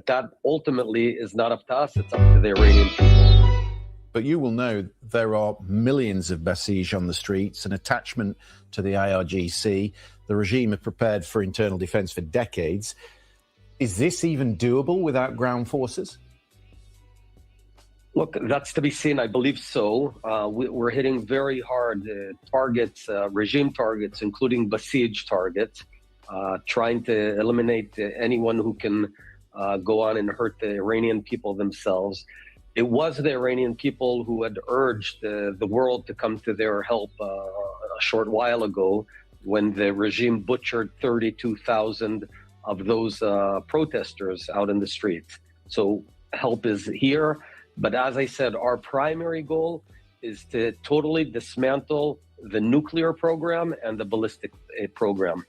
that ultimately is not up to us. It's up to the Iranian people. But you will know there are millions of Basij on the streets, an attachment to the IRGC. The regime have prepared for internal defense for decades. Is this even doable without ground forces? Look, that's to be seen. I believe so. We're hitting very hard targets, regime targets, including Basij targets, trying to eliminate anyone who can go on and hurt the Iranian people themselves. It was the Iranian people who had urged the world to come to their help a short while ago when the regime butchered 32,000 of those protesters out in the streets. So help is here. But as I said, our primary goal is to totally dismantle the nuclear program and the ballistic program.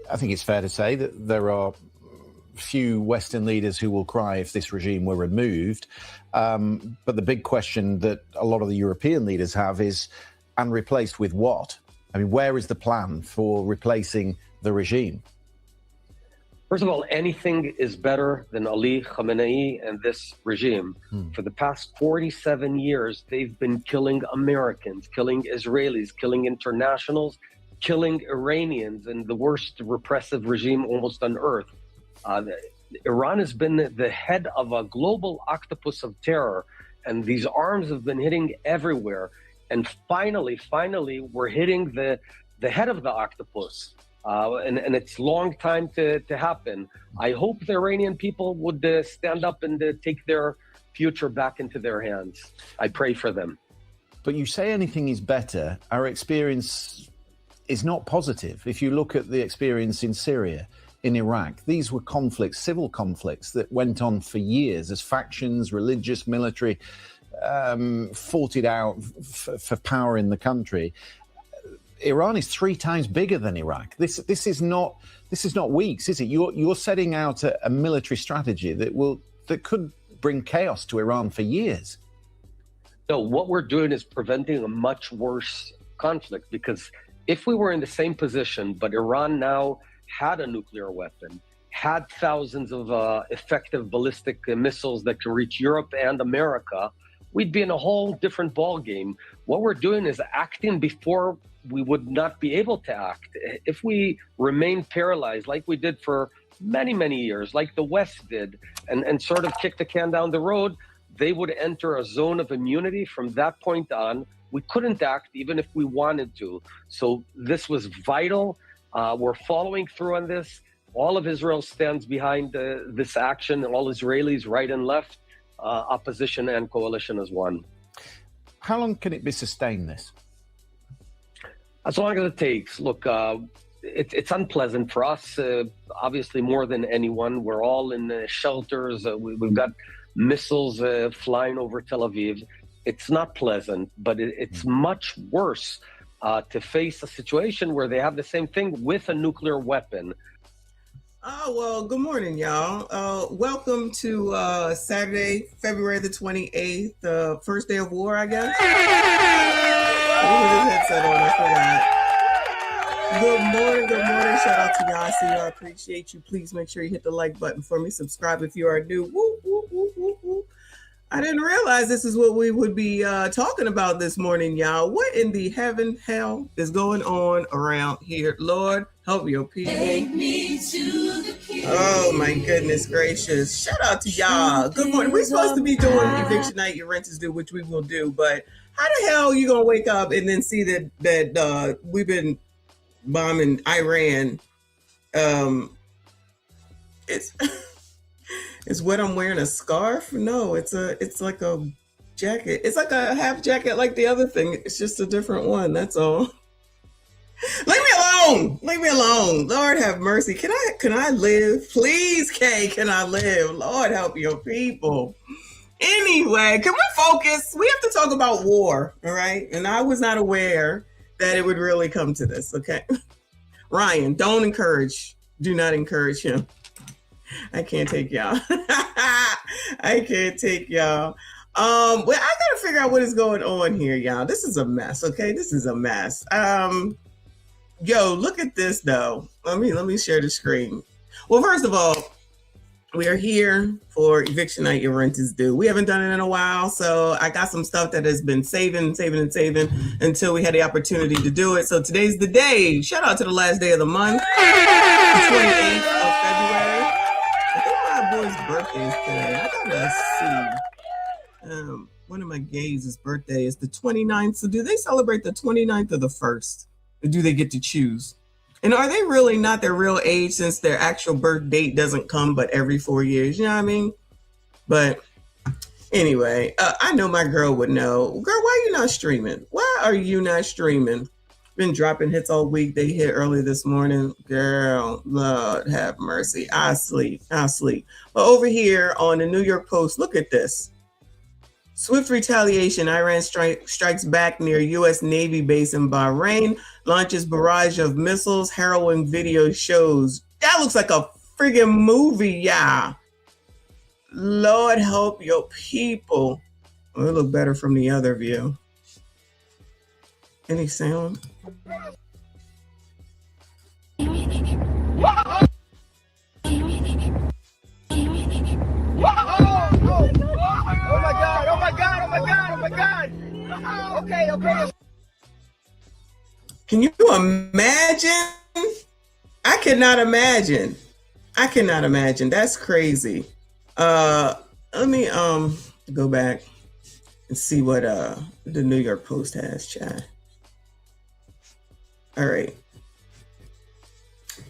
I think it's fair to say that there are few Western leaders who will cry if this regime were removed. But the big question that a lot of the European leaders have is, and replaced with what? I mean, where is the plan for replacing the regime? First of all, anything is better than Ali Khamenei and this regime. For the past 47 years, they've been killing Americans, killing Israelis, killing internationals, killing Iranians, and the worst repressive regime almost on earth. Iran has been the head of a global octopus of terror, and these arms have been hitting everywhere. And finally, we're hitting the head of the octopus. And it's a long time to happen. I hope the Iranian people would stand up and take their future back into their hands. I pray for them. But you say anything is better. Our experience is not positive. If you look at the experience in Syria, in Iraq, these were conflicts, civil conflicts that went on for years as factions, religious, military, fought it out for power in the country. Iran is 3 times bigger than Iraq. This is not weeks, is it? You're setting out a military strategy that could bring chaos to Iran for years. No, what we're doing is preventing a much worse conflict, because if we were in the same position, but Iran now had a nuclear weapon, had thousands of effective ballistic missiles that can reach Europe and America, we'd be in a whole different ballgame. What we're doing is acting before we would not be able to act. If we remain paralyzed like we did for many, many years, like the West did, and sort of kick the can down the road, they would enter a zone of immunity. From that point on, we couldn't act even if we wanted to. So this was vital. We're following through on this. All of Israel stands behind this action, all Israelis, right and left, opposition and coalition as one. How long can it be sustained, this? As long as it takes. Look, it's unpleasant for us, obviously more than anyone. We're all in shelters. We've got missiles flying over Tel Aviv. It's not pleasant, but it's much worse to face a situation where they have the same thing with a nuclear weapon. Oh, well, good morning, y'all. Welcome to Saturday, February the 28th, first day of war, I guess. Headset on, I forgot. Good morning. Shout out to y'all. I see y'all. Appreciate you. Please make sure you hit the like button for me. Subscribe if you are new. Woo, woo, woo, woo, woo. I didn't realize this is what we would be talking about this morning, y'all. What in the hell is going on around here? Lord, help your people. Take me to the king. Oh, my goodness gracious. Shout out to y'all. Good morning. We're supposed to be doing eviction night, your rent is due, which we will do. But how the hell are you going to wake up and then see that we've been bombing Iran? Is what I'm wearing a scarf? No, it's like a jacket. It's like a half jacket like the other thing. It's just a different one. That's all. Leave me alone. Leave me alone. Lord have mercy. Can I live? Please, Kay, can I live? Lord help your people. Anyway, can we focus? We have to talk about war, all right? And I was not aware that it would really come to this, okay? Ryan, do not encourage him. I can't take y'all. I can't take y'all. Well, I gotta figure out what is going on here, y'all. This is a mess, okay? This is a mess. Yo, look at this though. Let me share the screen. Well, first of all, We are here for eviction night. Your rent is due. We haven't done it in a while, so I got some stuff that has been saving until we had the opportunity to do it. So today's the day. Shout out to the last day of the month, the 28th of February. I think my boy's birthday is today. I gotta see. One of my gays' birthday is the 29th. So do they celebrate the 29th or the 1st? Or do they get to choose? And are they really not their real age, since their actual birth date doesn't come but every 4 years? You know what I mean? But anyway, I know my girl would know. Girl, why are you not streaming? Why are you not streaming? Been dropping hits all week. They hit early this morning. Girl, Lord have mercy. I sleep. But over here on the New York Post, look at this. Swift retaliation. Iran strikes back near U.S. Navy base in Bahrain, launches barrage of missiles, harrowing video shows. That looks like a friggin' movie, yeah. Lord help your people. Well, it look better from the other view. Any sound? Okay. Can you imagine? I cannot imagine. That's crazy. Let me go back and see what the New York Post has, chat. All right.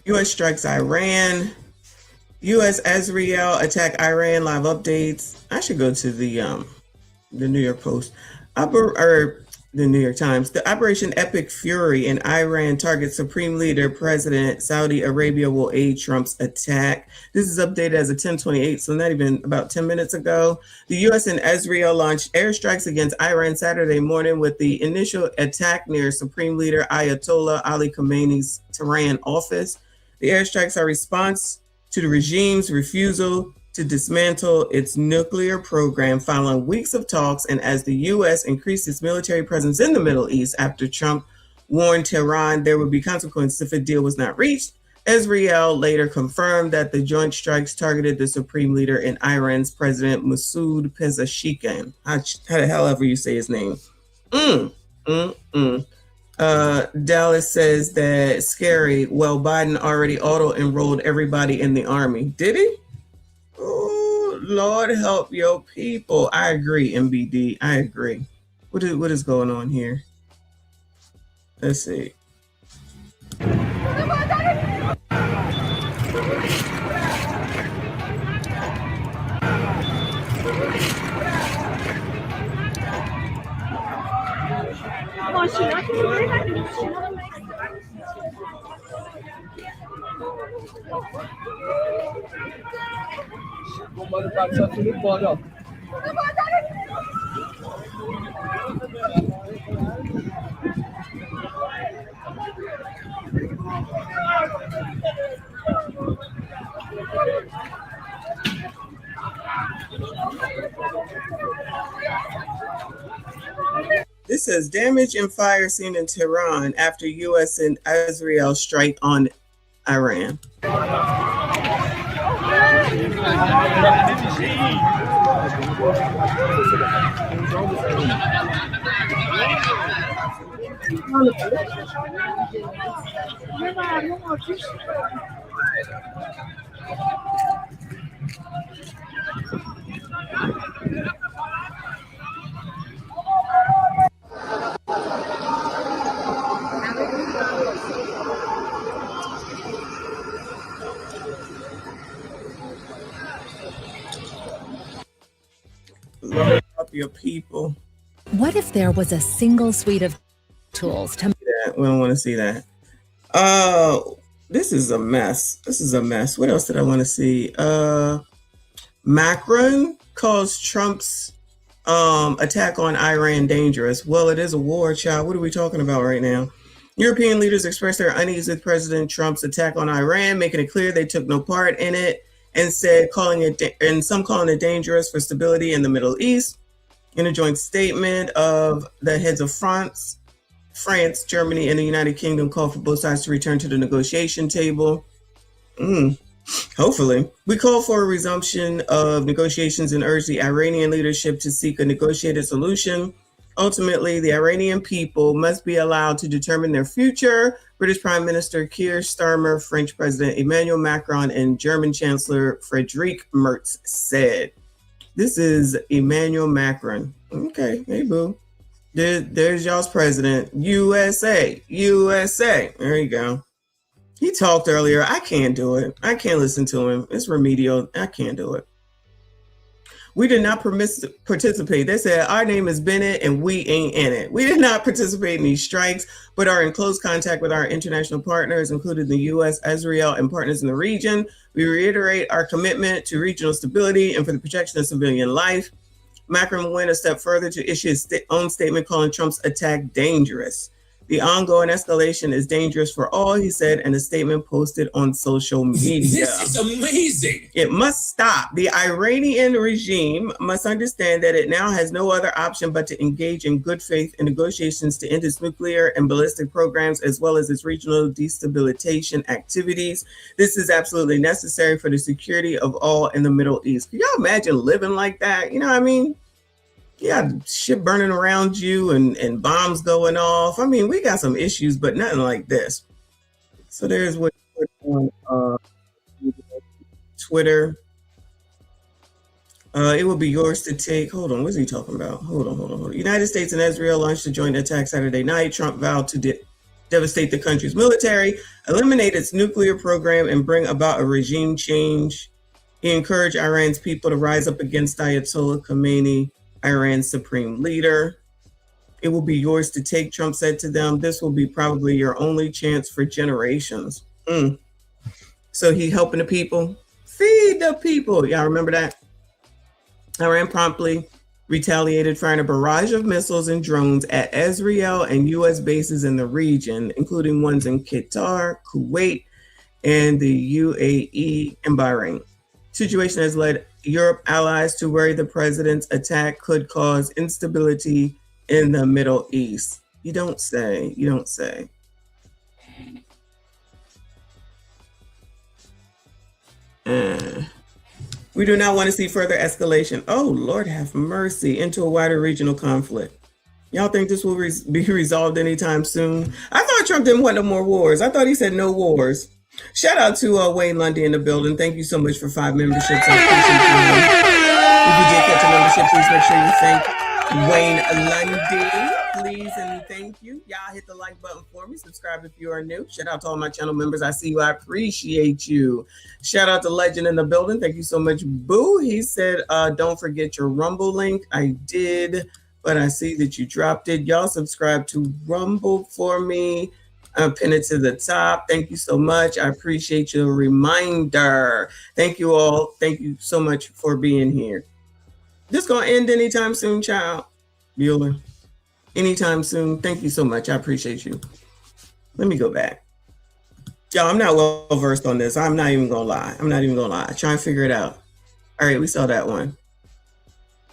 U.S. strikes Iran. U.S. Israel attack Iran. Live updates. I should go to the New York Post. Or the New York Times. The Operation Epic Fury in Iran targets Supreme Leader President. Saudi Arabia will aid Trump's attack. This is updated as of 10:28, so not even about 10 minutes ago. The U.S. and Israel launched airstrikes against Iran Saturday morning, with the initial attack near Supreme Leader Ayatollah Ali Khamenei's Tehran office. The airstrikes are a response to the regime's refusal to dismantle its nuclear program following weeks of talks, and as the U.S. increased its military presence in the Middle East after Trump warned Tehran there would be consequences if a deal was not reached. Israel later confirmed that the joint strikes targeted the supreme leader and Iran's President Masoud Pezeshkian. However you say his name. Dallas says that scary. Well, Biden already auto-enrolled everybody in the army. Did he? Oh, Lord help your people. I agree, MBD. I agree. What is going on here? Let's see. This says damage and fire seen in Tehran after U.S. and Israel strike on Iran. Lord help your people. What if there was a single suite of tools to... We don't want to see that. This is a mess. What else did I want to see? Macron calls Trump's attack on Iran dangerous. Well, it is a war, child. What are we talking about right now? European leaders expressed their unease with President Trump's attack on Iran, making it clear they took no part in it, and calling it dangerous for stability in the Middle East. In a joint statement of the heads of France, Germany, and the United Kingdom called for both sides to return to the negotiation table. Hopefully. We call for a resumption of negotiations and urge the Iranian leadership to seek a negotiated solution. Ultimately, the Iranian people must be allowed to determine their future, British Prime Minister Keir Starmer, French President Emmanuel Macron, and German Chancellor Friedrich Merz said. This is Emmanuel Macron. Okay, hey, boo. There's y'all's president. USA. There you go. He talked earlier. I can't do it. I can't listen to him. It's remedial. I can't do it. We did not participate. They said, our name is Bennett and we ain't in it. We did not participate in these strikes, but are in close contact with our international partners, including the U.S., Israel, and partners in the region. We reiterate our commitment to regional stability and for the protection of civilian life. Macron went a step further to issue his own statement calling Trump's attack dangerous. The ongoing escalation is dangerous for all, he said in a statement posted on social media. This is amazing. It must stop. The Iranian regime must understand that it now has no other option but to engage in good faith in negotiations to end its nuclear and ballistic programs, as well as its regional destabilization activities. This is absolutely necessary for the security of all in the Middle East. Can y'all imagine living like that? You know what I mean? Yeah, shit burning around you and bombs going off. I mean, we got some issues, but nothing like this. So there's what on Twitter. It will be yours to take. Hold on, what's he talking about? Hold on. United States and Israel launched a joint attack Saturday night. Trump vowed to devastate the country's military, eliminate its nuclear program, and bring about a regime change. He encouraged Iran's people to rise up against Ayatollah Khomeini, Iran's supreme leader. It will be yours to take, Trump said to them. This will be probably your only chance for generations. So he helping the people. Feed the people. Y'all remember that? Iran promptly retaliated, firing a barrage of missiles and drones at Israel and U.S. bases in the region, including ones in Qatar, Kuwait, and the UAE and Bahrain. Situation has led Europe allies to worry the president's attack could cause instability in the Middle East. You don't say. We do not want to see further escalation. Oh, Lord have mercy, into a wider regional conflict. Y'all think this will be resolved anytime soon? I thought Trump didn't want no more wars. I thought he said no wars. Shout out to Wayne Lundy in the building. Thank you so much for 5 memberships. I appreciate you. If you did catch a membership, please make sure you thank Wayne Lundy. Please and thank you. Y'all hit the like button for me. Subscribe if you are new. Shout out to all my channel members. I see you. I appreciate you. Shout out to Legend in the building. Thank you so much, Boo. He said, don't forget your Rumble link. I did, but I see that you dropped it. Y'all subscribe to Rumble for me. Pin it to the top. Thank you so much. I appreciate your reminder. Thank you all. Thank you so much for being here. This gonna end anytime soon, child. Bueller. Anytime soon. Thank you so much. I appreciate you. Let me go back. Y'all, I'm not well versed on this. I'm not even gonna lie. Try and figure it out. All right, we saw that one.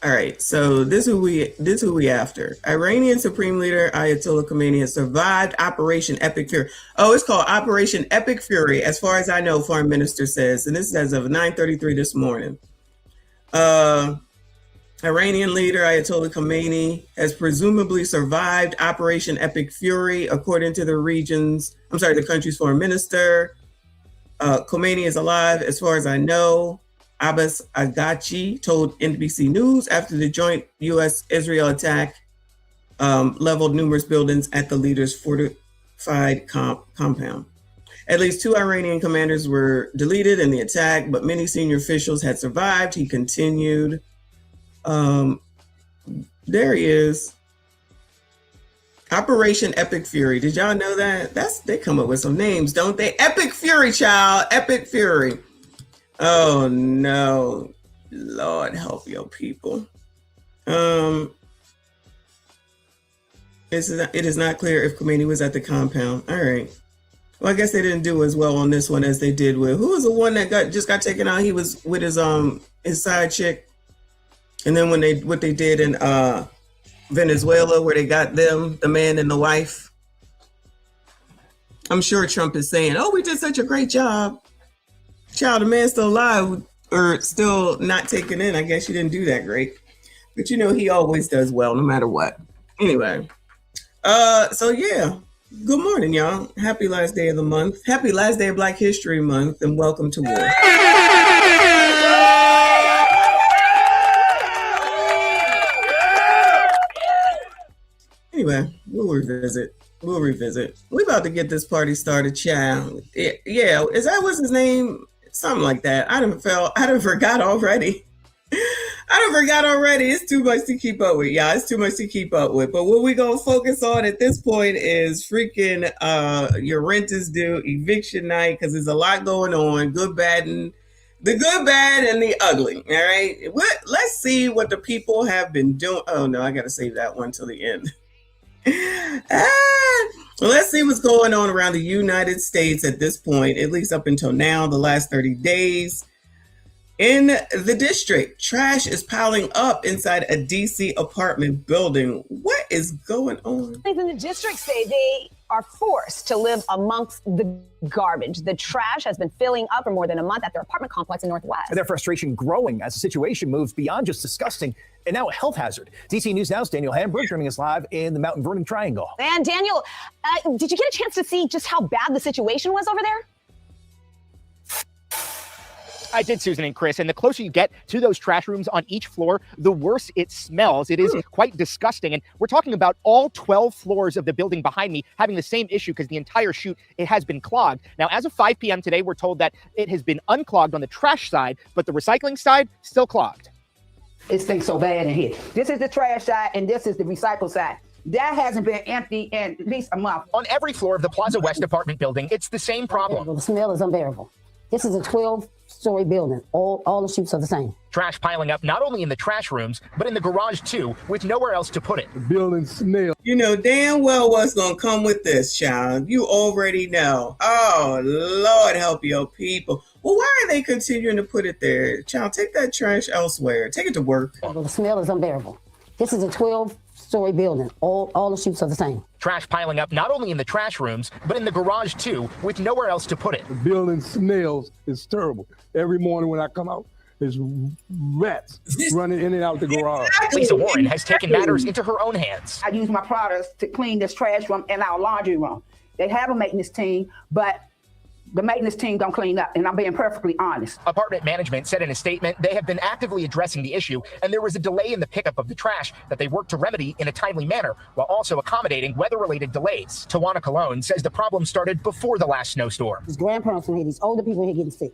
All right, so this who we after. Iranian Supreme Leader Ayatollah Khomeini has survived Operation Epic Fury. Oh, it's called Operation Epic Fury, as far as I know, Foreign Minister says, and this is as of 9:33 this morning. Iranian leader Ayatollah Khomeini has presumably survived Operation Epic Fury, according to the country's foreign minister. Khomeini is alive, as far as I know. Abbas Agachi told NBC News after the joint U.S.-Israel attack leveled numerous buildings at the leader's fortified compound. At least 2 Iranian commanders were deleted in the attack, but many senior officials had survived. He continued. There he is. Operation Epic Fury. Did y'all know that? They come up with some names, don't they? Epic Fury, child. Epic Fury. Oh no, Lord help your people. It is not clear if Khomeini was at the compound. All right. Well, I guess they didn't do as well on this one as they did with who was the one that just got taken out. He was with his side chick, and then what they did in Venezuela, where they got them, the man and the wife. I'm sure Trump is saying, "Oh, we did such a great job." Child, the man still alive or still not taken in. I guess you didn't do that great. But you know, he always does well no matter what. Anyway, so yeah. Good morning, y'all. Happy last day of the month. Happy last day of Black History Month, and welcome to war. Anyway, we'll revisit. We about to get this party started, child. Yeah, is that what's his name? Something like that. I done forgot already. It's too much to keep up with, y'all. It's too much to keep up with. But what we gonna focus on at this point is freaking your rent is due, eviction night, because there's a lot going on. The good, bad, and the ugly. All right. Let's see what the people have been doing. Oh no, I gotta save that one till the end. Let's see what's going on around the United States at this point, at least up until now, the last 30 days. In the district, trash is piling up inside a DC apartment building. What is going on? In the district say they are forced to live amongst the garbage. The trash has been filling up for more than a month at their apartment complex in Northwest. Their frustration growing as the situation moves beyond just disgusting and now a health hazard. DC News Now's Daniel Hamburg joining us live in the Mount Vernon Triangle. And Daniel, did you get a chance to see just how bad the situation was over there? I did, Susan and Chris, and the closer you get to those trash rooms on each floor, the worse it smells. It is quite disgusting, and we're talking about all 12 floors of the building behind me having the same issue because the entire chute, it has been clogged. Now, as of 5 p.m. today, we're told that it has been unclogged on the trash side, but the recycling side, still clogged. It stinks so bad in here. This is the trash side, and this is the recycle side. That hasn't been empty in at least a month. On every floor of the Plaza West apartment building, it's the same problem. The smell is unbearable. This is a 12-story building. All the chutes are the same. Trash piling up not only in the trash rooms, but in the garage too, with nowhere else to put it. The building smell. You know damn well what's going to come with this, child. You already know. Oh, Lord help your people. Well, why are they continuing to put it there? Child, take that trash elsewhere. Take it to work. The smell is unbearable. This is a 12-story building. All the chutes are the same. Trash piling up not only in the trash rooms, but in the garage too, with nowhere else to put it. The building smells is terrible. Every morning when I come out, there's rats running in and out the garage. Lisa Warren has taken matters into her own hands. I use my products to clean this trash room and our laundry room. They have a maintenance team, but the maintenance team don't clean up, and I'm being perfectly honest. Apartment management said in a statement they have been actively addressing the issue, and there was a delay in the pickup of the trash that they worked to remedy in a timely manner, while also accommodating weather-related delays. Tawana Cologne says the problem started before the last snowstorm. These grandparents in here, these older people here getting sick,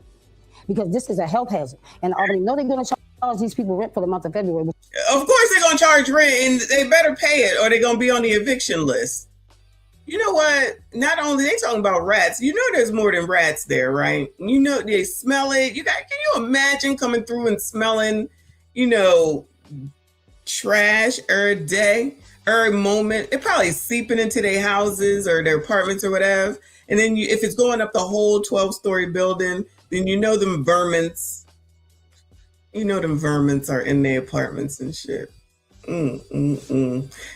because this is a health hazard, and Albany know they're going to charge these people rent for the month of February. Of course they're going to charge rent, and they better pay it, or they're going to be on the eviction list. You know what? Not only they talking about rats, you know there's more than rats there, right? You know they smell it. Can you imagine coming through and smelling, trash every day, every moment? It probably seeping into their houses or their apartments or whatever. And then if it's going up the whole 12-story building, then them vermins. Them vermins are in their apartments and shit.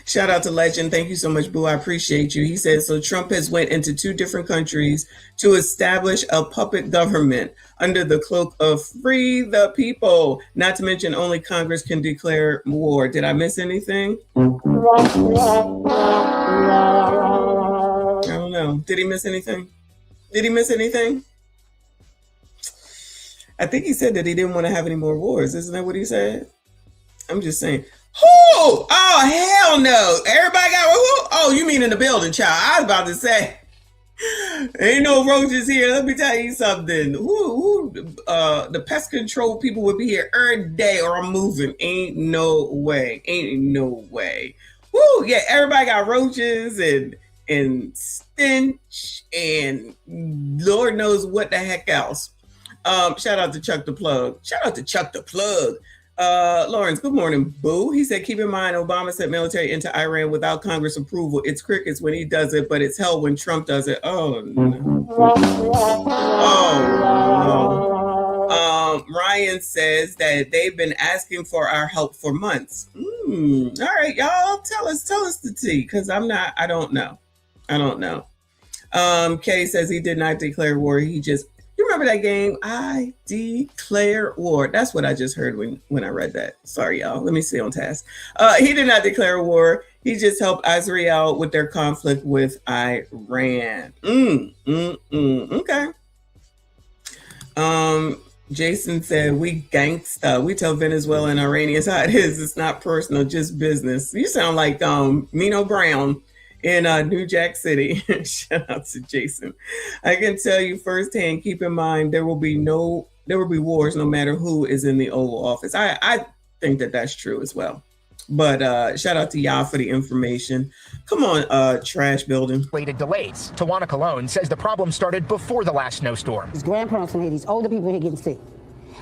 Shout out to Legend. Thank you so much, Boo. I appreciate you. He says, so Trump has went into 2 different countries to establish a puppet government under the cloak of free the people. Not to mention only Congress can declare war. Did I miss anything? I don't know. Did he miss anything? I think he said that he didn't want to have any more wars. Isn't that what he said? I'm just saying. Oh, hell no. Everybody got, oh, you mean in the building, child. I was about to say, ain't no roaches here. Let me tell you something. The pest control people would be here every day or I'm moving. Ain't no way. Woo, yeah, everybody got roaches and stench and Lord knows what the heck else. Shout out to Chuck the Plug. Lawrence, good morning, Boo. He said, keep in mind, Obama sent military into Iran without Congress approval. It's crickets when he does it, but it's hell when Trump does it. Oh, no. Ryan says that they've been asking for our help for months. All right, y'all, tell us the tea, because I don't know. Kay says he did not declare war. He just, you remember that game? I declare war. That's what I just heard when I read that. Sorry, y'all. Let me stay on task. He did not declare war. He just helped Israel with their conflict with Iran. Okay. Jason said, we gangsta. We tell Venezuela and Iranians how it is. It's not personal, just business. You sound like Mino Brown in New Jack City. Shout out to Jason. I can tell you firsthand, keep in mind, there will be wars no matter who is in the Oval Office. I think that that's true as well. But shout out to y'all for the information. Come on, trash building. Related delays. Tawana Cologne says the problem started before the last snowstorm. These grandparents and these older people here getting sick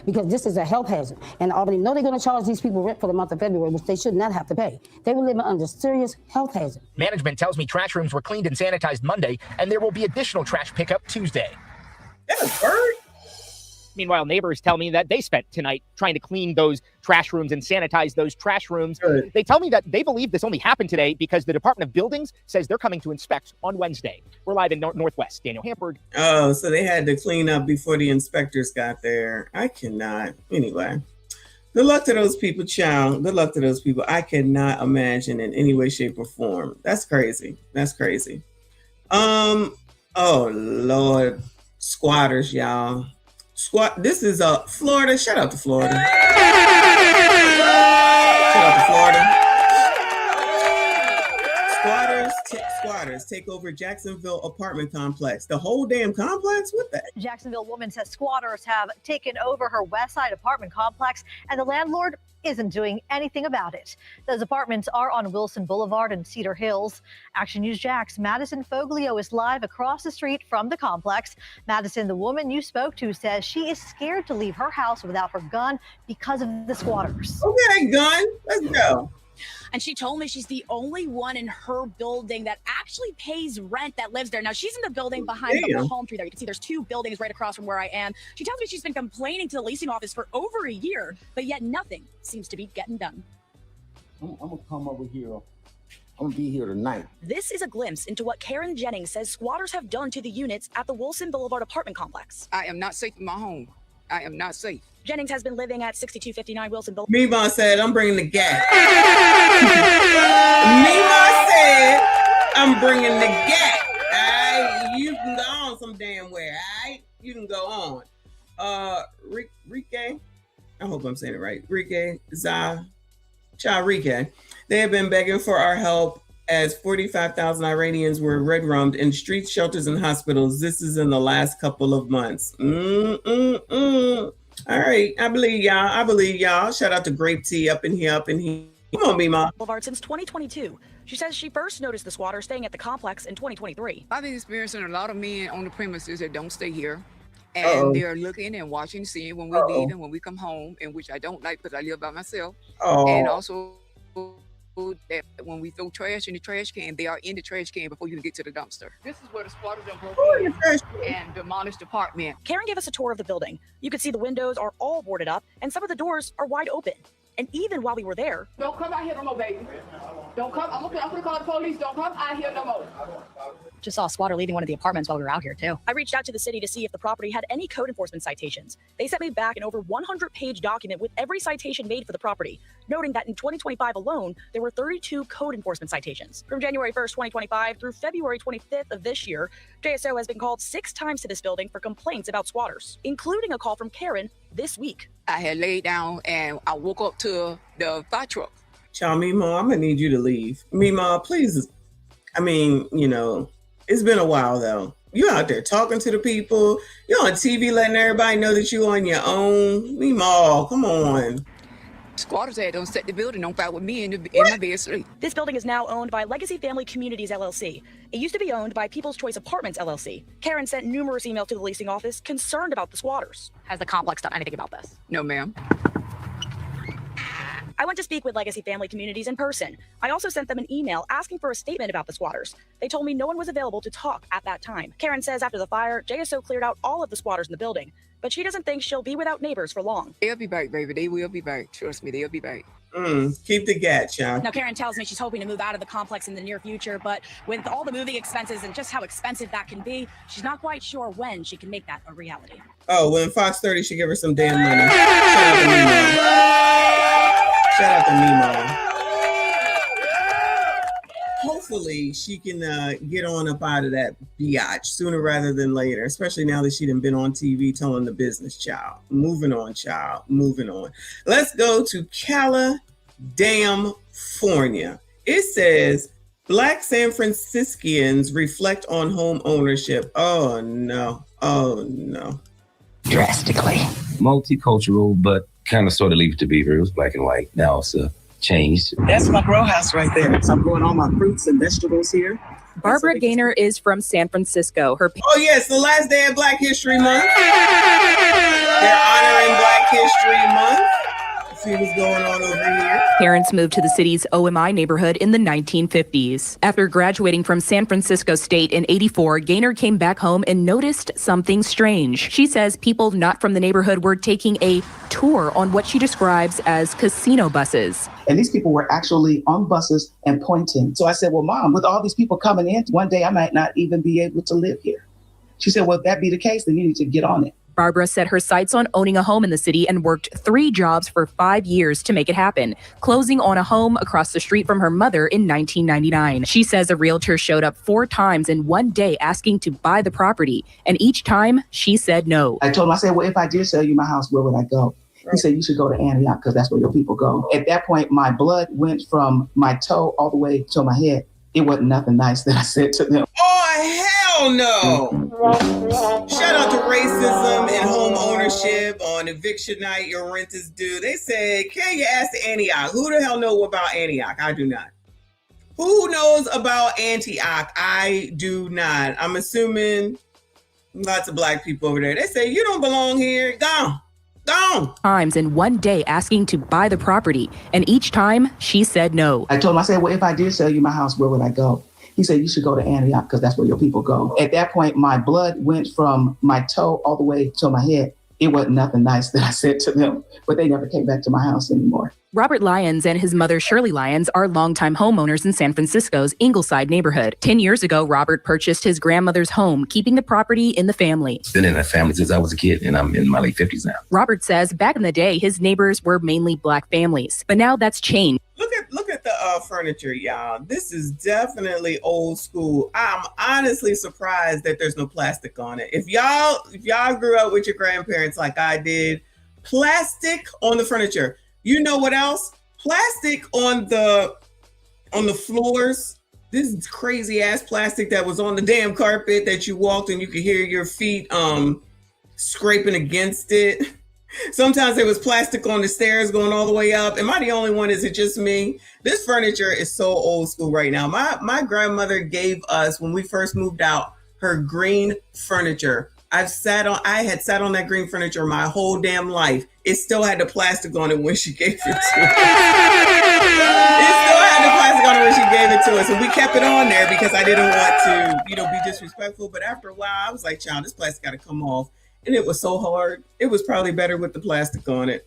because this is a health hazard. And Albany know they're going to charge these people rent for the month of February, which they should not have to pay. They were living under serious health hazard. Management tells me trash rooms were cleaned and sanitized Monday, and there will be additional trash pickup Tuesday. That's a bird. Meanwhile, neighbors tell me that they spent tonight trying to clean those trash rooms and sanitize those trash rooms. Good. They tell me that they believe this only happened today because the Department of Buildings says they're coming to inspect on Wednesday. We're live in Northwest. Daniel Hamburg. Oh, so they had to clean up before the inspectors got there. I cannot. Anyway, good luck to those people, child. Good luck to those people. I cannot imagine in any way, shape, or form. That's crazy. That's crazy. Oh, Lord. Squatters, y'all. This is Florida. Shout out to Florida. Shout out to Florida. Squatters take over Jacksonville apartment complex. The whole damn complex? What the? Jacksonville woman says squatters have taken over her West Side apartment complex, and the landlord isn't doing anything about it. Those apartments are on Wilson Boulevard and Cedar Hills. Action News Jax Madison Foglio is live across the street from the complex. Madison, the woman you spoke to, says she is scared to leave her house without her gun because of the squatters. Okay, gun. Let's go. And she told me she's the only one in her building that actually pays rent that lives there. Now, she's in the building behind the palm tree there. You can see there's two buildings right across from where I am. She tells me she's been complaining to the leasing office for over a year, but yet nothing seems to be getting done. I'm going to come over here. I'm going to be here tonight. This is a glimpse into what Karen Jennings says squatters have done to the units at the Wilson Boulevard apartment complex. I am not safe in my home. I am not safe. Jennings has been living at 6259 Wilson Boulevard. Mima said, I'm bringing the gat. Mima said, I'm bringing the gat. All right, you can go on some damn where. All right, you can go on. Rike, I hope I'm saying it right. Rike, Rike. They have been begging for our help as 45,000 Iranians were red-rummed in streets, shelters, and hospitals. This is in the last couple of months. All right, I believe y'all. Shout out to Grape Tea up in here. Come on, Mima. Boulevard since 2022. She says she first noticed the squatter staying at the complex in 2023. I've been experiencing a lot of men on the premises that don't stay here. And they're looking and watching, seeing when we leave and when we come home, and which I don't like because I live by myself. And also that when we throw trash in the trash can, they are in the trash can before you can get to the dumpster. This is where the squatters are broken and demolished the apartment. Karen gave us a tour of the building. You could see the windows are all boarded up and some of the doors are wide open. And even while we were there, don't come out here no more, baby. Don't come. I'm gonna call the police. Don't come out here no more. Just saw a squatter leaving one of the apartments while we were out here too. I reached out to the city to see if the property had any code enforcement citations. They sent me back an over 100-page document with every citation made for the property, noting that in 2025 alone, there were 32 code enforcement citations. From January 1st, 2025 through February 25th of this year, JSO has been called 6 times to this building for complaints about squatters, including a call from Karen this week. I had laid down and I woke up to the fire truck. Child, Mima, I'm gonna need you to leave. Mima, please. I mean, it's been a while though. You out there talking to the people. You're on TV letting everybody know that you're on your own. Mima, come on. Squatters had don't set the building on fire with me in my bed sleep. This building is now owned by Legacy Family Communities, LLC. It used to be owned by People's Choice Apartments, LLC. Karen sent numerous emails to the leasing office concerned about the squatters. Has the complex done anything about this? No, ma'am. I went to speak with Legacy Family Communities in person. I also sent them an email asking for a statement about the squatters. They told me no one was available to talk at that time. Karen says after the fire, JSO cleared out all of the squatters in the building, but she doesn't think she'll be without neighbors for long. They'll be back, baby. They will be back. Trust me, they'll be back. Keep the gat, y'all. Now, Karen tells me she's hoping to move out of the complex in the near future, but with all the moving expenses and just how expensive that can be, she's not quite sure when she can make that a reality. Oh, when Fox 30 should give her some damn money. Shout out to Mimo. Hopefully she can get on up out of that biatch sooner rather than later, especially now that she done been on TV telling the business, child. Moving on, child. Moving on. Let's go to California. It says Black San Franciscans reflect on home ownership. Oh no. Oh no. Drastically. Multicultural, but kind of sort of leave it to beaver. It was black and white. Now it's changed. That's my grow house right there. So I'm growing all my fruits and vegetables here. Barbara Gaynor is from San Francisco. Oh yes, the last day of Black History Month. They're honoring Black History Month. See what's going on over here. Parents moved to the city's OMI neighborhood in the 1950s. After graduating from San Francisco State in '84, Gaynor came back home and noticed something strange. She says people not from the neighborhood were taking a tour on what she describes as casino buses. And these people were actually on buses and pointing. So I said, well, Mom, with all these people coming in, one day I might not even be able to live here. She said, well, if that be the case, then you need to get on it. Barbara set her sights on owning a home in the city and worked 3 jobs for 5 years to make it happen, closing on a home across the street from her mother in 1999. She says a realtor showed up 4 times in one day asking to buy the property, and each time she said no. I told him, I said, well, if I did sell you my house, where would I go? He said, you should go to Antioch because that's where your people go. At that point, my blood went from my toe all the way to my head. It wasn't nothing nice that I said to them. Oh, hell no. Shout out to racism and home ownership on eviction night. Your rent is due. They said, can you ask Antioch? Who the hell know about Antioch? I do not. Who knows about Antioch? I do not. I'm assuming lots of Black people over there. They say, you don't belong here. Gone. Times in one day asking to buy the property, and each time she said no. I told him, I said, well, if I did sell you my house, where would I go? He said, you should go to Antioch because that's where your people go. At that point, my blood went from my toe all the way to my head. It wasn't nothing nice that I said to them, but they never came back to my house anymore. Robert Lyons and his mother, Shirley Lyons, are longtime homeowners in San Francisco's Ingleside neighborhood. 10 years ago, Robert purchased his grandmother's home, keeping the property in the family. Been in that family since I was a kid, and I'm in my late 50s now. Robert says back in the day, his neighbors were mainly Black families, but now that's changed. Look at the furniture, y'all. This is definitely old school. I'm honestly surprised that there's no plastic on it. If y'all grew up with your grandparents like I did, plastic on the furniture. You know what else? Plastic on the floors. This crazy ass plastic that was on the damn carpet that you walked and you could hear your feet scraping against it. Sometimes there was plastic on the stairs going all the way up. Am I the only one? Is it just me? This furniture is so old school right now. My grandmother gave us, when we first moved out, her green furniture. I had sat on that green furniture my whole damn life. It still had the plastic on it when she gave it to us. It still had the plastic on it when she gave it to us. And we kept it on there because I didn't want to, be disrespectful. But after a while, I was like, child, this plastic got to come off. And it was so hard. It was probably better with the plastic on it.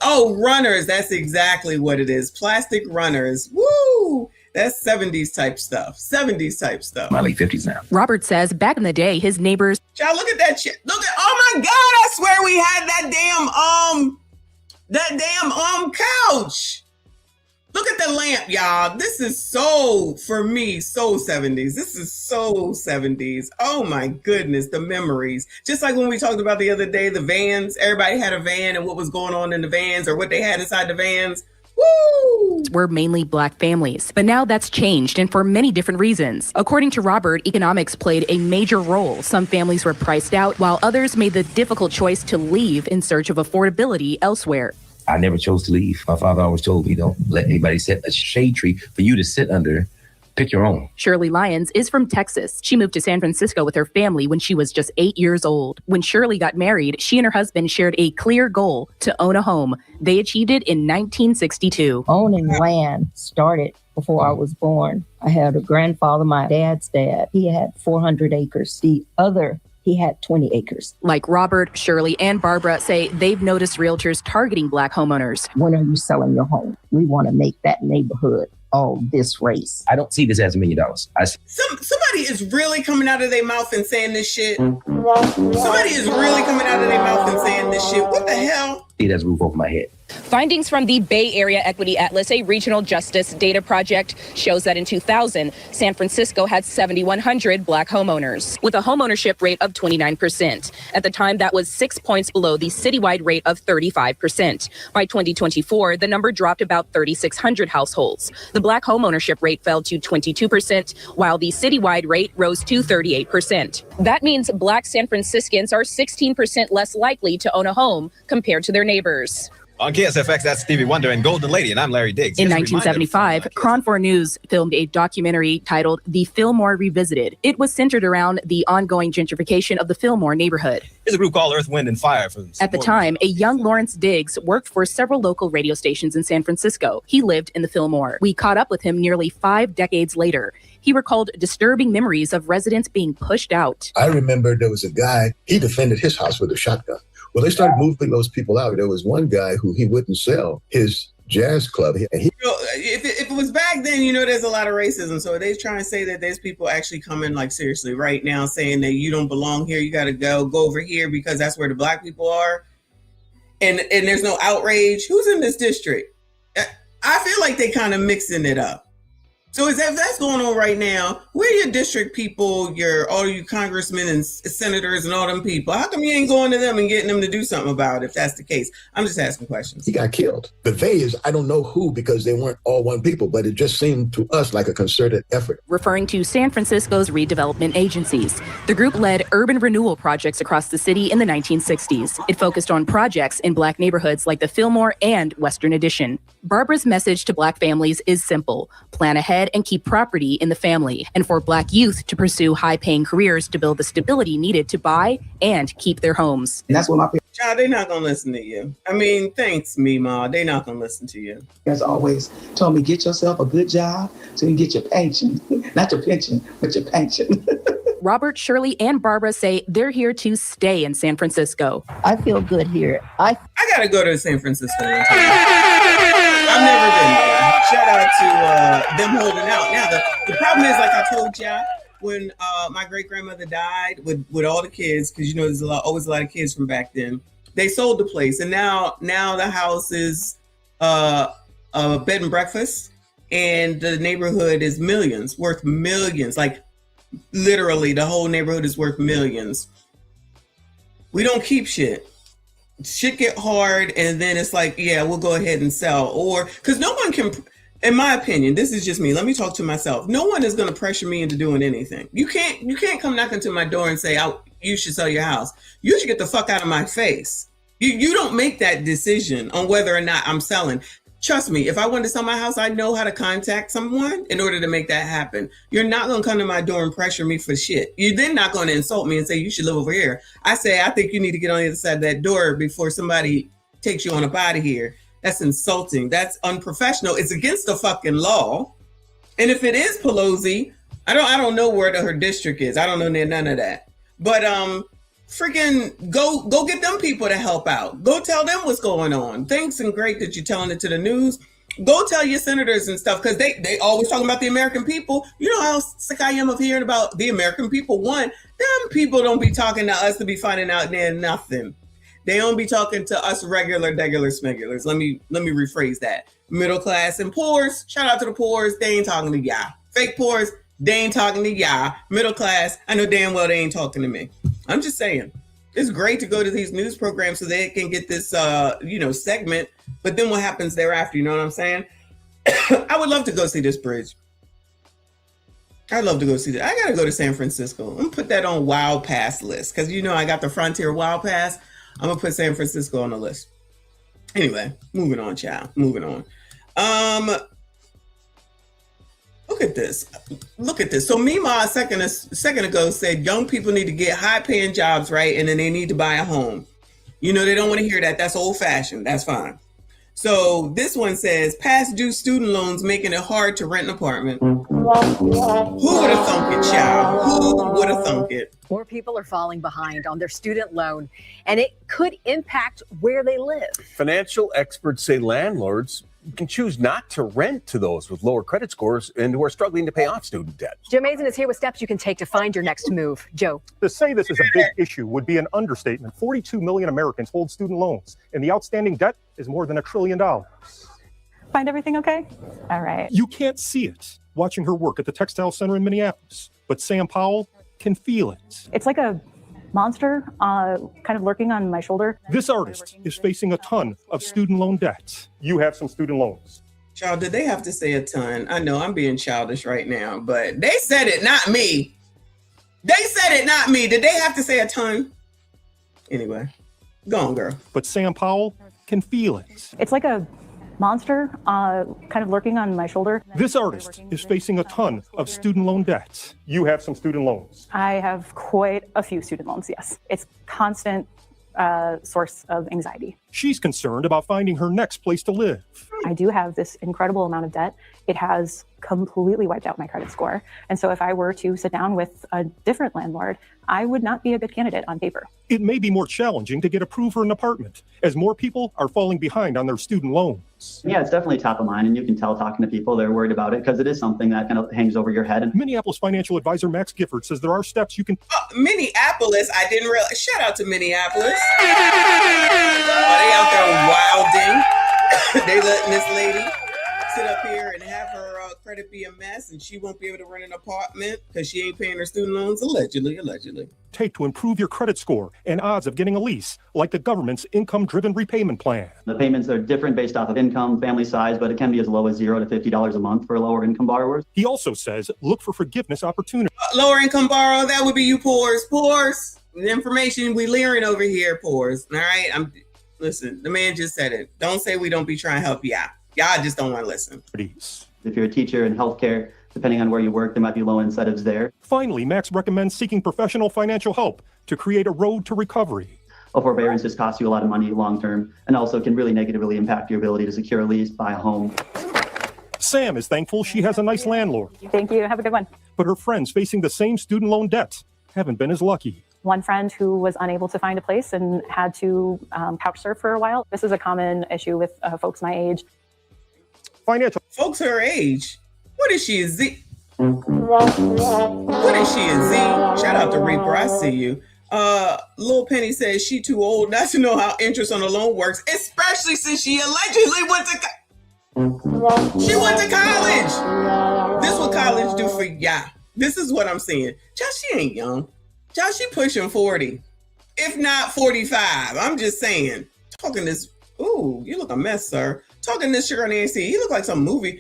Oh, runners. That's exactly what it is. Plastic runners. Woo! That's 70s type stuff. 70s type stuff. My late 50s now. Robert says back in the day, his neighbors. Child, look at that shit. Oh my God, I swear we had that damn couch. Look at the lamp, y'all. This is so 70s. This is so 70s. Oh my goodness, the memories. Just like when we talked about the other day, the vans. Everybody had a van and what was going on in the vans or what they had inside the vans. Woo! Were mainly Black families, but now that's changed, and for many different reasons. According to Robert, economics played a major role. Some families were priced out, while others made the difficult choice to leave in search of affordability elsewhere. I never chose to leave. My father always told me, don't let anybody set a shade tree for you to sit under. Pick your own. Shirley Lyons is from Texas. She moved to San Francisco with her family when she was just 8 years old. When Shirley got married, she and her husband shared a clear goal to own a home. They achieved it in 1962. Owning land started before I was born. I had a grandfather, my dad's dad. He had 400 acres. The other he had 20 acres. Like Robert, Shirley, and Barbara say they've noticed realtors targeting Black homeowners. When are you selling your home? We want to make that neighborhood all this race. I don't see this as $1 million. Somebody is really coming out of their mouth and saying this shit. Somebody is really coming out of their mouth and saying this shit. What the hell? See, that's a roof over my head. Findings from the Bay Area Equity Atlas, a regional justice data project, shows that in 2000, San Francisco had 7,100 Black homeowners, with a homeownership rate of 29%. At the time, that was 6 points below the citywide rate of 35%. By 2024, the number dropped about 3,600 households. The Black homeownership rate fell to 22%, while the citywide rate rose to 38%. That means Black San Franciscans are 16% less likely to own a home compared to their neighbors. On KSFX, that's Stevie Wonder and Golden Lady, and I'm Larry Diggs. In 1975, Cron 4 News filmed a documentary titled The Fillmore Revisited. It was centered around the ongoing gentrification of the Fillmore neighborhood. There's a group called Earth, Wind, and Fire. At the time, a young Lawrence Diggs worked for several local radio stations in San Francisco. He lived in the Fillmore. We caught up with him nearly 5 decades later. He recalled disturbing memories of residents being pushed out. I remember there was a guy, he defended his house with a shotgun. Well, they started moving those people out. There was one guy who he wouldn't sell his jazz club. And if it was back then, there's a lot of racism. So they're trying to say that there's people actually coming like seriously right now saying that you don't belong here. You got to go over here because that's where the Black people are. And there's no outrage. Who's in this district? I feel like they kind of mixing it up. So if that's going on right now, where are your district people, all you congressmen and senators and all them people? How come you ain't going to them and getting them to do something about it if that's the case? I'm just asking questions. He got killed. The they is, I don't know who, because they weren't all one people, but it just seemed to us like a concerted effort. Referring to San Francisco's redevelopment agencies, the group led urban renewal projects across the city in the 1960s. It focused on projects in Black neighborhoods like the Fillmore and Western Addition. Barbara's message to Black families is simple: plan ahead and keep property in the family, and for Black youth to pursue high-paying careers to build the stability needed to buy and keep their homes. And that's what my parents. Child, they're not gonna listen to you. I mean, thanks, Mima. They're not gonna listen to you. As always told me, get yourself a good job so you can get your pension. Not your pension, but your pension. Robert, Shirley, and Barbara say they're here to stay in San Francisco. I feel good here. I gotta go to San Francisco one time. I've never been there. Shout out to them holding out. Now, the problem is, like I told y'all, when my great-grandmother died with all the kids, because there's always a lot of kids from back then, they sold the place. And now the house is a bed and breakfast, and the neighborhood is worth millions. Like, literally, the whole neighborhood is worth millions. We don't keep shit. Shit get hard, and then it's like, yeah, we'll go ahead and sell. Or because no one can, in my opinion, this is just me, let me talk to myself, no one is going to pressure me into doing anything. You can't come knocking to my door and say, you should sell your house. You should get the fuck out of my face. You don't make that decision on whether or not I'm selling. Trust me, if I wanted to sell my house, I know how to contact someone in order to make that happen. You're not going to come to my door and pressure me for shit. You're then not going to insult me and say, you should live over here. I say, I think you need to get on the other side of that door before somebody takes you on up out of here. That's insulting. That's unprofessional. It's against the fucking law. And if it is Pelosi, I don't know where her district is. I don't know none of that. But freaking go get them people to help out. Go tell them what's going on. Thanks and great that you're telling it to the news. Go tell your senators and stuff, because they always talking about the American people. You know how sick I am of hearing about the American people. Them people don't be talking to us to be finding out they're nothing. They don't be talking to us regular smegulars. Let me rephrase that. Middle class and poors. Shout out to the poors. They ain't talking to y'all. Fake poors. They ain't talking to y'all. Middle class. I know damn well they ain't talking to me. I'm just saying. It's great to go to these news programs so they can get this, segment. But then what happens thereafter? You know what I'm saying? I would love to go see this bridge. I'd love to go see that. I got to go to San Francisco. I'm going to put that on Wild Pass list because, I got the Frontier Wild Pass. I'm going to put San Francisco on the list. Anyway, moving on, child. Moving on. Look at this. So Mima a second ago said young people need to get high-paying jobs, right? And then they need to buy a home. They don't want to hear that. That's old-fashioned. That's fine. So this one says past due student loans making it hard to rent an apartment. Who would have thunk it, child? Who would have thunk it? More people are falling behind on their student loan, and it could impact where they live. Financial experts say landlords can choose not to rent to those with lower credit scores and who are struggling to pay off student debt. Joe Mason is here with steps you can take to find your next move. Joe. To say this is a big issue would be an understatement. 42 million Americans hold student loans, and the outstanding debt is more than $1 trillion. Find everything okay? All right. You can't see it watching her work at the textile center in Minneapolis, but Sam Powell can feel it. It's like a monster kind of lurking on my shoulder. This artist is facing a ton of student loan debt. You have some student loans. Child, did they have to say a ton? I know I'm being childish right now, but they said it, not me. They said it, not me. Did they have to say a ton? Anyway, go on, girl. But Sam Powell can feel it. It's like a monster kind of lurking on my shoulder. This artist is facing a ton of student loan debt. You have some student loans. I have quite a few student loans, yes. It's constant source of anxiety. She's concerned about finding her next place to live. I do have this incredible amount of debt. It has completely wiped out my credit score. And so if I were to sit down with a different landlord, I would not be a good candidate on paper. It may be more challenging to get approved for an apartment as more people are falling behind on their student loans. Yeah, it's definitely top of mind, and you can tell talking to people, they're worried about it because it is something that kind of hangs over your head. Minneapolis financial advisor Max Gifford says there are steps you can... Minneapolis, I didn't realize. Shout out to Minneapolis. They out there wilding. They letting this lady sit up here and have her credit be a mess, and she won't be able to rent an apartment because she ain't paying her student loans, allegedly. Take to improve your credit score and odds of getting a lease, like the government's income-driven repayment plan. The payments are different based off of income, family size, but it can be as low as $0 to $50 a month for lower income borrowers. He also says look for forgiveness opportunities. Lower income borrow, that would be you poors. The information we leering over here, poors. All right, listen, the man just said it. Don't say we don't be trying to help you out. Y'all just don't want to listen. If you're a teacher in healthcare, depending on where you work, there might be low incentives there. Finally, Max recommends seeking professional financial help to create a road to recovery. Forbearance just costs you a lot of money long term and also can really negatively impact your ability to secure a lease, buy a home. Sam is thankful she has a nice landlord. Thank you. Have a good one. But her friends facing the same student loan debt haven't been as lucky. One friend who was unable to find a place and had to couch surf for a while. This is a common issue with folks my age. Financial folks her age. What is she, a Z? What is she, a Z? Shout out to Reaper, I see you. Lil Penny says she too old not to know how interest on a loan works, especially since she allegedly went to she went to college. This what college do for ya. This is what I'm saying. Josh, she ain't young. Josh, she pushing 40, if not 45. I'm just saying. Talking this, ooh, you look a mess, sir. Talking this sugar on the AC. He look like some movie. He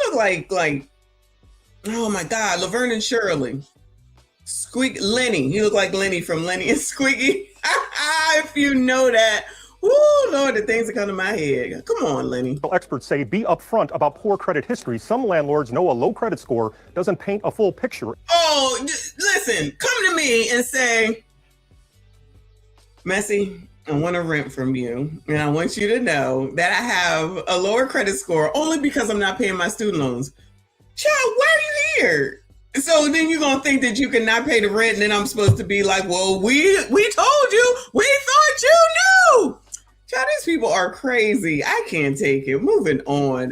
look like, oh my God, Laverne and Shirley. Lenny. He look like Lenny from Lenny and Squeaky. If you know that. Ooh, Lord, the things that come to my head. Come on, Lenny. Experts say be upfront about poor credit history. Some landlords know a low credit score doesn't paint a full picture. Oh, listen, come to me and say, Messi, I want to rent from you. And I want you to know that I have a lower credit score only because I'm not paying my student loans. Child, why are you here? So then you're going to think that you cannot pay the rent. And then I'm supposed to be like, well, we told you. We thought you knew. Child, these people are crazy. I can't take it. Moving on.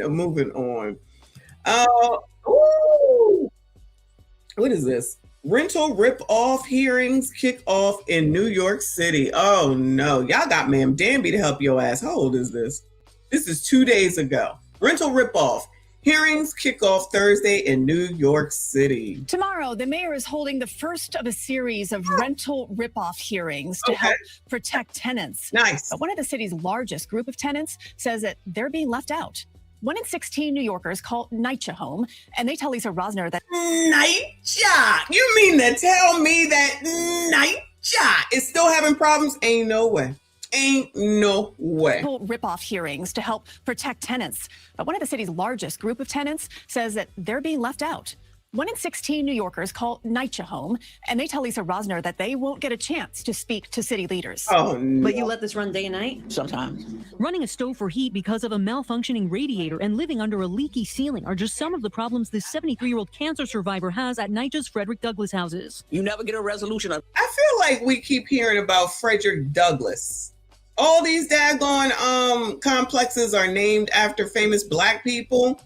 What is this? Rental rip-off hearings kick off in New York City. Oh, no. Y'all got Ma'am Danby to help your ass. How old is this? This is 2 days ago. Rental rip-off. Hearings kick off Thursday in New York City. Tomorrow, the mayor is holding the first of a series of rental rip-off hearings to help protect tenants. Nice. But one of the city's largest group of tenants says that they're being left out. 1 in 16 New Yorkers call NYCHA home, and they tell Lisa Rosner that NYCHA? You mean to tell me that NYCHA is still having problems? Ain't no way. Ain't no way. Rip-off hearings to help protect tenants. But one of the city's largest group of tenants says that they're being left out. 1 in 16 New Yorkers call NYCHA home, and they tell Lisa Rosner that they won't get a chance to speak to city leaders. Oh, no. But you let this run day and night? Sometimes. Running a stove for heat because of a malfunctioning radiator and living under a leaky ceiling are just some of the problems this 73-year-old cancer survivor has at NYCHA's Frederick Douglass houses. You never get a resolution. I feel like we keep hearing about Frederick Douglass. All these daggone complexes are named after famous Black people.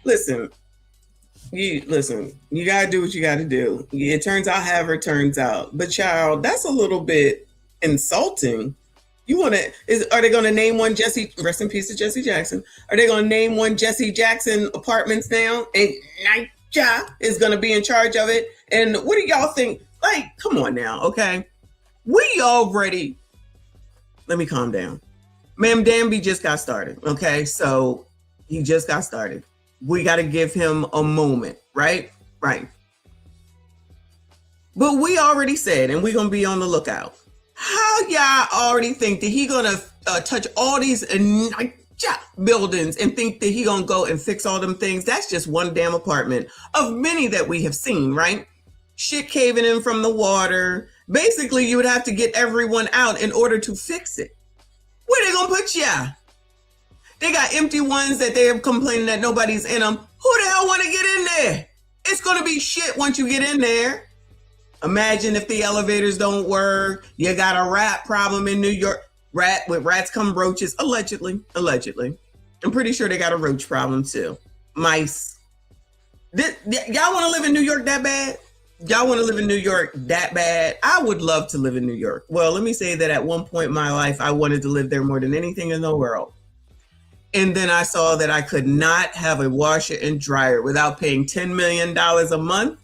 Listen, you gotta do what you gotta do. It turns out however it turns out. But child, that's a little bit insulting. Are they gonna name one Jesse, rest in peace to Jesse Jackson? Are they gonna name one Jesse Jackson Apartments now? And NYCHA is gonna be in charge of it. And what do y'all think? Like, come on now, okay? Let me calm down. Ma'am Danby just got started, okay? So he just got started. We got to give him a moment, right? Right. But we already said, and we're going to be on the lookout. How y'all already think that he going to touch all these buildings and think that he going to go and fix all them things? That's just one damn apartment of many that we have seen, right? Shit caving in from the water. Basically, you would have to get everyone out in order to fix it. Where they going to put ya? They got empty ones that they're complaining that nobody's in them. Who the hell want to get in there? It's going to be shit once you get in there. Imagine if the elevators don't work. You got a rat problem in New York. With rats come roaches. Allegedly. I'm pretty sure they got a roach problem too. Mice. Y'all want to live in New York that bad? Y'all want to live in New York that bad? I would love to live in New York. Well, let me say that at one point in my life, I wanted to live there more than anything in the world. And then I saw that I could not have a washer and dryer without paying $10 million a month.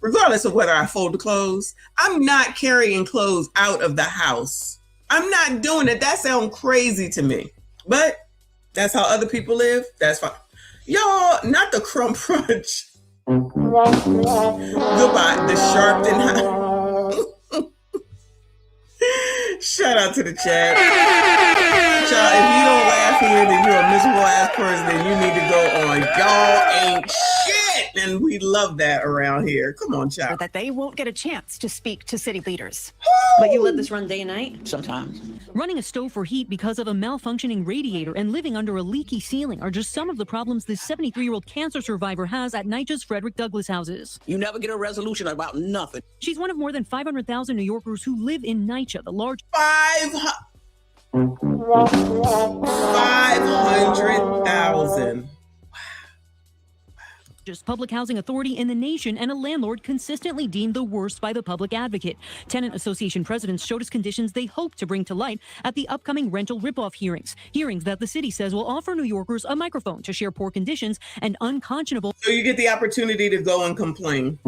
Regardless of whether I fold the clothes, I'm not carrying clothes out of the house. I'm not doing it. That sounds crazy to me. But that's how other people live. That's fine. Y'all, not the crumb crunch. Goodbye. The Sharpton. Shout out to the chat. Child, if you don't laugh here, then you're a miserable ass person, then you need to go on. Y'all ain't shit. And we love that around here. Come on, child. That they won't get a chance to speak to city leaders. But you let this run day and night? Sometimes. Running a stove for heat because of a malfunctioning radiator and living under a leaky ceiling are just some of the problems this 73-year-old cancer survivor has at NYCHA's Frederick Douglass houses. You never get a resolution about nothing. She's one of more than 500,000 New Yorkers who live in NYCHA, the large 500,000. Just public housing authority in the nation and a landlord consistently deemed the worst by the public advocate. Tenant association presidents showed us conditions they hope to bring to light at the upcoming rental ripoff hearings that the city says will offer New Yorkers a microphone to share poor conditions and unconscionable. So you get the opportunity to go and complain.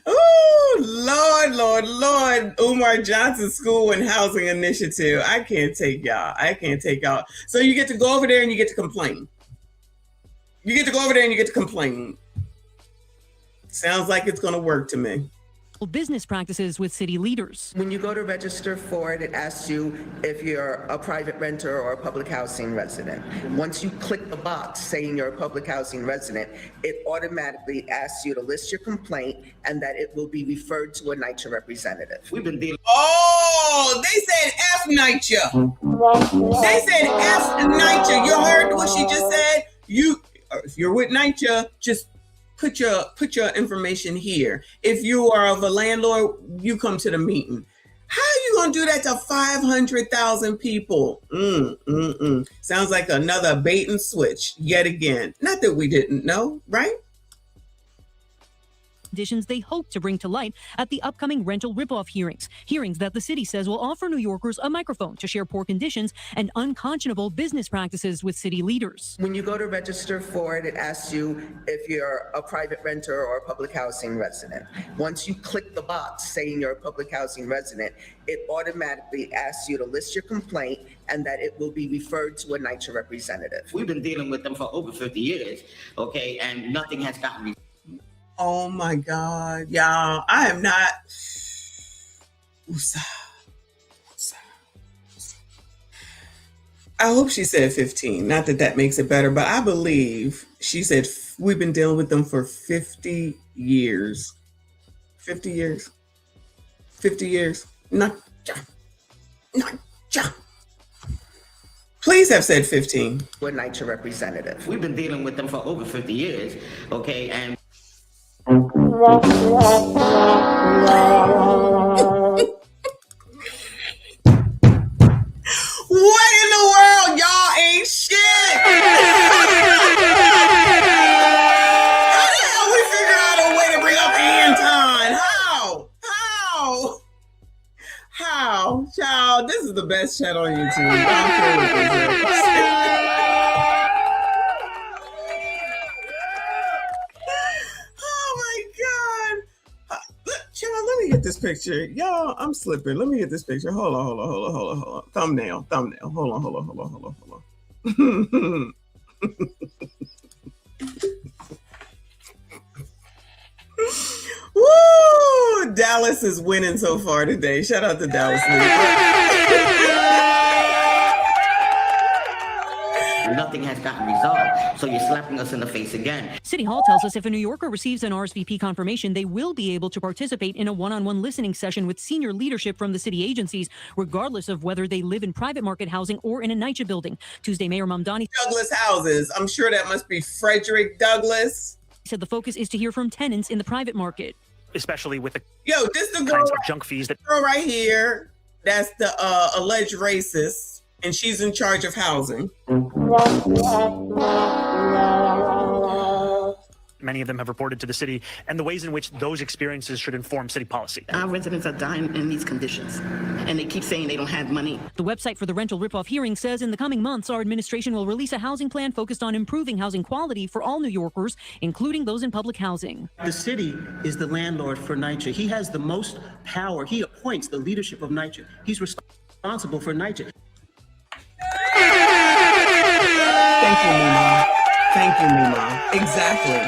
Oh, Lord. Umar Johnson School and Housing Initiative. I can't take y'all. So you get to go over there and you get to complain. Sounds like it's going to work to me. Business practices with city leaders. When you go to register for it, it asks you if you're a private renter or a public housing resident. Once you click the box saying you're a public housing resident, it automatically asks you to list your complaint and that it will be referred to a NYCHA representative. We've been dealing. Oh, they said F NYCHA. They said F NYCHA. You heard what she just said? If you're with NYCHA, just put your information here. If you are of a landlord, you come to the meeting. How are you gonna do that to 500,000 people? Sounds like another bait and switch yet again. Not that we didn't know, right? Conditions they hope to bring to light at the upcoming rental ripoff hearings that the city says will offer New Yorkers a microphone to share poor conditions and unconscionable business practices with city leaders. When you go to register for it, it asks you if you're a private renter or a public housing resident. Once you click the box saying you're a public housing resident, it automatically asks you to list your complaint and that it will be referred to a NYCHA representative. We've been dealing with them for over 50 years, okay, and nothing has gotten resolved. Oh my God, y'all, I am not. I hope she said 15. Not that that makes it better, but I believe she said we've been dealing with them for 50 years. 50 years. 50 years. NYCHA. Please have said 15. We're NYCHA representative. We've been dealing with them for over 50 years, okay? And what in the world? Y'all ain't shit. How the hell we figure out a way to bring up Anton? How? Child, this is the best chat on YouTube. I don't care what they say. Oh my God. Look, child, let me get this picture. Y'all, I'm slipping. Let me get this picture. Hold on. Thumbnail. Hold on. Woo! Dallas is winning so far today. Shout out to Dallas. nothing has gotten resolved. So you're slapping us in the face again. City Hall tells us if a New Yorker receives an RSVP confirmation, they will be able to participate in a one-on-one listening session with senior leadership from the city agencies, regardless of whether they live in private market housing or in a NYCHA building. Tuesday, Mayor Mamdani Douglas houses. I'm sure that must be Frederick Douglass. Said the focus is to hear from tenants in the private market. Especially with the this the kinds girl, of junk fees that girl right here. That's the alleged racist, and she's in charge of housing. many of them have reported to the city, and the ways in which those experiences should inform city policy. Our residents are dying in these conditions, and they keep saying they don't have money. The website for the rental ripoff hearing says in the coming months, our administration will release a housing plan focused on improving housing quality for all New Yorkers, including those in public housing. The city is the landlord for NYCHA. He has the most power. He appoints the leadership of NYCHA. He's responsible for NYCHA. Thank you, Mima. Thank you, Mima. Exactly.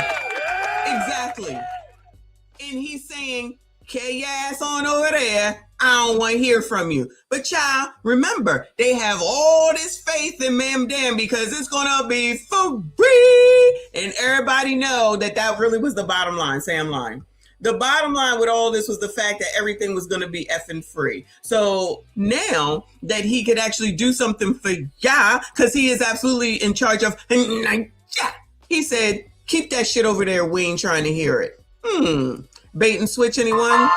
And he's saying, carry your ass on over there. I don't want to hear from you. But child, remember, they have all this faith in Ma'am Dan because it's going to be for free. And everybody know that that really was the bottom line. Say I'm lying. The bottom line with all this was the fact that everything was going to be effing free. So now that he could actually do something for ya, because he is absolutely in charge of, he said, keep that shit over there. We ain't trying to hear it. Bait and switch, anyone?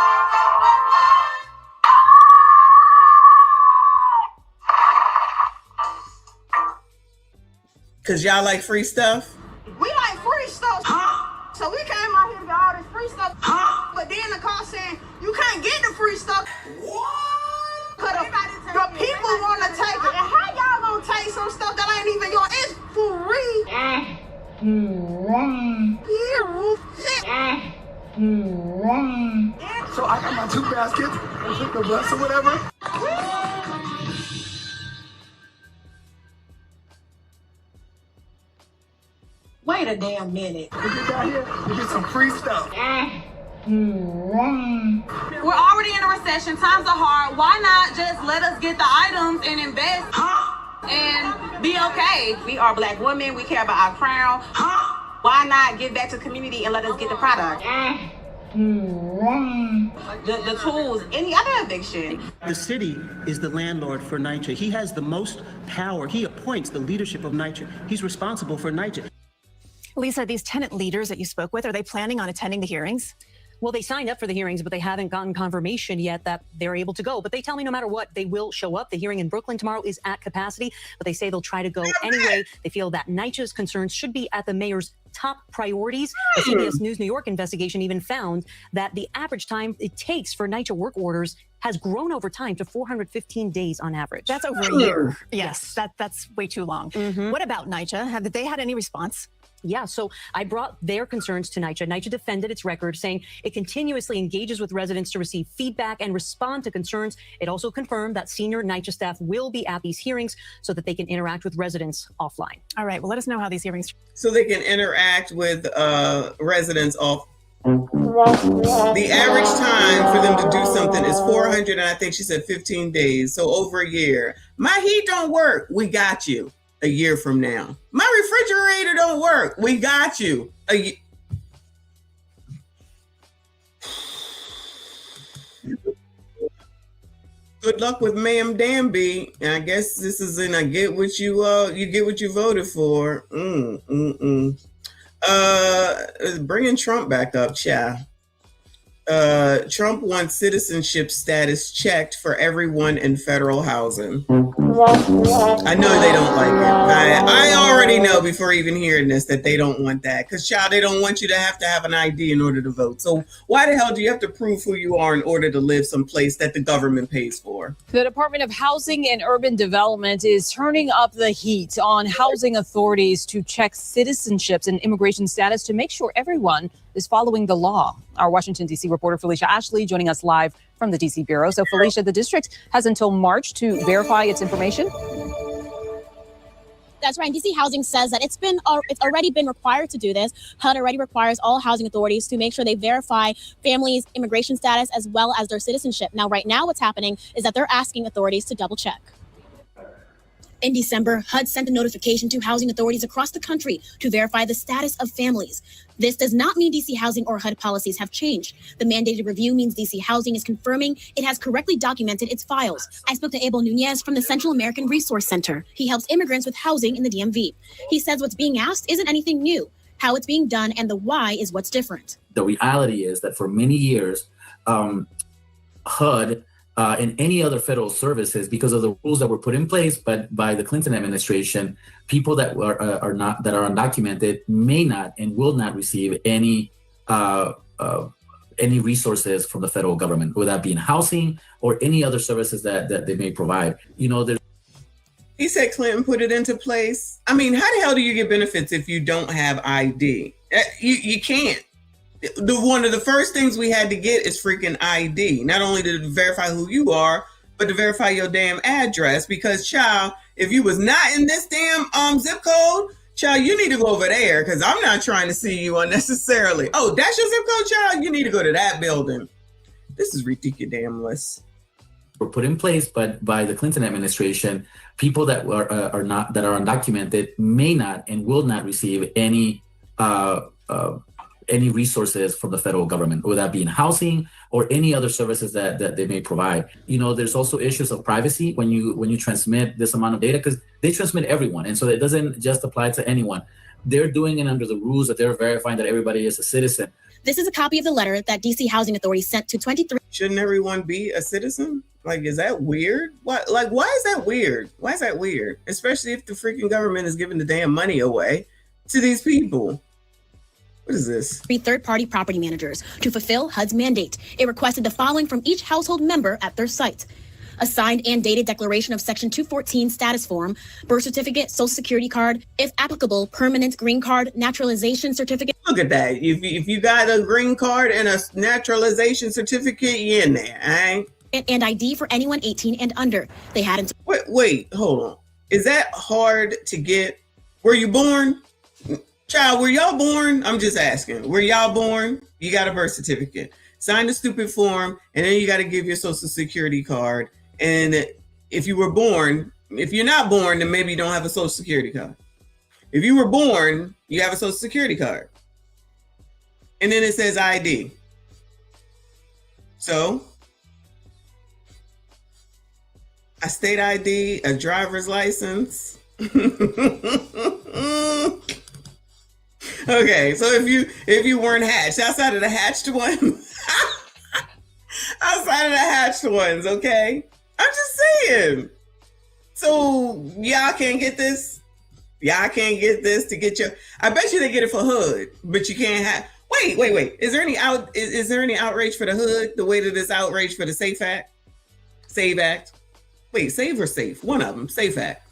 Because y'all like free stuff? We like free stuff. So we came out here to get all this free stuff. But then the call saying, you can't get the free stuff. What? Because the people want to take it. And how y'all going to take some stuff that ain't even yours? It's free. So I got my 2 baskets and took the bus or whatever. Wait a damn minute. We get down here, we get some free stuff. We're already in a recession. Times are hard. Why not just let us get the items and invest and be okay? We are Black women. We care about our crown. Why not give back to the community and let us get the product? The tools, any other eviction. The city is the landlord for NYCHA. He has the most power. He appoints the leadership of NYCHA. He's responsible for NYCHA. Lisa, these tenant leaders that you spoke with, are they planning on attending the hearings? Well, they signed up for the hearings, but they haven't gotten confirmation yet that they're able to go. But they tell me no matter what, they will show up. The hearing in Brooklyn tomorrow is at capacity, but they say they'll try to go anyway. They feel that NYCHA's concerns should be at the mayor's top priorities. The CBS News New York investigation even found that the average time it takes for NYCHA work orders has grown over time to 415 days on average. That's over a year. Yes, that's way too long. What about NYCHA? Have they had any response? Yeah, so I brought their concerns to NYCHA. NYCHA defended its record, saying it continuously engages with residents to receive feedback and respond to concerns. It also confirmed that senior NYCHA staff will be at these hearings so that they can interact with residents offline. All right, well, let us know how these hearings... So they can interact with residents The average time for them to do something is 400, and I think she said 15 days, so over a year. My heat don't work. We got you a year from now. My refrigerator don't work. We got you a year. Good luck with Ma'am Danby. I guess this is in I get what you get what you voted for. Bringing Trump back up, child. Trump wants citizenship status checked for everyone in federal housing. I know they don't like it. I already know before even hearing this that they don't want that. Because, child, they don't want you to have an ID in order to vote. So why the hell do you have to prove who you are in order to live someplace that the government pays for? The Department of Housing and Urban Development is turning up the heat on housing authorities to check citizenships and immigration status to make sure everyone is following the law. Our Washington, D.C. reporter Felicia Ashley joining us live from the D.C. Bureau. So, Felicia, the district has until March to verify its information. That's right. DC Housing says that it's already been required to do this. HUD already requires all housing authorities to make sure they verify families' immigration status as well as their citizenship. Now, right now, what's happening is that they're asking authorities to double check. In December, HUD sent a notification to housing authorities across the country to verify the status of families. This does not mean DC Housing or HUD policies have changed. The mandated review means DC Housing is confirming it has correctly documented its files. I spoke to Abel Nunez from the Central American Resource Center. He helps immigrants with housing in the DMV. He says what's being asked isn't anything new. How it's being done and the why is what's different. The reality is that for many years, HUD and any other federal services, because of the rules that were put in place by the Clinton administration, people that are undocumented may not and will not receive any resources from the federal government, whether that be in housing or any other services that they may provide. You know, he said Clinton put it into place. I mean, how the hell do you get benefits if you don't have ID? You can't. One of the first things we had to get is freaking ID, not only to verify who you are, but to verify your damn address. Because, child, if you was not in this damn zip code, child, you need to go over there because I'm not trying to see you unnecessarily. Oh, that's your zip code, child? You need to go to that building. This is ridiculous. Were put in place by the Clinton administration, people that are undocumented may not and will not receive any resources from the federal government, whether that be in housing or any other services that they may provide. You know, there's also issues of privacy when you transmit this amount of data, because they transmit everyone. And so it doesn't just apply to anyone. They're doing it under the rules that they're verifying that everybody is a citizen. This is a copy of the letter that DC Housing Authority sent to 23. Shouldn't everyone be a citizen? Like, is that weird? Why is that weird? Why is that weird? Especially if the freaking government is giving the damn money away to these people. What is this? 3 third-party property managers to fulfill HUD's mandate. It requested the following from each household member at their site: a signed and dated declaration of Section 214 status form, birth certificate, social security card, if applicable, permanent green card, naturalization certificate. Look at that. If you got a green card and a naturalization certificate, you're in there, eh? And ID for anyone 18 and under. They hadn't. Wait, hold on. Is that hard to get? Were you born? Child, were y'all born? I'm just asking. Were y'all born? You got a birth certificate. Sign the stupid form, and then you got to give your social security card. And if you were born, if you're not born, then maybe you don't have a social security card. If you were born, you have a social security card. And then it says ID. So, a state ID, a driver's license. Okay, so if you weren't hatched, outside of the hatched ones, okay? I'm just saying. So y'all can't get this? Y'all can't get this to get your, I bet you they get it for HUD, but you can't have, wait. Is there any outrage for the HUD the way that it's outrage for the SAFE Act? SAVE Act? Wait, SAVE or SAFE? One of them, SAFE Act.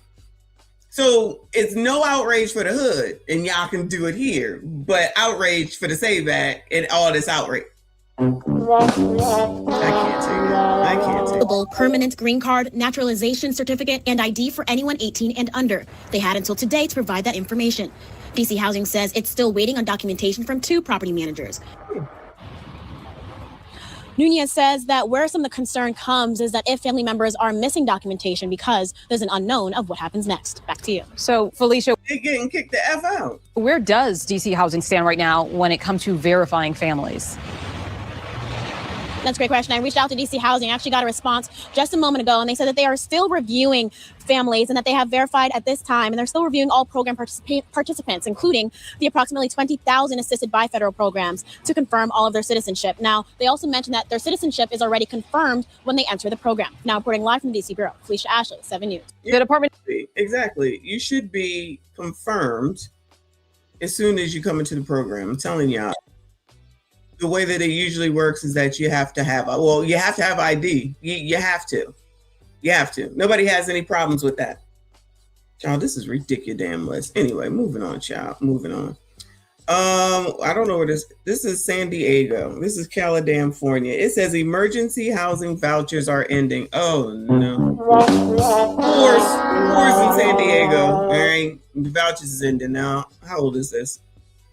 So it's no outrage for the HUD, and y'all can do it here, but outrage for the SAVE Act and all this outrage. I can't take it. I can't take it. Permanent green card, naturalization certificate, and ID for anyone 18 and under. They had until today to provide that information. DC Housing says it's still waiting on documentation from 2 property managers. Nunez says that where some of the concern comes is that if family members are missing documentation because there's an unknown of what happens next. Back to you. So, Felicia, they're getting kicked the F out. Where does DC Housing stand right now when it comes to verifying families? That's a great question. I reached out to DC Housing. I actually got a response just a moment ago, and they said that they are still reviewing families and that they have verified at this time, and they're still reviewing all program participants, including the approximately 20,000 assisted by federal programs, to confirm all of their citizenship. Now, they also mentioned that their citizenship is already confirmed when they enter the program. Now, reporting live from the DC Bureau, Felicia Ashley, 7 News. The department. Exactly. You should be confirmed as soon as you come into the program. I'm telling y'all. The way that it usually works is that you have to have ID. You have to. Nobody has any problems with that. Child, this is ridiculous damn list. Anyway, moving on, child. Moving on. I don't know where this is San Diego. This is California. It says emergency housing vouchers are ending. Oh no. Wars in San Diego. All right. The vouchers is ending now. How old is this?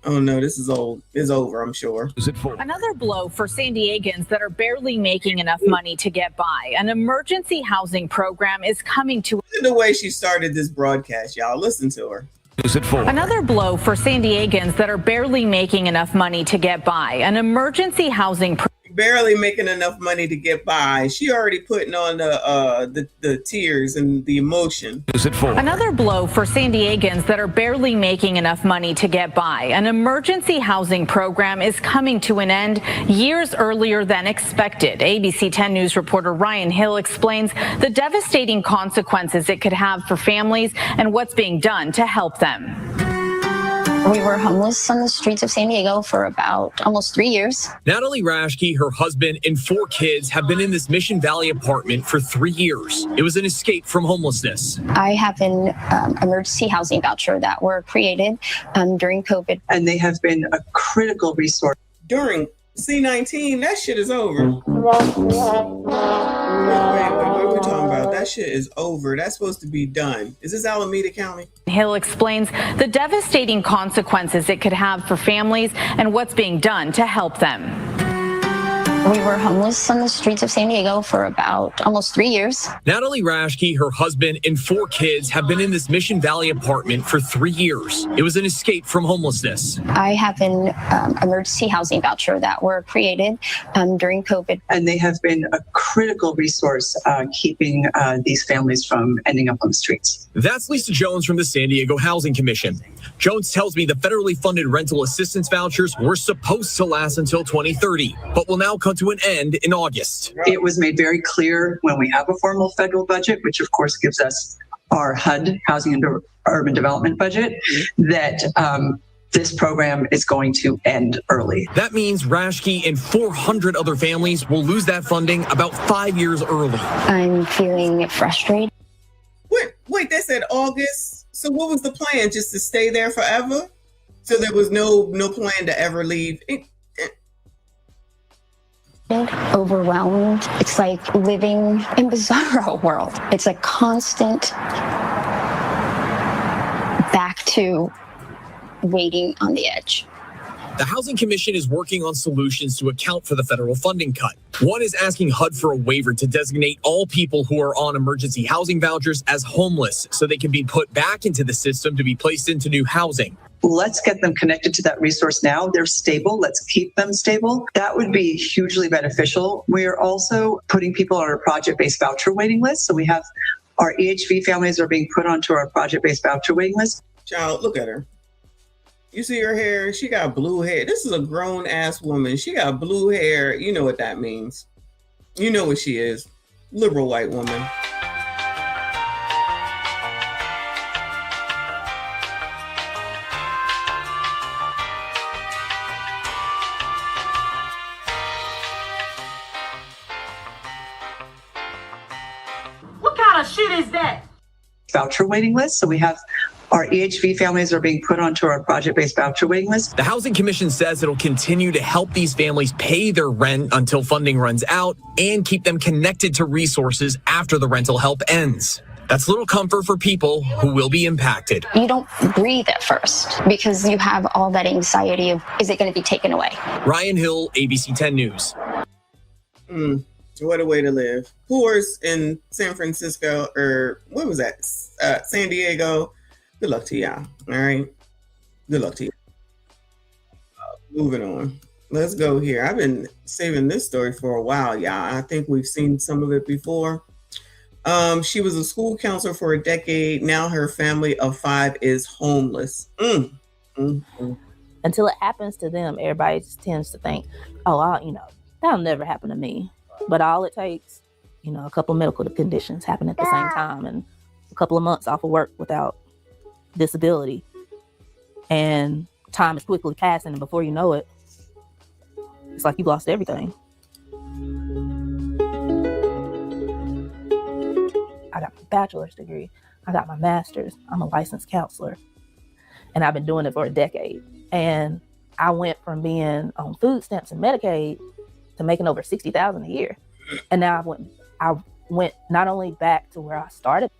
Oh no, this is old. It's over, I'm sure. Is it for another blow for San Diegans that are barely making enough money to get by? An emergency housing program is coming to. Listen to the way she started this broadcast, y'all. Listen to her. Is it for another blow for San Diegans that are barely making enough money to get by? An emergency housing barely making enough money to get by. She already putting on the tears and the emotion. Is it for another blow for San Diegans that are barely making enough money to get by? An emergency housing program is coming to an end years earlier than expected. ABC 10 News reporter Ryan Hill explains the devastating consequences it could have for families and what's being done to help them. We were homeless on the streets of San Diego for about almost 3 years. Natalie Raschke, her husband, and 4 kids have been in this Mission Valley apartment for 3 years. It was an escape from homelessness. I have an emergency housing voucher that were created during COVID. And they have been a critical resource. During C-19, that shit is over. Wait, what are we talking about? That shit is over. That's supposed to be done. Is this Alameda County? Hill explains the devastating consequences it could have for families and what's being done to help them. We were homeless on the streets of San Diego for about almost 3 years. Natalie Raschke, her husband, and 4 kids have been in this Mission Valley apartment for 3 years. It was an escape from homelessness. I have an emergency housing voucher that were created during COVID. And they have been a critical resource keeping these families from ending up on the streets. That's Lisa Jones from the San Diego Housing Commission. Jones tells me the federally funded rental assistance vouchers were supposed to last until 2030, but will now come to an end in August. It was made very clear when we have a formal federal budget, which of course gives us our HUD, Housing and Urban Development budget, that this program is going to end early. That means Raschke and 400 other families will lose that funding about 5 years early. I'm feeling frustrated. Wait, they said August. So what was the plan? Just to stay there forever? So there was no plan to ever leave? Overwhelmed. It's like living in bizarro world. It's a constant back to waiting on the edge. The Housing Commission is working on solutions to account for the federal funding cut. One is asking HUD for a waiver to designate all people who are on emergency housing vouchers as homeless so they can be put back into the system to be placed into new housing. Let's get them connected to that resource now. They're stable. Let's keep them stable. That would be hugely beneficial. We are also putting people on our project-based voucher waiting list. So we have our EHV families are being put onto our project-based voucher waiting list. Child, look at her. You see her hair? She got blue hair. This is a grown ass woman. She got blue hair. You know what that means. You know what she is. Liberal white woman. What kind of shit is that? Voucher waiting list. So we have Our EHV families are being put onto our project-based voucher waiting list. The Housing Commission says it'll continue to help these families pay their rent until funding runs out and keep them connected to resources after the rental help ends. That's little comfort for people who will be impacted. You don't breathe at first because you have all that anxiety of, is it going to be taken away? Ryan Hill, ABC 10 News. What a way to live. Poor's in San Francisco, or what was that? San Diego. Good luck to y'all. All right. Good luck to you. Moving on. Let's go here. I've been saving this story for a while, y'all. I think we've seen some of it before. She was a school counselor for a decade. Now her family of 5 is homeless. Until it happens to them, everybody just tends to think, oh, that'll never happen to me. But all it takes, a couple of medical conditions happen at the same time and a couple of months off of work without disability. And time is quickly passing, and before you know it, it's like you've lost everything. I got my bachelor's degree. I got my master's. I'm a licensed counselor. And I've been doing it for a decade. And I went from being on food stamps and Medicaid to making over $60,000 a year. And now I went not only back to where I started.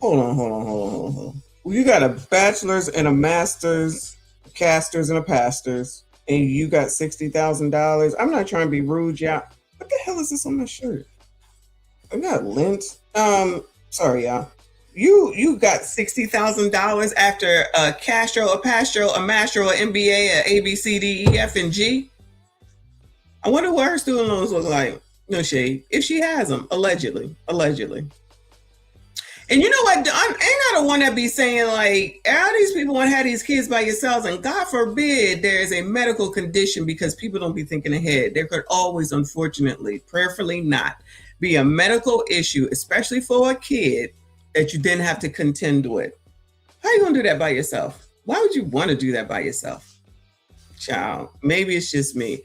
Hold on. You got a bachelor's and a master's, casters and a pastor's, and you got $60,000. I'm not trying to be rude, y'all. What the hell is this on my shirt? I got lint. Sorry, y'all. You got $60,000 after a Castro, a Pastro, a Mastro, a MBA, a A, B, C, D, E, F, and G. I wonder what her student loans look like. No shade. If she has them, allegedly. And you know what? Ain't I the one that be saying like, all these people want to have these kids by yourselves, and God forbid there is a medical condition, because people don't be thinking ahead. There could always, unfortunately, prayerfully not, be a medical issue, especially for a kid, that you then have to contend with. How you gonna do that by yourself? Why would you want to do that by yourself? Child, maybe it's just me.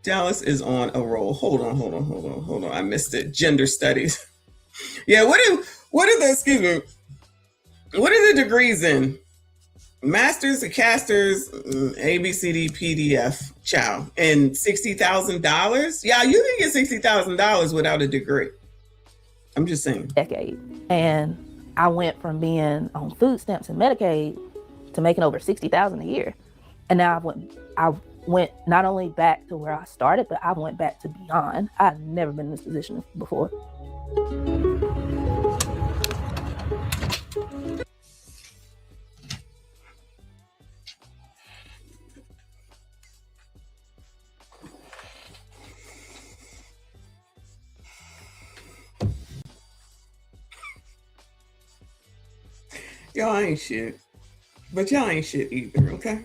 Dallas is on a roll. Hold on. I missed it. Gender studies. Yeah, what are the degrees in? Masters, casters, ABCD, PDF, child, and $60,000. Yeah, you can get $60,000 without a degree. I'm just saying. Decade. And I went from being on food stamps and Medicaid to making over $60,000 a year. And now I went not only back to where I started, but I went back to beyond. I've never been in this position before. Y'all ain't shit. But y'all ain't shit either, okay?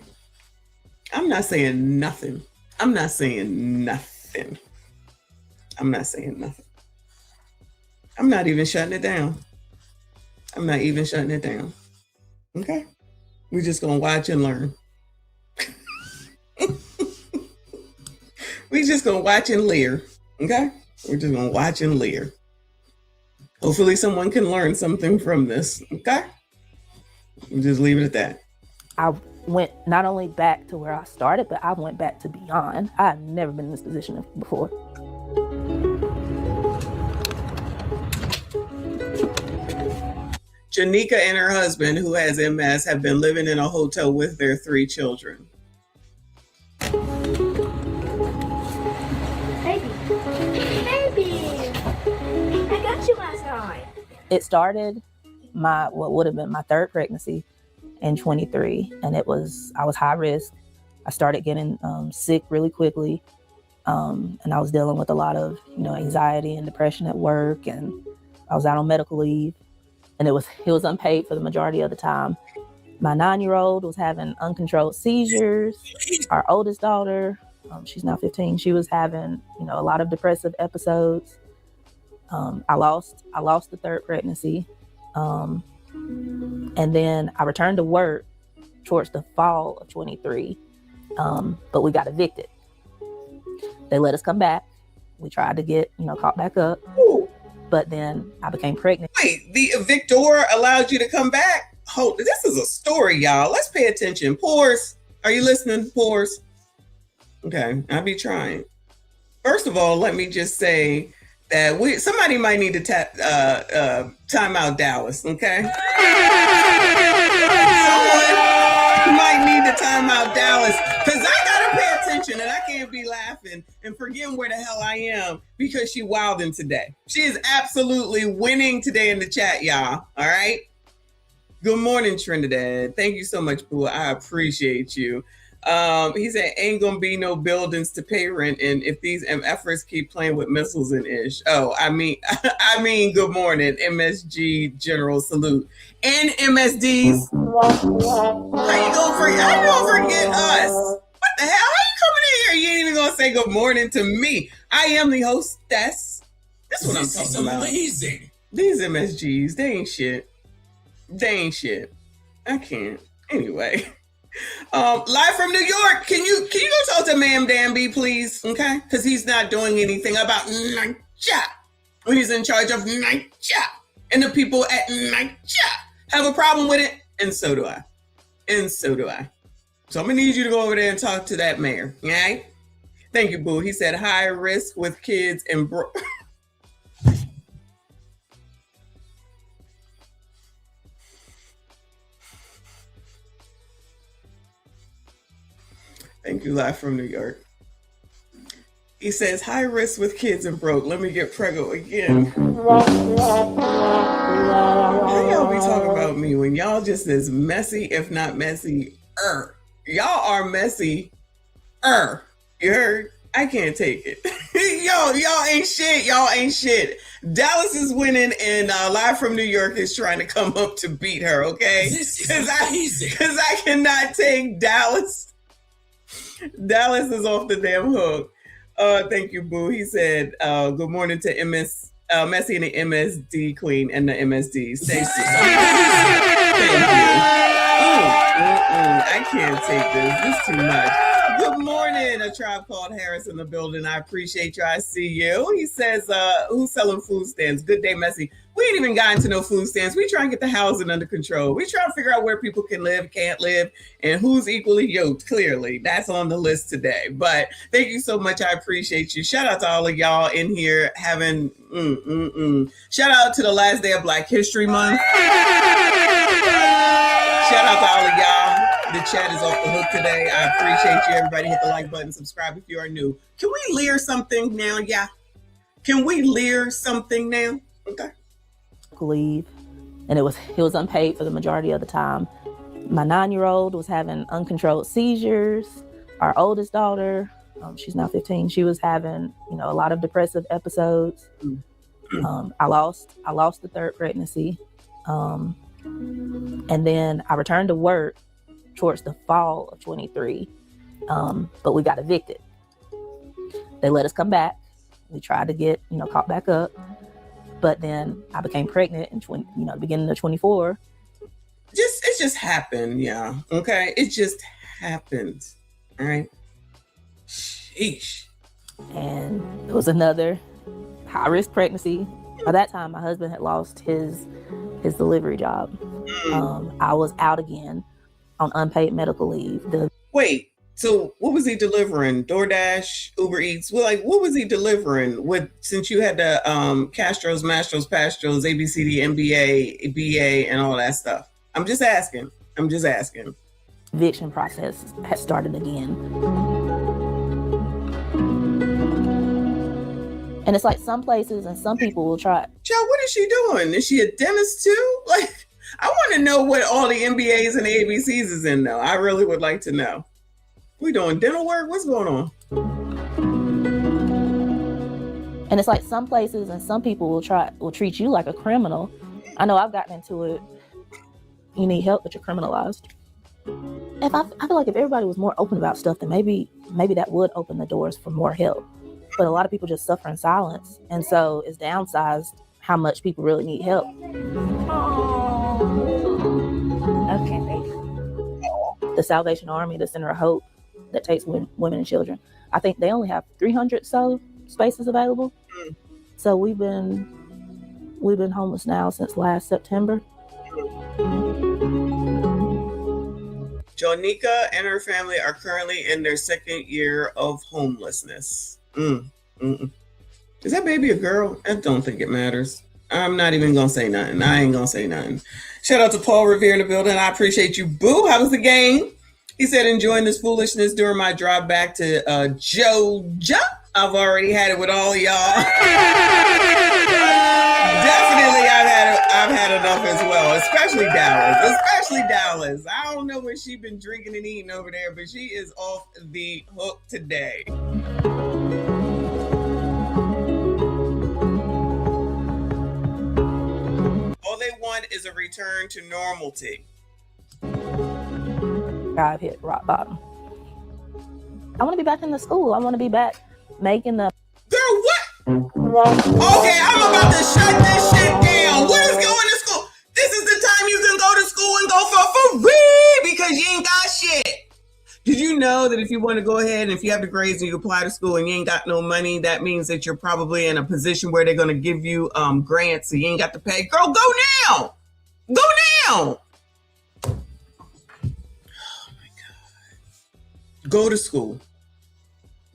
I'm not saying nothing. I'm not even shutting it down. Okay? We're just gonna watch and learn. We're just gonna watch and leer. Okay? We're just gonna watch and leer. Hopefully someone can learn something from this. Okay? We'll just leave it at that. I went not only back to where I started, but I went back to beyond. I've never been in this position before. Janika and her husband, who has MS, have been living in a hotel with their 3 children. Baby, I got you last night. It started what would have been my 3rd pregnancy in 23, and I was high risk. I started getting sick really quickly, and I was dealing with a lot of anxiety and depression at work, and I was out on medical leave, and it was unpaid for the majority of the time. My 9-year-old was having uncontrolled seizures. Our oldest daughter, she's now 15, she was having a lot of depressive episodes. I lost the 3rd pregnancy. And then I returned to work towards the fall of 23, but we got evicted. They let us come back. We tried to get, caught back up, But then I became pregnant. Wait, the evictor allowed you to come back? Hold, this is a story, y'all. Let's pay attention. Pores, are you listening, Pores? Okay, I'll be trying. First of all, let me just say that somebody might need to time out Dallas, okay? Someone might need to time out Dallas, because I gotta pay attention and I can't be laughing and forgetting where the hell I am because she wilding today. She is absolutely winning today in the chat, y'all. All right. Good morning, Trinidad. Thank you so much, boo. I appreciate you. He said, ain't gonna be no buildings to pay rent in if these MFers keep playing with missiles and ish. Oh, I mean, good morning, MSG General Salute. And MSDs. How you gonna forget us? What the hell? How you coming in here? You ain't even gonna say good morning to me. I am the hostess. That's what I'm talking about. Amazing. These MSGs, they ain't shit. They ain't shit. I can't. Anyway. Live from New York. Can you go talk to Ma'am Danby, please? Okay? Because he's not doing anything about NYCHA. When he's in charge of NYCHA. And the people at NYCHA have a problem with it. And so do I. So I'm gonna need you to go over there and talk to that mayor. All right? Thank you, boo. He said high risk with kids and Thank you, live from New York. He says, high risk with kids and broke. Let me get preggo again. How y'all be talking about me when y'all just as messy, if not messy, Y'all are messy, You heard? I can't take it. Y'all ain't shit. Y'all ain't shit. Dallas is winning, and live from New York is trying to come up to beat her, okay? Because I cannot take Dallas. Dallas is off the damn hook. Thank you, boo. He said, good morning to Messy and the MSD Queen and the MSD. Stacey. Thank you. I can't take this. This is too much. Good morning, A Tribe Called Harris in the building. I appreciate you. I see you. He says, who's selling food stands? Good day, Messy. We ain't even gotten to no food stands. We try and get the housing under control. We try to figure out where people can live, can't live, and who's equally yoked. Clearly, that's on the list today. But thank you so much. I appreciate you. Shout out to all of y'all in here having, Shout out to the last day of Black History Month. Shout out to all of y'all. The chat is off the hook today. I appreciate you. Everybody hit the like button, subscribe if you are new. Can we lear something now? Yeah. Can we lear something now? Okay. Leave, and it was unpaid for the majority of the time. My 9-year-old was having uncontrolled seizures. Our oldest daughter, she's now 15, she was having a lot of depressive episodes. I lost the third pregnancy, and then I returned to work towards the fall of 23, but we got evicted. They let us come back. We tried to get caught back up. But then I became pregnant in beginning of 24. It just happened, yeah. Okay, it just happened. All right. Sheesh. And it was another high risk pregnancy. By that time, my husband had lost his delivery job. I was out again on unpaid medical leave. Wait. So what was he delivering? DoorDash, Uber Eats? Well, what was he delivering since you had the Castros, Mastros, Pastros, ABCD, MBA, BA, and all that stuff? I'm just asking. Eviction process has started again. And it's like some places and some people will try. Joe, what is she doing? Is she a dentist too? I want to know what all the MBAs and the ABCs is in though. I really would like to know. We doing dental work? What's going on? And it's like some places and some people will treat you like a criminal. I know I've gotten into it. You need help, but you're criminalized. I feel like if everybody was more open about stuff, then maybe that would open the doors for more help. But a lot of people just suffer in silence, and so it's downsized how much people really need help. Okay, baby. The Salvation Army, the Center of Hope, that takes women and children. I think they only have 300 so spaces available. So we've been We've been homeless now since last September. Jonica and her family are currently in their second year of homelessness. Is that baby a girl? I don't think it matters. I'm not even gonna say nothing. I ain't gonna say nothing. Shout out to Paul Revere in the building. I appreciate you, boo. How was the game? He said, enjoying this foolishness during my drive back to Georgia. I've already had it with all of y'all. Definitely, I've had enough as well, especially Dallas. I don't know what she's been drinking and eating over there, but she is off the hook today. All they want is a return to normality. I've hit rock bottom. I want to be back in the school. I want to be back making the... Girl, what? Okay, I'm about to shut this shit down. What is going to school? This is the time you can go to school and go for free because you ain't got shit. Did you know that if you want to go ahead and if you have the grades and you apply to school and you ain't got no money, that means that you're probably in a position where they're going to give you grants so you ain't got to pay? Girl, go now. Go now. Go to school.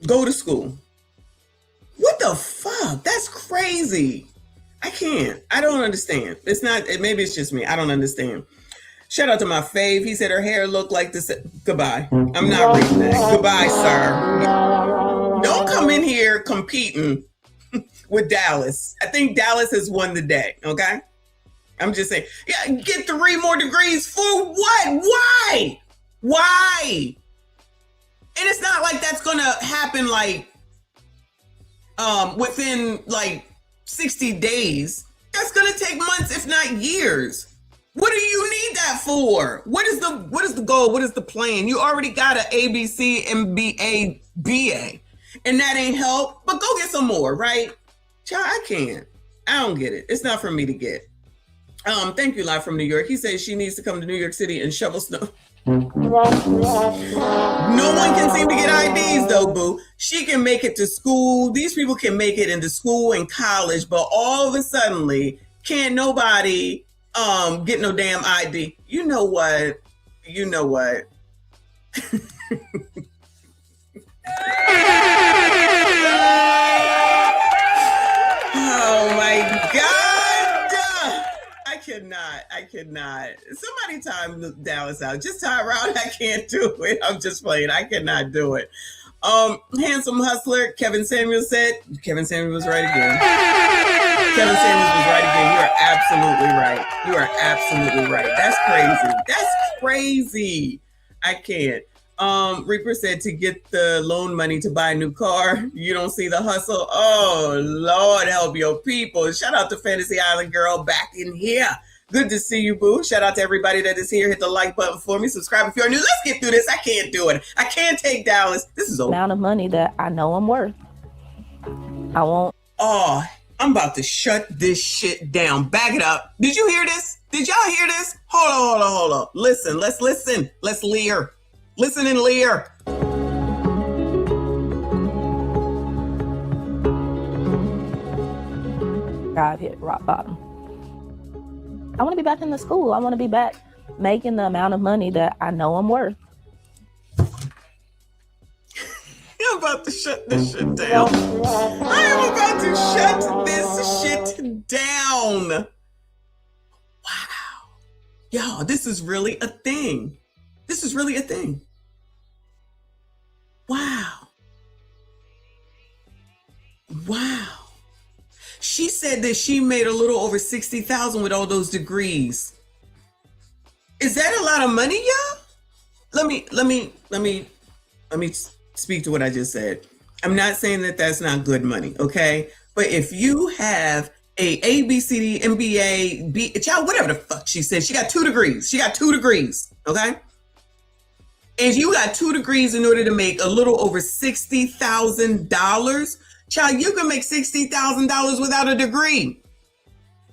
Go to school. What the fuck? That's crazy. I can't. I don't understand. It's not, maybe it's just me. I don't understand. Shout out to my fave. He said her hair looked like this. Goodbye. I'm not reading that. Goodbye, sir. Don't come in here competing with Dallas. I think Dallas has won the day. Okay. I'm just saying, yeah, get 3 more degrees for what? Why? Why? And it's not like that's gonna happen like within like 60 days. That's gonna take months, if not years. What do you need that for? What is the goal? What is the plan? You already got an ABC, MBA, BA, and that ain't help. But go get some more, right? Child, I can't. I don't get it. It's not for me to get. Thank you, live from New York. He says she needs to come to New York City and shovel snow. No one can seem to get IDs though, boo. She can make it to school. These people can make it into school and college, but all of a sudden, can't nobody get no damn ID. You know what? You know what? Oh my God. I cannot. Somebody time Dallas out. Just time around. I can't do it. I'm just playing. I cannot do it. Handsome hustler, Kevin Samuel said. Kevin Samuel was right again. Kevin Samuels was right again. You are absolutely right. You are absolutely right. That's crazy. That's crazy. I can't. Reaper said to get the loan money to buy a new car. You don't see the hustle. Oh, Lord, help your people. Shout out to Fantasy Island Girl back in here. Good to see you, boo. Shout out to everybody that is here. Hit the like button for me. Subscribe if you're new. Let's get through this. I can't do it. I can't take Dallas. This is over. Amount of money that I know I'm worth. I won't. Oh, I'm about to shut this shit down. Back it up. Did you hear this? Did y'all hear this? Hold on. Listen. Let's listen. Let's leer. Listen and leer. I've hit rock bottom. I want to be back in the school. I want to be back making the amount of money that I know I'm worth. I'm about to shut this shit down. I am about to shut this shit down. Wow. Y'all, this is really a thing. This is really a thing. Wow. Wow. She said that she made a little over 60,000 with all those degrees. Is that a lot of money, y'all? Let me speak to what I just said. I'm not saying that that's not good money, okay? But if you have a ABCD, MBA, child, whatever the fuck she said, she got 2 degrees. She got 2 degrees, okay? And you got 2 degrees in order to make a little over $60,000. Child, you can make $60,000 without a degree.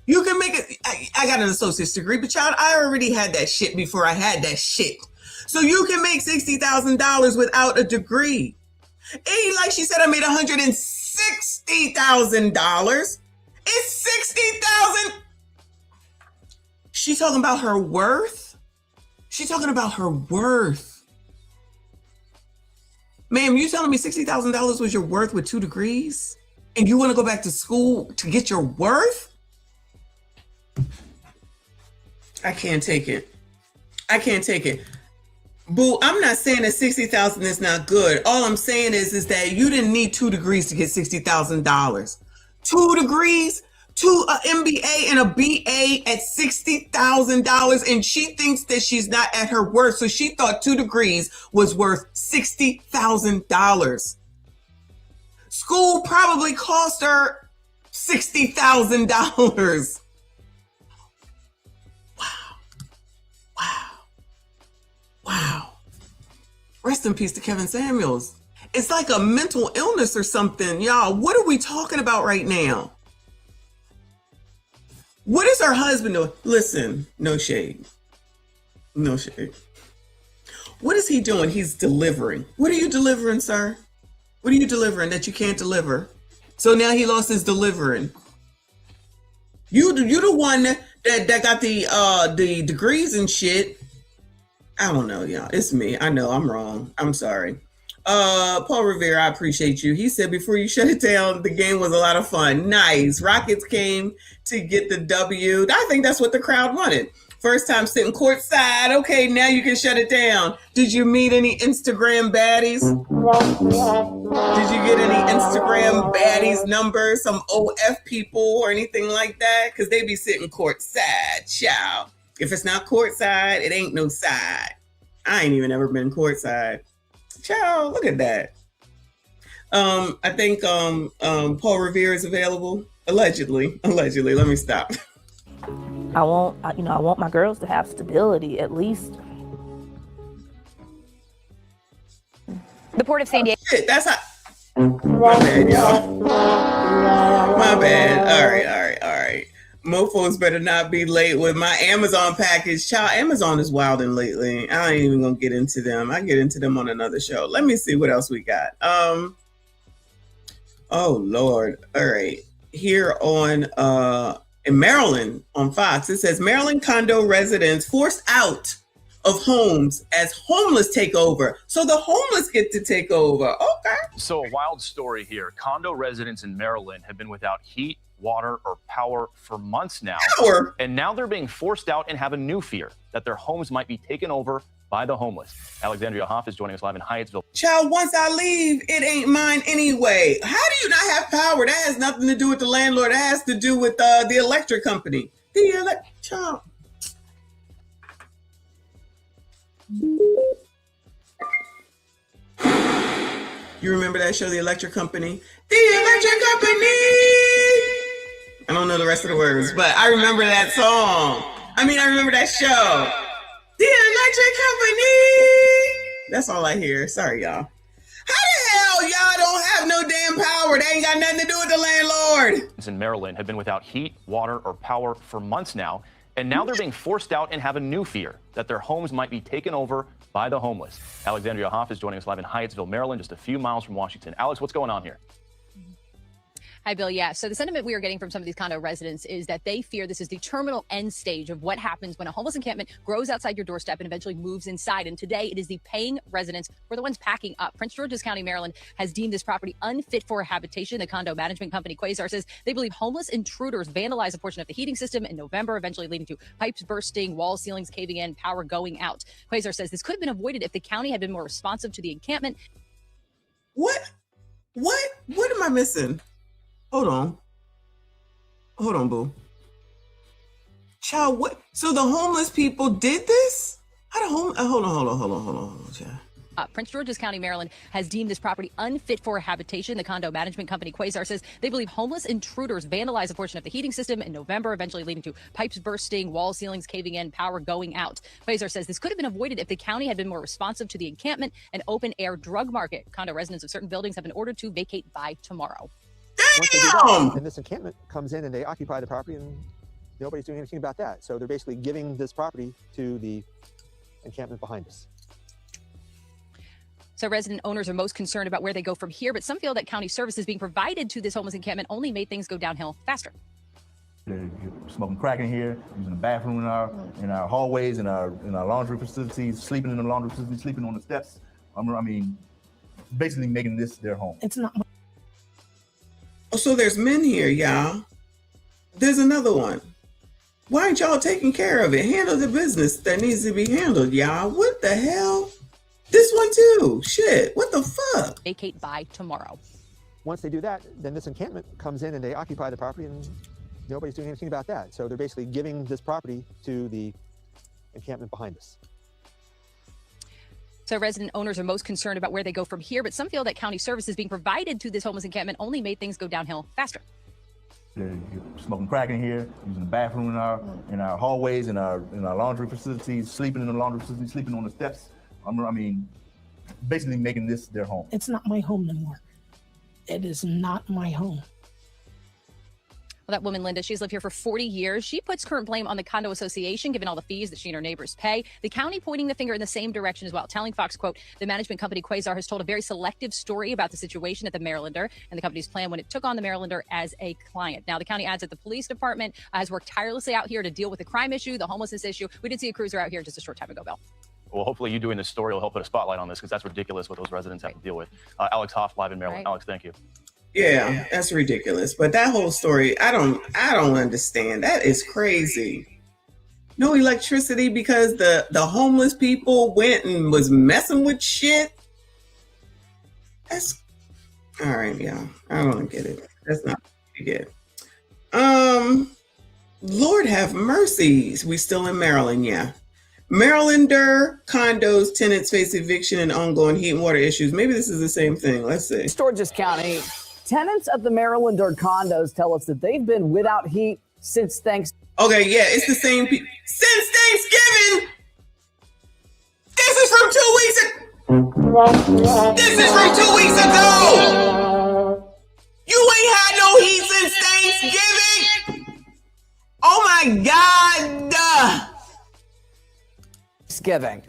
You can make it. I got an associate's degree, but child, I already had that shit before I had that shit. So you can make $60,000 without a degree. Ain't like she said I made $160,000. It's 60,000. She's talking about her worth. She's talking about her worth. Ma'am, you telling me $60,000 was your worth with 2 degrees? And you want to go back to school to get your worth? I can't take it. I can't take it. Boo, I'm not saying that 60,000 is not good. All I'm saying is that you didn't need 2 degrees to get $60,000. 2 degrees, an MBA and a BA at $60,000, and she thinks that she's not at her worth. So she thought 2 degrees was worth $60,000. School probably cost her $60,000. Wow. Rest in peace to Kevin Samuels. It's like a mental illness or something. Y'all, what are we talking about right now? What is her husband doing? Listen, no shade. No shade. What is he doing? He's delivering. What are you delivering, sir? What are you delivering that you can't deliver? So now he lost his delivering. You the one that got the degrees and shit. I don't know, y'all. It's me. I know I'm wrong. I'm sorry. Paul Revere, I appreciate you. He said before you shut it down, the game was a lot of fun. Nice. Rockets came to get the W. I think that's what the crowd wanted. First time sitting courtside. Okay, now you can shut it down. Did you meet any Instagram baddies? Did you get any Instagram baddies numbers? Some OF people or anything like that? Because they be sitting courtside, child. If it's not courtside, it ain't no side. I ain't even ever been courtside. Child, look at that. I think Paul Revere is available. Allegedly. Let me stop. I want my girls to have stability at least. The Port of San Diego. Shit, that's how. My bad, y'all. My bad. All right. Mofos better not be late with my Amazon package. Child, Amazon is wilding lately. I ain't even gonna get into them. I get into them on another show. Let me see what else we got. Oh Lord. All right. Here on in Maryland on Fox, it says Maryland condo residents forced out of homes as homeless take over. So the homeless get to take over. Okay. So a wild story here. Condo residents in Maryland have been without heat, water, or power for months now. And now they're being forced out and have a new fear that their homes might be taken over by the homeless. Alexandria Hoff is joining us live in Hyattsville. Child, once I leave, it ain't mine anyway. How do you not have power? That has nothing to do with the landlord. That has to do with the electric company. Child. You remember that show, The Electric Company? The Electric Company! I don't know the rest of the words, but I remember that song. I remember that show. The Electric Company! That's all I hear. Sorry, y'all. How the hell y'all don't have no damn power? They ain't got nothing to do with the landlord. In Maryland have been without heat, water, or power for months now. And now they're being forced out and have a new fear that their homes might be taken over by the homeless. Alexandria Hoff is joining us live in Hyattsville, Maryland, just a few miles from Washington. Alex, what's going on here? Hi, Bill. Yeah. So the sentiment we are getting from some of these condo residents is that they fear this is the terminal end stage of what happens when a homeless encampment grows outside your doorstep and eventually moves inside. And today it is the paying residents who are the ones packing up. Prince George's County, Maryland has deemed this property unfit for habitation. The condo management company Quasar says they believe homeless intruders vandalized a portion of the heating system in November, eventually leading to pipes bursting, wall ceilings caving in, power going out. Quasar says this could have been avoided if the county had been more responsive to the encampment. What am I missing? Hold on, boo. Child, what? So the homeless people did this? Hold on, child. Prince George's County, Maryland has deemed this property unfit for habitation. The condo management company Quasar says they believe homeless intruders vandalized a portion of the heating system in November, eventually leading to pipes bursting, wall ceilings caving in, power going out. Quasar says this could have been avoided if the county had been more responsive to the encampment and open air drug market. Condo residents of certain buildings have been ordered to vacate by tomorrow. Once they do that, and this encampment comes in and they occupy the property and nobody's doing anything about that. So they're basically giving this property to the encampment behind us. So resident owners are most concerned about where they go from here, but some feel that county services being provided to this homeless encampment only made things go downhill faster. They're smoking crack in here, using the bathroom in our hallways, in our laundry facilities, sleeping in the laundry facilities, sleeping on the steps. I mean, basically making this their home. It's not. Oh, so there's men here, y'all. There's another one. Why aren't y'all taking care of it? Handle the business that needs to be handled, y'all. What the hell? This one too. Shit. What the fuck? Vacate by tomorrow. Once they do that, then this encampment comes in and they occupy the property, and nobody's doing anything about that. So they're basically giving this property to the encampment behind us. So resident owners are most concerned about where they go from here, but some feel that county services being provided to this homeless encampment only made things go downhill faster. They're smoking crack in here, using the bathroom in our hallways, in our laundry facilities, sleeping in the laundry facilities, sleeping on the steps. I mean, basically making this their home. It's not my home anymore. It is not my home. Well, that woman, Linda, she's lived here for 40 years. She puts current blame on the condo association, given all the fees that she and her neighbors pay. The county pointing the finger in the same direction as well, telling Fox, quote, the management company Quasar has told a very selective story about the situation at the Marylander and the company's plan when it took on the Marylander as a client. Now, the county adds that the police department has worked tirelessly out here to deal with the crime issue, the homelessness issue. We did see a cruiser out here just a short time ago, Bill. Well, hopefully you doing this story will help put a spotlight on this, because that's ridiculous what those residents have to deal with. Alex Hoff, live in Maryland. Right. Alex, thank you. Yeah, that's ridiculous. But that whole story, I don't understand. That is crazy. No electricity because the homeless people went and was messing with shit. That's all right, yeah. I don't get it. That's not what you get. Lord have mercy. We still in Maryland, yeah. Marylander condos tenants face eviction and ongoing heat and water issues. Maybe this is the same thing. Let's see. Sturgis County. Tenants at the Marylander condos tell us that they've been without heat since Thanksgiving. Okay, yeah, it's the same people. Since Thanksgiving! This is from 2 weeks ago! This is from 2 weeks ago! You ain't had no heat since Thanksgiving! Oh my God! Thanksgiving.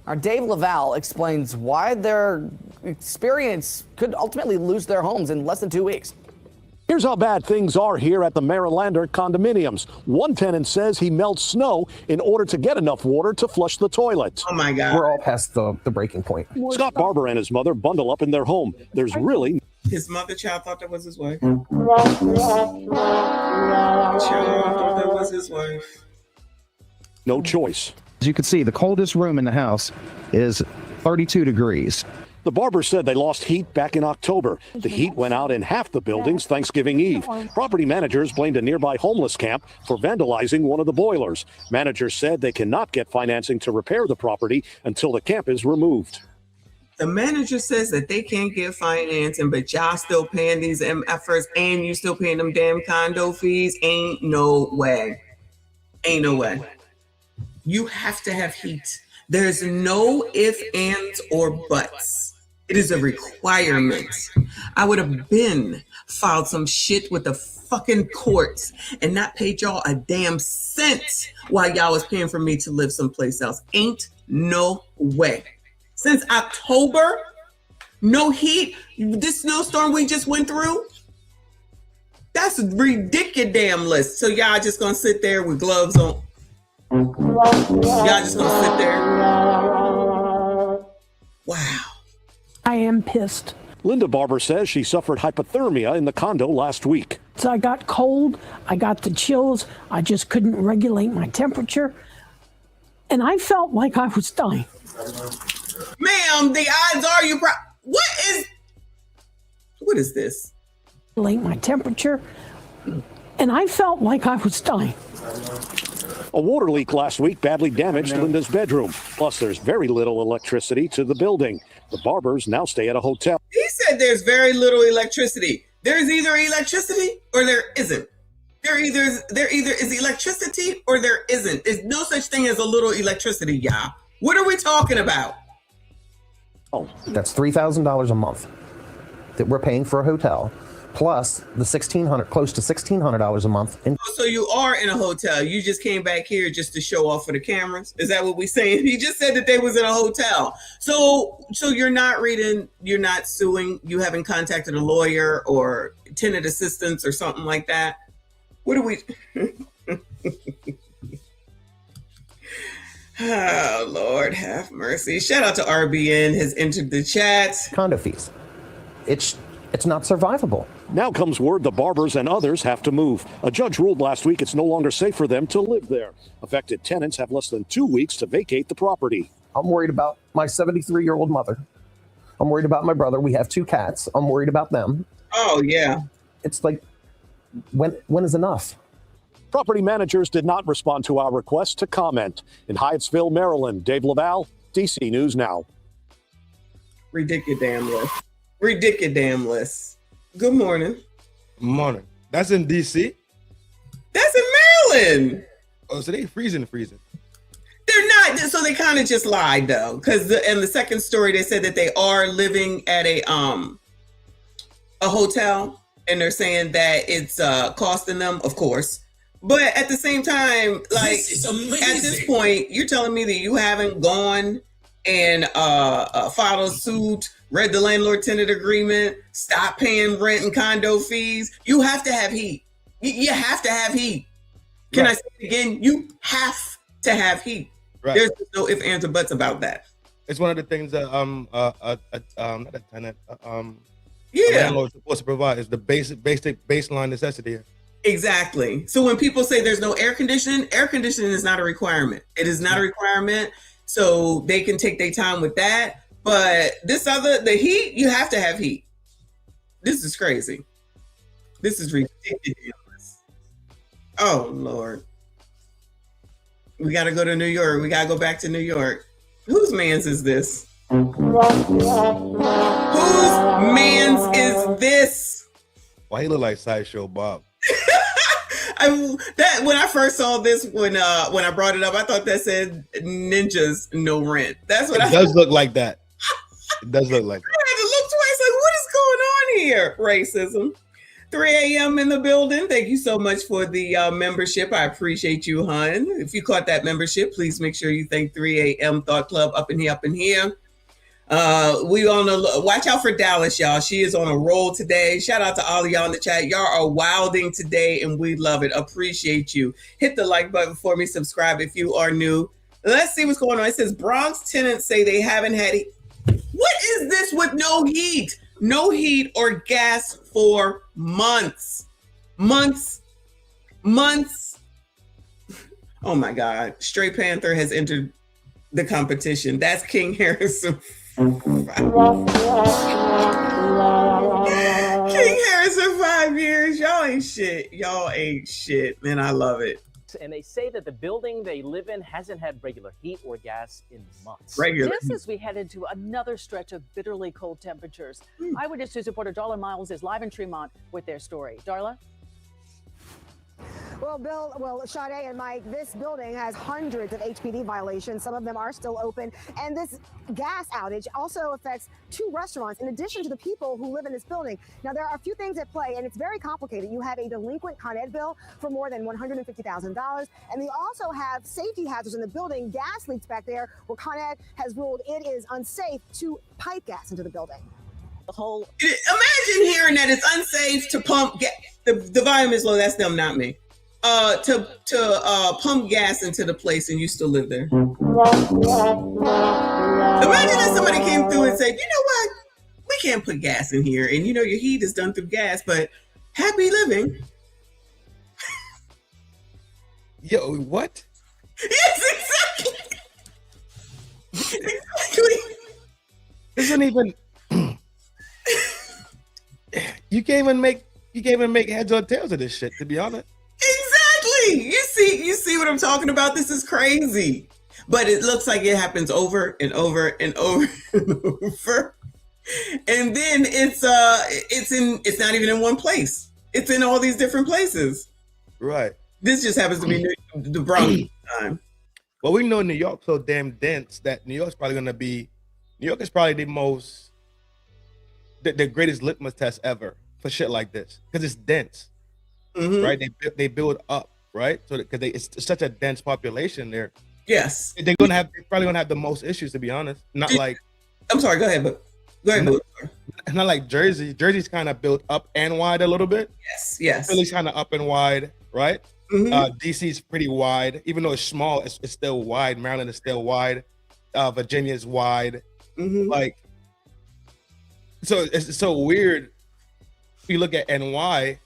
Our Dave Laval explains why their experience could ultimately lose their homes in less than 2 weeks. Here's how bad things are here at the Marylander condominiums. One tenant says he melts snow in order to get enough water to flush the toilet. Oh my God. We're all past the breaking point. Scott Barber and his mother bundle up in their home. There's really... His mother child thought that was his wife. Child thought that was his wife. no choice. As you can see, the coldest room in the house is 32 degrees. The Barber said they lost heat back in October. The heat went out in half the buildings Thanksgiving Eve. Property managers blamed a nearby homeless camp for vandalizing one of the boilers. Managers said they cannot get financing to repair the property until the camp is removed. The manager says that they can't get financing, but y'all still paying these MFers and you still paying them damn condo fees. Ain't no way. Ain't no way. You have to have heat. There's no ifs, ands, or buts. It is a requirement. I would have been filed some shit with the fucking courts and not paid y'all a damn cent while y'all was paying for me to live someplace else. Ain't no way. Since October, no heat. This snowstorm we just went through, that's ridiculous. So y'all just gonna sit there with gloves on? Y'all just gonna sit there? Wow. I am pissed. Linda Barber says she suffered hypothermia in the condo last week. So I got cold, I got the chills, I just couldn't regulate my temperature, and I felt like I was dying. Ma'am, the odds are you what is this? Regulate my temperature, and I felt like I was dying. A water leak last week badly damaged Linda's bedroom. Plus, there's very little electricity to the building. The Barbers now stay at a hotel. He said there's very little electricity. There's either electricity or there isn't. There either is electricity or there isn't. There's no such thing as a little electricity, y'all. What are we talking about? Oh, that's $3,000 a month that we're paying for a hotel, plus the close to $1,600 a month. So you are in a hotel. You just came back here just to show off for the cameras. Is that what we're saying? He just said that they was in a hotel. So you're not you're not suing. You haven't contacted a lawyer or tenant assistance or something like that. What do we? Oh, Lord, have mercy. Shout out to RBN has entered the chat. Condo fees. It's not survivable. Now comes word the Barbers and others have to move. A judge ruled last week it's no longer safe for them to live there. Affected tenants have less than 2 weeks to vacate the property. I'm worried about my 73-year-old mother. I'm worried about my brother. We have 2 cats. I'm worried about them. Oh, yeah. It's like, when is enough? Property managers did not respond to our request to comment. In Hyattsville, Maryland, Dave Laval, DC News Now. Ridiculous. Good morning. Morning. That's in DC? That's in Maryland. Oh, so they freezing. They're not. So they kind of just lied, though. Because in the second story, they said that they are living at a hotel. And they're saying that it's costing them, of course. But at the same time, like, at this point, you're telling me that you haven't gone and filed a suit, read the landlord-tenant agreement, stop paying rent and condo fees. You have to have heat. You have to have heat. Can I say it again? You have to have heat. Right. There's no ifs, ands, or buts about that. It's one of the things that not a tenant, a Yeah. landlord is supposed to provide is the basic baseline necessity. Exactly. So when people say there's no air conditioning is not a requirement. It is not a requirement. So they can take their time with that. But the heat, you have to have heat. This is crazy. This is ridiculous. Oh, Lord. We got to go to New York. We got to go back to New York. Whose man's is this? Whose man's is this? Why he look like Sideshow Bob? When I first saw this, when I brought it up, I thought that said ninjas no rent. That's what it does look like that. It does look like that. I had to look twice. Like, what is going on here? Racism. 3 a.m. in the building. Thank you so much for the membership. I appreciate you, hun. If you caught that membership, please make sure you thank 3 a.m. Thought Club up in here. We on the watch out for Dallas, y'all. She is on a roll today. Shout out to all of y'all in the chat. Y'all are wilding today, and we love it. Appreciate you. Hit the like button for me. Subscribe if you are new. Let's see what's going on. It says Bronx tenants say they haven't had it. What is this with no heat? No heat or gas for months. Oh my God. Straight Panther has entered the competition. That's King Harrison. King Harrison 5 years. Y'all ain't shit. Man, I love it. And they say that the building they live in hasn't had regular heat or gas in months. Just as we head into another stretch of bitterly cold temperatures, Eyewitness News reporter Darla Miles is live in Tremont with their story. Darla? Well, Sade and Mike, this building has hundreds of HPD violations. Some of them are still open. And this gas outage also affects 2 restaurants in addition to the people who live in this building. Now, there are a few things at play, and it's very complicated. You have a delinquent Con Ed bill for more than $150,000. And they also have safety hazards in the building, gas leaks back there, where Con Ed has ruled it is unsafe to pipe gas into the building. Imagine hearing that it's unsafe to pump gas. The volume is low. That's them, not me. To pump gas into the place and you still live there. Imagine that somebody came through and said, you know what? We can't put gas in here. And your heat is done through gas, but happy living. Yo, what? Yes, exactly. This isn't even you can't even make heads or tails of this shit, to be honest. Exactly. You see what I'm talking about? This is crazy. But it looks like it happens over and over and over and over. And then it's not even in one place. It's in all these different places. Right. This just happens to be the Bronx time. Well, we know New York's so damn dense that New York is probably the greatest litmus test ever for shit like this, because it's dense. Mm-hmm. Right? They build up, right? So because it's such a dense population there. Yes. They're probably gonna have the most issues, to be honest. I'm sorry, go ahead, but go ahead. Not like Jersey. Jersey's kind of built up and wide a little bit. Yes. Philly's kind of up and wide. right? DC is pretty wide, even though it's small. It's still wide. Maryland is still wide. Virginia is wide. Like, so it's so weird. You look at NY,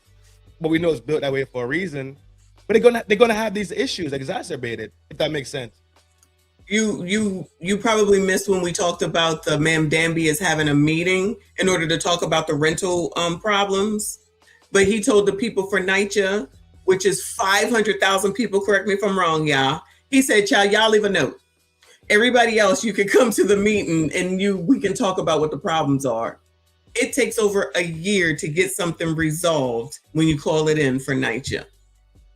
but we know it's built that way for a reason. But they're gonna have these issues exacerbated, if that makes sense. You probably missed when we talked about the Ma'am Danby is having a meeting in order to talk about the rental problems. But he told the people for NYCHA, which is 500,000 people, correct me if I'm wrong, y'all. He said, child, y'all leave a note. Everybody else, you can come to the meeting and we can talk about what the problems are. It takes over a year to get something resolved when you call it in for NYCHA.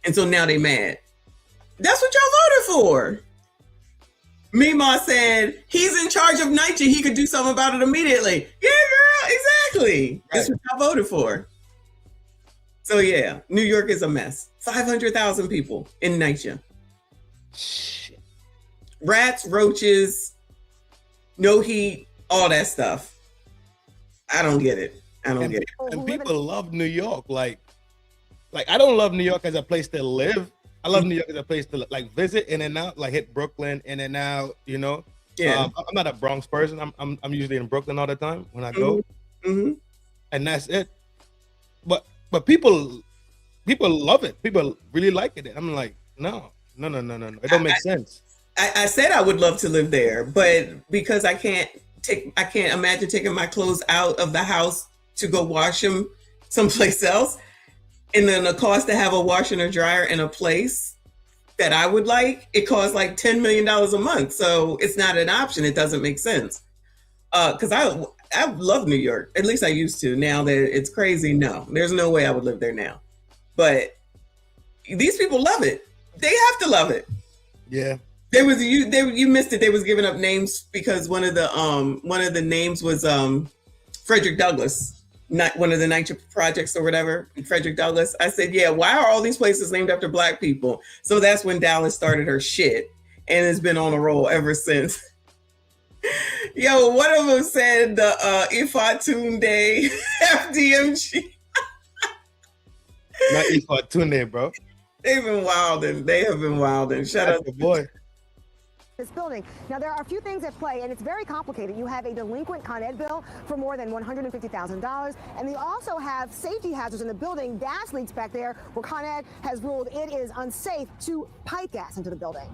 And so now they mad. That's what y'all voted for. Mima said, he's in charge of NYCHA. He could do something about it immediately. Yeah, girl, exactly. Right. That's what y'all voted for. So yeah, New York is a mess. 500,000 people in NYCHA. Shit. Rats, roaches, no heat, all that stuff. I don't get it. I don't get it. And people love New York. Like I don't love New York as a place to live. I love New York as a place to like visit in and out, like hit Brooklyn in and out, you know? Yeah. I'm not a Bronx person. I'm usually in Brooklyn all the time when I go. And that's it. But people love it. People really like it. I'm like, no. It don't make sense. I said I would love to live there, but because I can't imagine taking my clothes out of the house to go wash them someplace else. And then the cost to have a washer and a dryer in a place that I would like, it costs like $10 million a month. So it's not an option. It doesn't make sense. Because I love New York. At least I used to. Now that it's crazy, no. There's no way I would live there now. But these people love it. They have to love it. Yeah. You missed it. They was giving up names because one of the names was Frederick Douglass. Not one of the NYCHA projects or whatever, Frederick Douglass. I said, yeah, why are all these places named after Black people? So that's when Dallas started her shit and it's been on a roll ever since. Yo, one of them said the Ifatunde FDMG. Not Ifatunde, bro. They've been wilding. They have been wilding. Shut up. Boy. This building. Now, there are a few things at play, and it's very complicated. You have a delinquent Con Ed bill for more than $150,000, and you also have safety hazards in the building, gas leaks back there, where Con Ed has ruled it is unsafe to pipe gas into the building.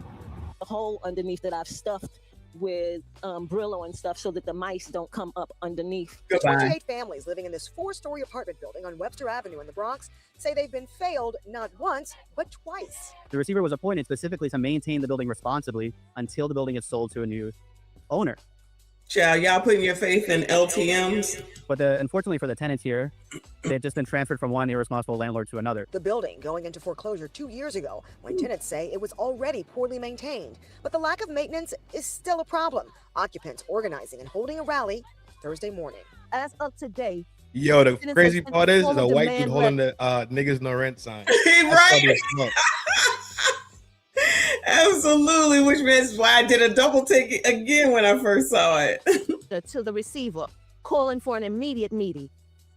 The hole underneath that I've stuffed with Brillo and stuff so that the mice don't come up underneath. 28 families living in this 4-story apartment building on Webster Avenue in the Bronx say they've been failed not once, but twice. The receiver was appointed specifically to maintain the building responsibly until the building is sold to a new owner. Child, y'all putting your faith in LTMs? But unfortunately for the tenants here, they've just been transferred from one irresponsible landlord to another. The building going into foreclosure 2 years ago when tenants say it was already poorly maintained. But the lack of maintenance is still a problem. Occupants organizing and holding a rally Thursday morning. As of today, yo, the crazy part is a white dude holding the niggas no rent sign. Right? Absolutely, which means why I did a double take again when I first saw it. To the receiver, calling for an immediate meeting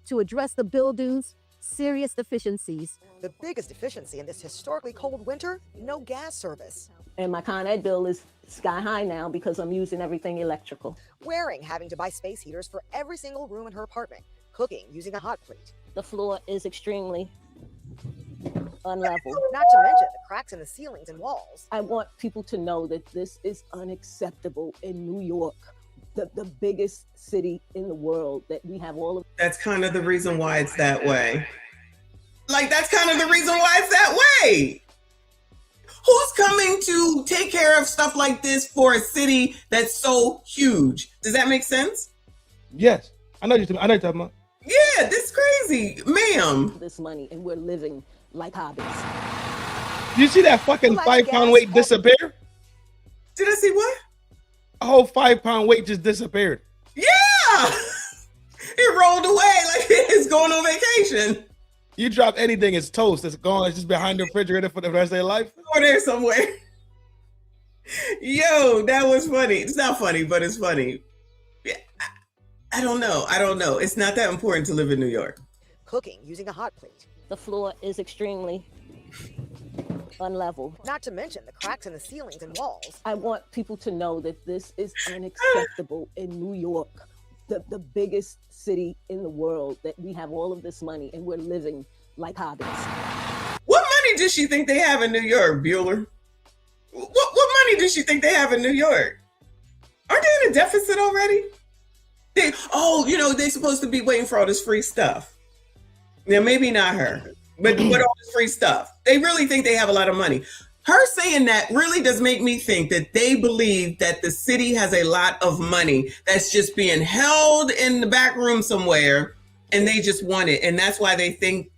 to address the building's serious deficiencies. The biggest deficiency in this historically cold winter, no gas service. And my Con Ed bill is sky high now because I'm using everything electrical. Waring having to buy space heaters for every single room in her apartment. Cooking using a hot plate. The floor is extremely unlevel. Not to mention the cracks in the ceilings and walls. I want people to know that this is unacceptable in New York, the biggest city in the world, that we have all of. That's kind of the reason why it's that way. Like, that's kind of the reason why it's that way. Who's coming to take care of stuff like this for a city that's so huge? Does that make sense? Yes. I know you're talking about. Yeah, this is crazy, ma'am. This money, and we're living like hobbits. You see that fucking 5-pound weight disappear? Did I see what? A whole 5-pound weight just disappeared. Yeah, it rolled away like it's going on vacation. You drop anything, it's toast. It's gone. It's just behind the refrigerator for the rest of their life. Or there somewhere. Yo, that was funny. It's not funny, but it's funny. Yeah, I don't know. It's not that important to live in New York. Cooking using a hot plate. The floor is extremely unlevel. Not to mention the cracks in the ceilings and walls. I want people to know that this is unacceptable in New York, the biggest city in the world, that we have all of this money and we're living like hobbits. What money does she think they have in New York, Bueller? What money does she think they have in New York? Aren't they in a deficit already? They're supposed to be waiting for all this free stuff. Now, maybe not her, but all this free stuff. They really think they have a lot of money. Her saying that really does make me think that they believe that the city has a lot of money that's just being held in the back room somewhere, and they just want it. And that's why they think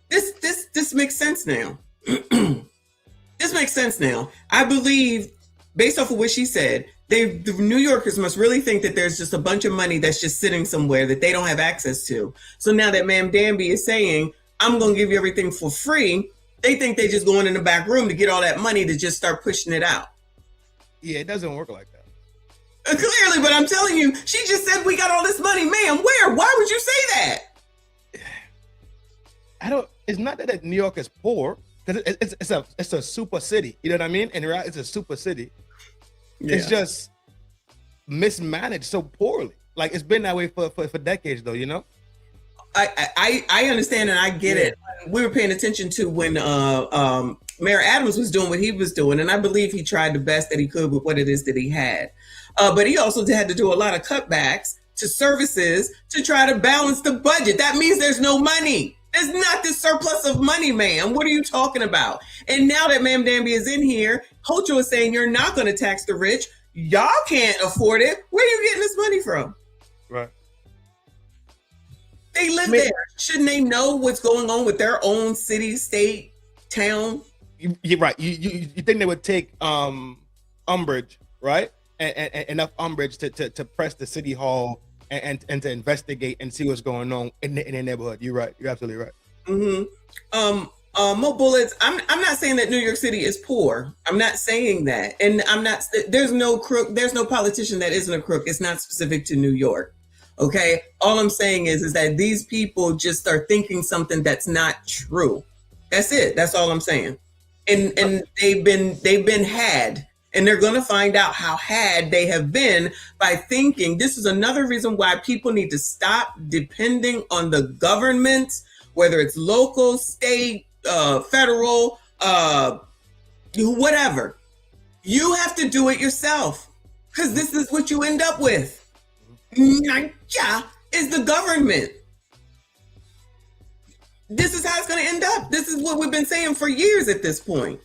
this makes sense now. This makes sense now. I believe, based off of what she said, the New Yorkers must really think that there's just a bunch of money that's just sitting somewhere that they don't have access to. So now that Ma'am Danby is saying, I'm going to give you everything for free, they think they just going in the back room to get all that money to just start pushing it out. Yeah, it doesn't work like that. Clearly, but I'm telling you, she just said we got all this money. Ma'am, where? Why would you say that? It's not that New York is poor, because it's a super city. You know what I mean? And it's a super city. Yeah. It's just mismanaged so poorly. Like, it's been that way for decades, though, you know? I understand and I get it. We were paying attention to when Mayor Adams was doing what he was doing, and I believe he tried the best that he could with what it is that he had. But he also had to do a lot of cutbacks to services to try to balance the budget. That means there's no money. There's not this surplus of money, ma'am. What are you talking about? And now that Ma'am Danby is in here, Hocho is saying you're not going to tax the rich. Y'all can't afford it. Where are you getting this money from? Right. They live there. Shouldn't they know what's going on with their own city, state, town? You're right. You think they would take umbrage, right? And enough umbrage to press the city hall and to investigate and see what's going on in their neighborhood. You're right. You're absolutely right. Mm-hmm. Mo Bullets, I'm not saying that New York City is poor. I'm not saying that. And there's no crook, there's no politician that isn't a crook. It's not specific to New York. Okay. All I'm saying is that these people just are thinking something that's not true. That's it. That's all I'm saying. And they've been had, and they're going to find out how had they have been by thinking. This is another reason why people need to stop depending on the government, whether it's local, state, federal, whatever. You have to do it yourself, because this is what you end up with. NYCHA is the government. This is how it's going to end up. This is what we've been saying for years at this point.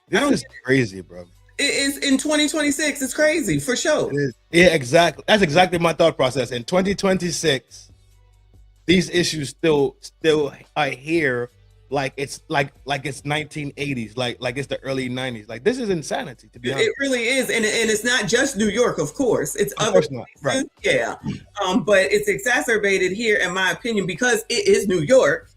This is crazy, bro. It is in 2026. It's crazy, for sure. Yeah, exactly. That's exactly my thought process. In 2026, these issues still are here, like it's 1980s, like it's the early 90s. Like, this is insanity, to be honest. It really is, and it's not just New York, of course. It's other places, right? Yeah, but it's exacerbated here, in my opinion, because it is New York.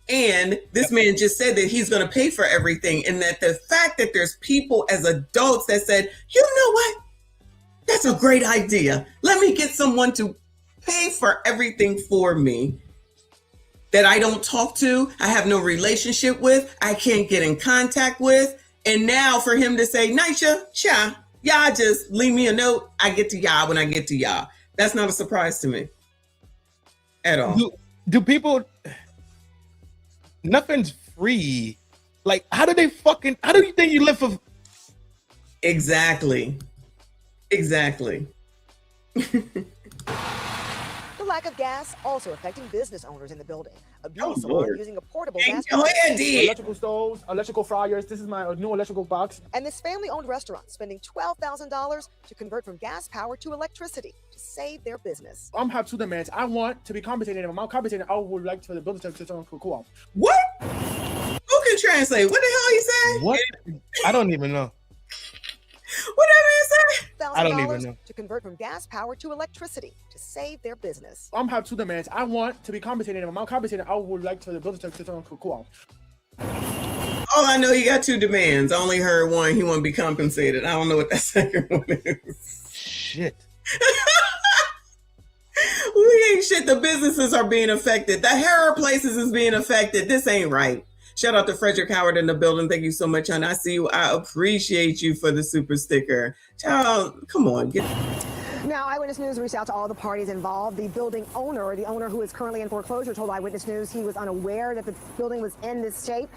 And this man just said that he's going to pay for everything. And that the fact that there's people as adults that said, you know what? That's a great idea. Let me get someone to pay for everything for me that I don't talk to, I have no relationship with, I can't get in contact with. And now for him to say, NYCHA, y'all just leave me a note. I get to y'all when I get to y'all. That's not a surprise to me at all. Do people... Nothing's free. Like, how do you think you live for? Exactly. The lack of gas also affecting business owners in the building. A beauty salon using a portable gas electrical stoves, electrical fryers. This is my new electrical box. And this family-owned restaurant spending $12,000 to convert from gas power to electricity to save their business. I have two demands. I want to be compensated. If I'm not compensated, I would like for the building to turn to co-op. What? Who can translate? What the hell he said? What? I don't even know. What that man say? I don't even know. To convert from gas power to electricity to save their business. I have two demands. I want to be compensated. If I'm not compensated, I would like for the building to turn to co-op. Oh, I know he got two demands. I only heard one. He want to be compensated. I don't know what that second one is. Shit. We ain't shit. The businesses are being affected. The hair places is being affected. This ain't right. Shout out to Frederick Howard in the building. Thank you so much, hon. I see you. I appreciate you for the super sticker. Child, come on. Now, Eyewitness News reached out to all the parties involved. The building owner, the owner who is currently in foreclosure, told Eyewitness News he was unaware that the building was in this shape.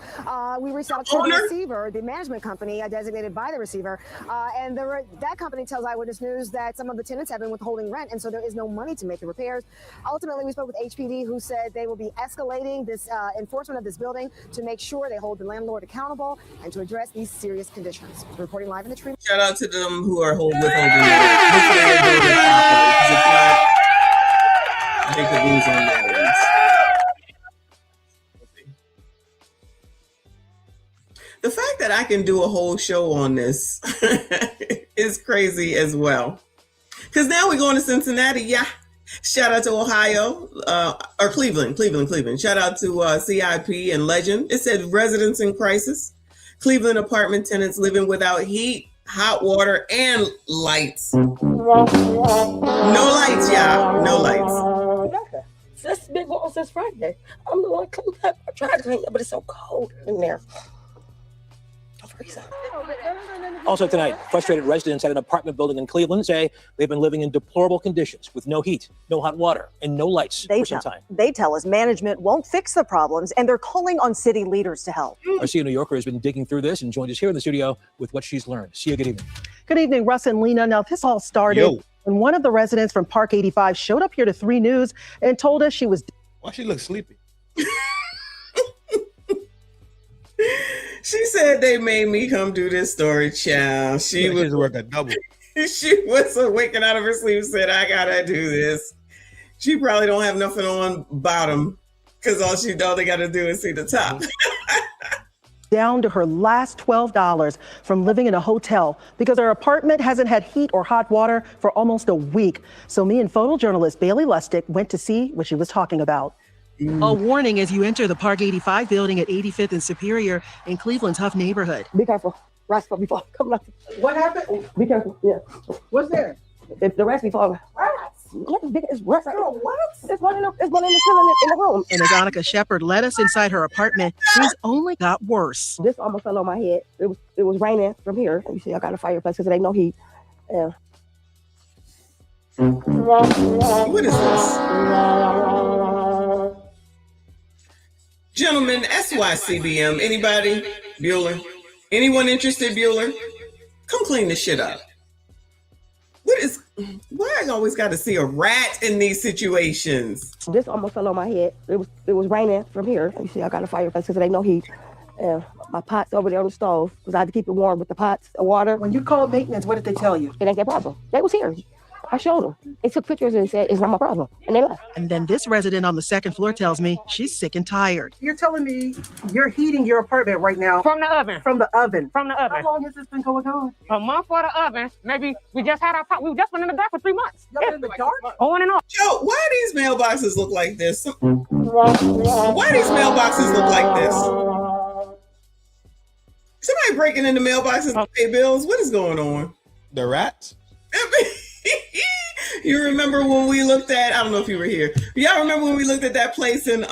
We reached out to the receiver, the management company designated by the receiver, and that company tells Eyewitness News that some of the tenants have been withholding rent, and so there is no money to make the repairs. Ultimately, we spoke with HPD, who said they will be escalating this enforcement of this building to make sure they hold the landlord accountable and to address these serious conditions. Reporting live in the tree. Shout out to them who are withholding rent. I think the rules on that. The fact that I can do a whole show on this is crazy as well. Because now we're going to Cincinnati. Yeah. Shout out to Ohio, or Cleveland. Shout out to CIP and Legend. It said residents in crisis. Cleveland apartment tenants living without heat, hot water, and lights. No lights, y'all. No lights. That's been going on since Friday. I'm the one cleaned up. I tried to clean up, but it's so cold in there. Also tonight, frustrated residents at an apartment building in Cleveland say they've been living in deplorable conditions with no heat, no hot water, and no lights for some time. They tell us management won't fix the problems, and they're calling on city leaders to help. Our CEO New Yorker has been digging through this and joined us here in the studio with what she's learned. See you, good evening. Good evening, Russ and Lena. Now, this all started when one of the residents from Park 85 showed up here to 3 News and told us she was... Why she look sleepy? She said they made me come do this story, child. She was working double. She was waking out of her sleep, said, I gotta do this. She probably don't have nothing on bottom because all they gotta do is see the top. Down to her last $12 from living in a hotel because her apartment hasn't had heat or hot water for almost a week. So me and photojournalist Bailey Lustig went to see what she was talking about. A warning as you enter the Park 85 building at 85th and Superior in Cleveland's Huff neighborhood. Be careful. Rats will be falling. Come on. What happened? Be careful. Yeah. What's there? The rats be falling. Rats? Look, it's rats. Girl, what? It's one in the ceiling in the room. And as Annika Shepard led us inside her apartment, things only got worse. This almost fell on my head. It was raining from here. You see, I got a fireplace because there ain't no heat. Yeah. What is this? Gentlemen, SYCBM, anybody? Bueller? Anyone interested, Bueller? Come clean this shit up. Why I always got to see a rat in these situations? This almost fell on my head. It was raining from here. You see, I got a fireplace because there ain't no heat. My pot's over there on the stove because I had to keep it warm with the pots of water. When you called maintenance, what did they tell you? It ain't their problem. They was here. I showed them. They took pictures and said, it's not my problem. And they left. And then this resident on the second floor tells me she's sick and tired. You're telling me you're heating your apartment right now? From the oven. From the oven. From the oven. How long has this been going on? A month for the oven. Maybe we just had our pot. We just been in the dark for 3 months. Y'all been in the dark? On and off. Yo, why do these mailboxes look like this? Why do these mailboxes look like this? Somebody breaking into mailboxes to pay bills? What is going on? The rats? You remember when we looked at, I don't know if you were here. Y'all remember when we looked at that place in the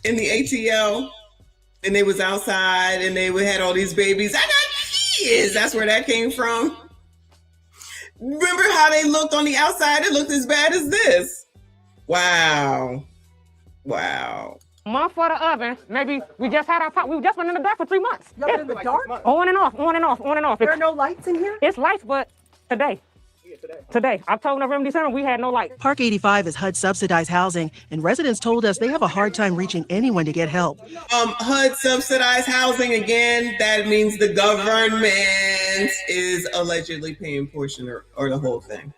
ATL and they was outside and they had all these babies? I got kids. That's where that came from. Remember how they looked on the outside? It looked as bad as this. Wow. Month for the oven. Maybe we just had our pot. We just been in the dark for 3 months. Y'all been in the dark? On and off. There are no lights in here? It's lights, but today. October, November, December, we had no light. Park 85 is HUD subsidized housing, and residents told us they have a hard time reaching anyone to get help. HUD subsidized housing, again, that means the government is allegedly paying portion or the whole thing.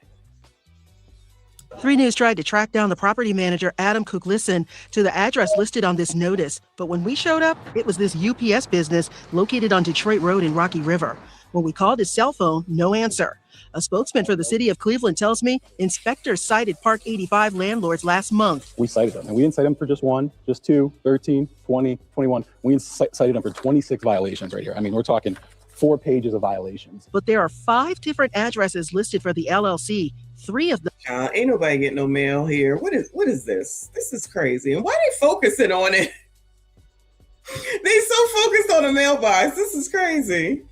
3 News tried to track down the property manager, Adam Kuklisin, to the address listed on this notice. But when we showed up, it was this UPS business located on Detroit Road in Rocky River. When we called his cell phone, no answer. A spokesman for the city of Cleveland tells me inspectors cited Park 85 landlords last month. We cited them, and we didn't cite them for just 1, just 2, 13, 20, 21. We cited them for 26 violations right here. I mean, we're talking 4 pages of violations. But there are 5 different addresses listed for the LLC. 3 of them. Ain't nobody getting no mail here. What is this? This is crazy. And why are they focusing on it? so focused on the mailbox. This is crazy.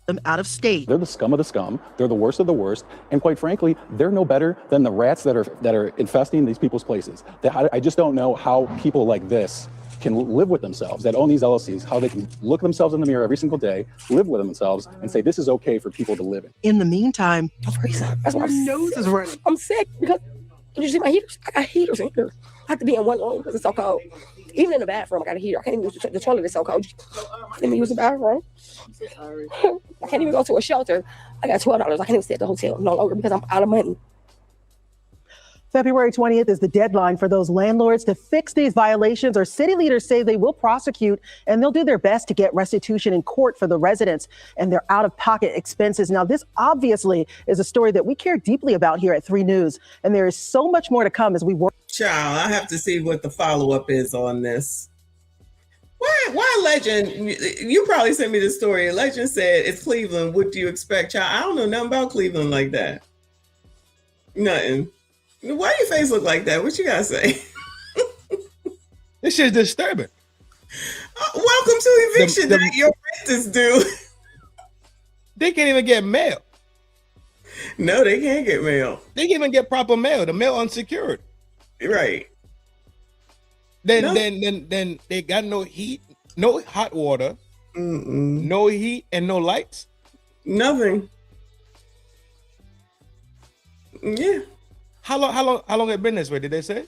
Them out of state. They're the scum of the scum. They're the worst of the worst. And quite frankly, they're no better than the rats that are infesting these people's places. I just don't know how people like this can live with themselves, that own these LLCs, how they can look themselves in the mirror every single day, live with themselves, and say this is okay for people to live in. In the meantime, that's my nose is running. I'm sick because did you see my heaters? I got heaters in here. I have to be in one room because it's so cold. Even in the bathroom, I got a heater. I can't even use the toilet. It's so cold. I can't even use the bathroom. I'm so sorry. I can't even go to a shelter. I got $12. I can't even stay at the hotel no longer because I'm out of money. February 20th is the deadline for those landlords to fix these violations, or city leaders say they will prosecute and they'll do their best to get restitution in court for the residents and their out-of-pocket expenses. Now, this obviously is a story that we care deeply about here at 3 News, and there is so much more to come as we work. Child, I have to see what the follow-up is on this. Why Legend? You probably sent me the story. Legend said, it's Cleveland. What do you expect? Child, I don't know nothing about Cleveland like that. Nothing. Why your face look like that? What you gotta say? This shit's disturbing. Welcome to Eviction. Your rent is due. They can't even get mail. No, they can't get mail. They can't even get proper mail. The mail unsecured. Right. Then they got no heat, no hot water, no heat, and no lights. Nothing. Yeah. How long it been this way? Did they say?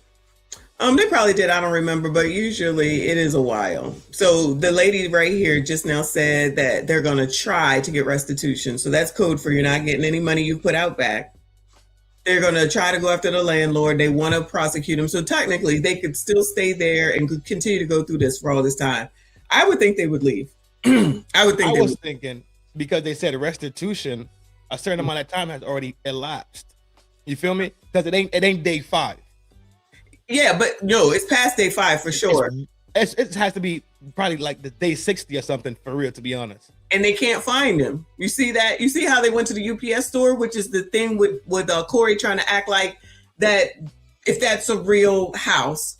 They probably did. I don't remember, but usually it is a while. So the lady right here just now said that they're going to try to get restitution. So that's code for you're not getting any money you put out back. They're going to try to go after the landlord. They want to prosecute him. So technically they could still stay there and could continue to go through this for all this time. I would think they would leave. I was thinking because they said restitution, a certain amount of time has already elapsed. You feel me? Because it ain't day 5. Yeah, but no, it's past day 5 for sure. It has to be probably like the day 60 or something for real, to be honest. And they can't find him. You see that? You see how they went to the UPS store, which is the thing with Corey trying to act like that if that's a real house.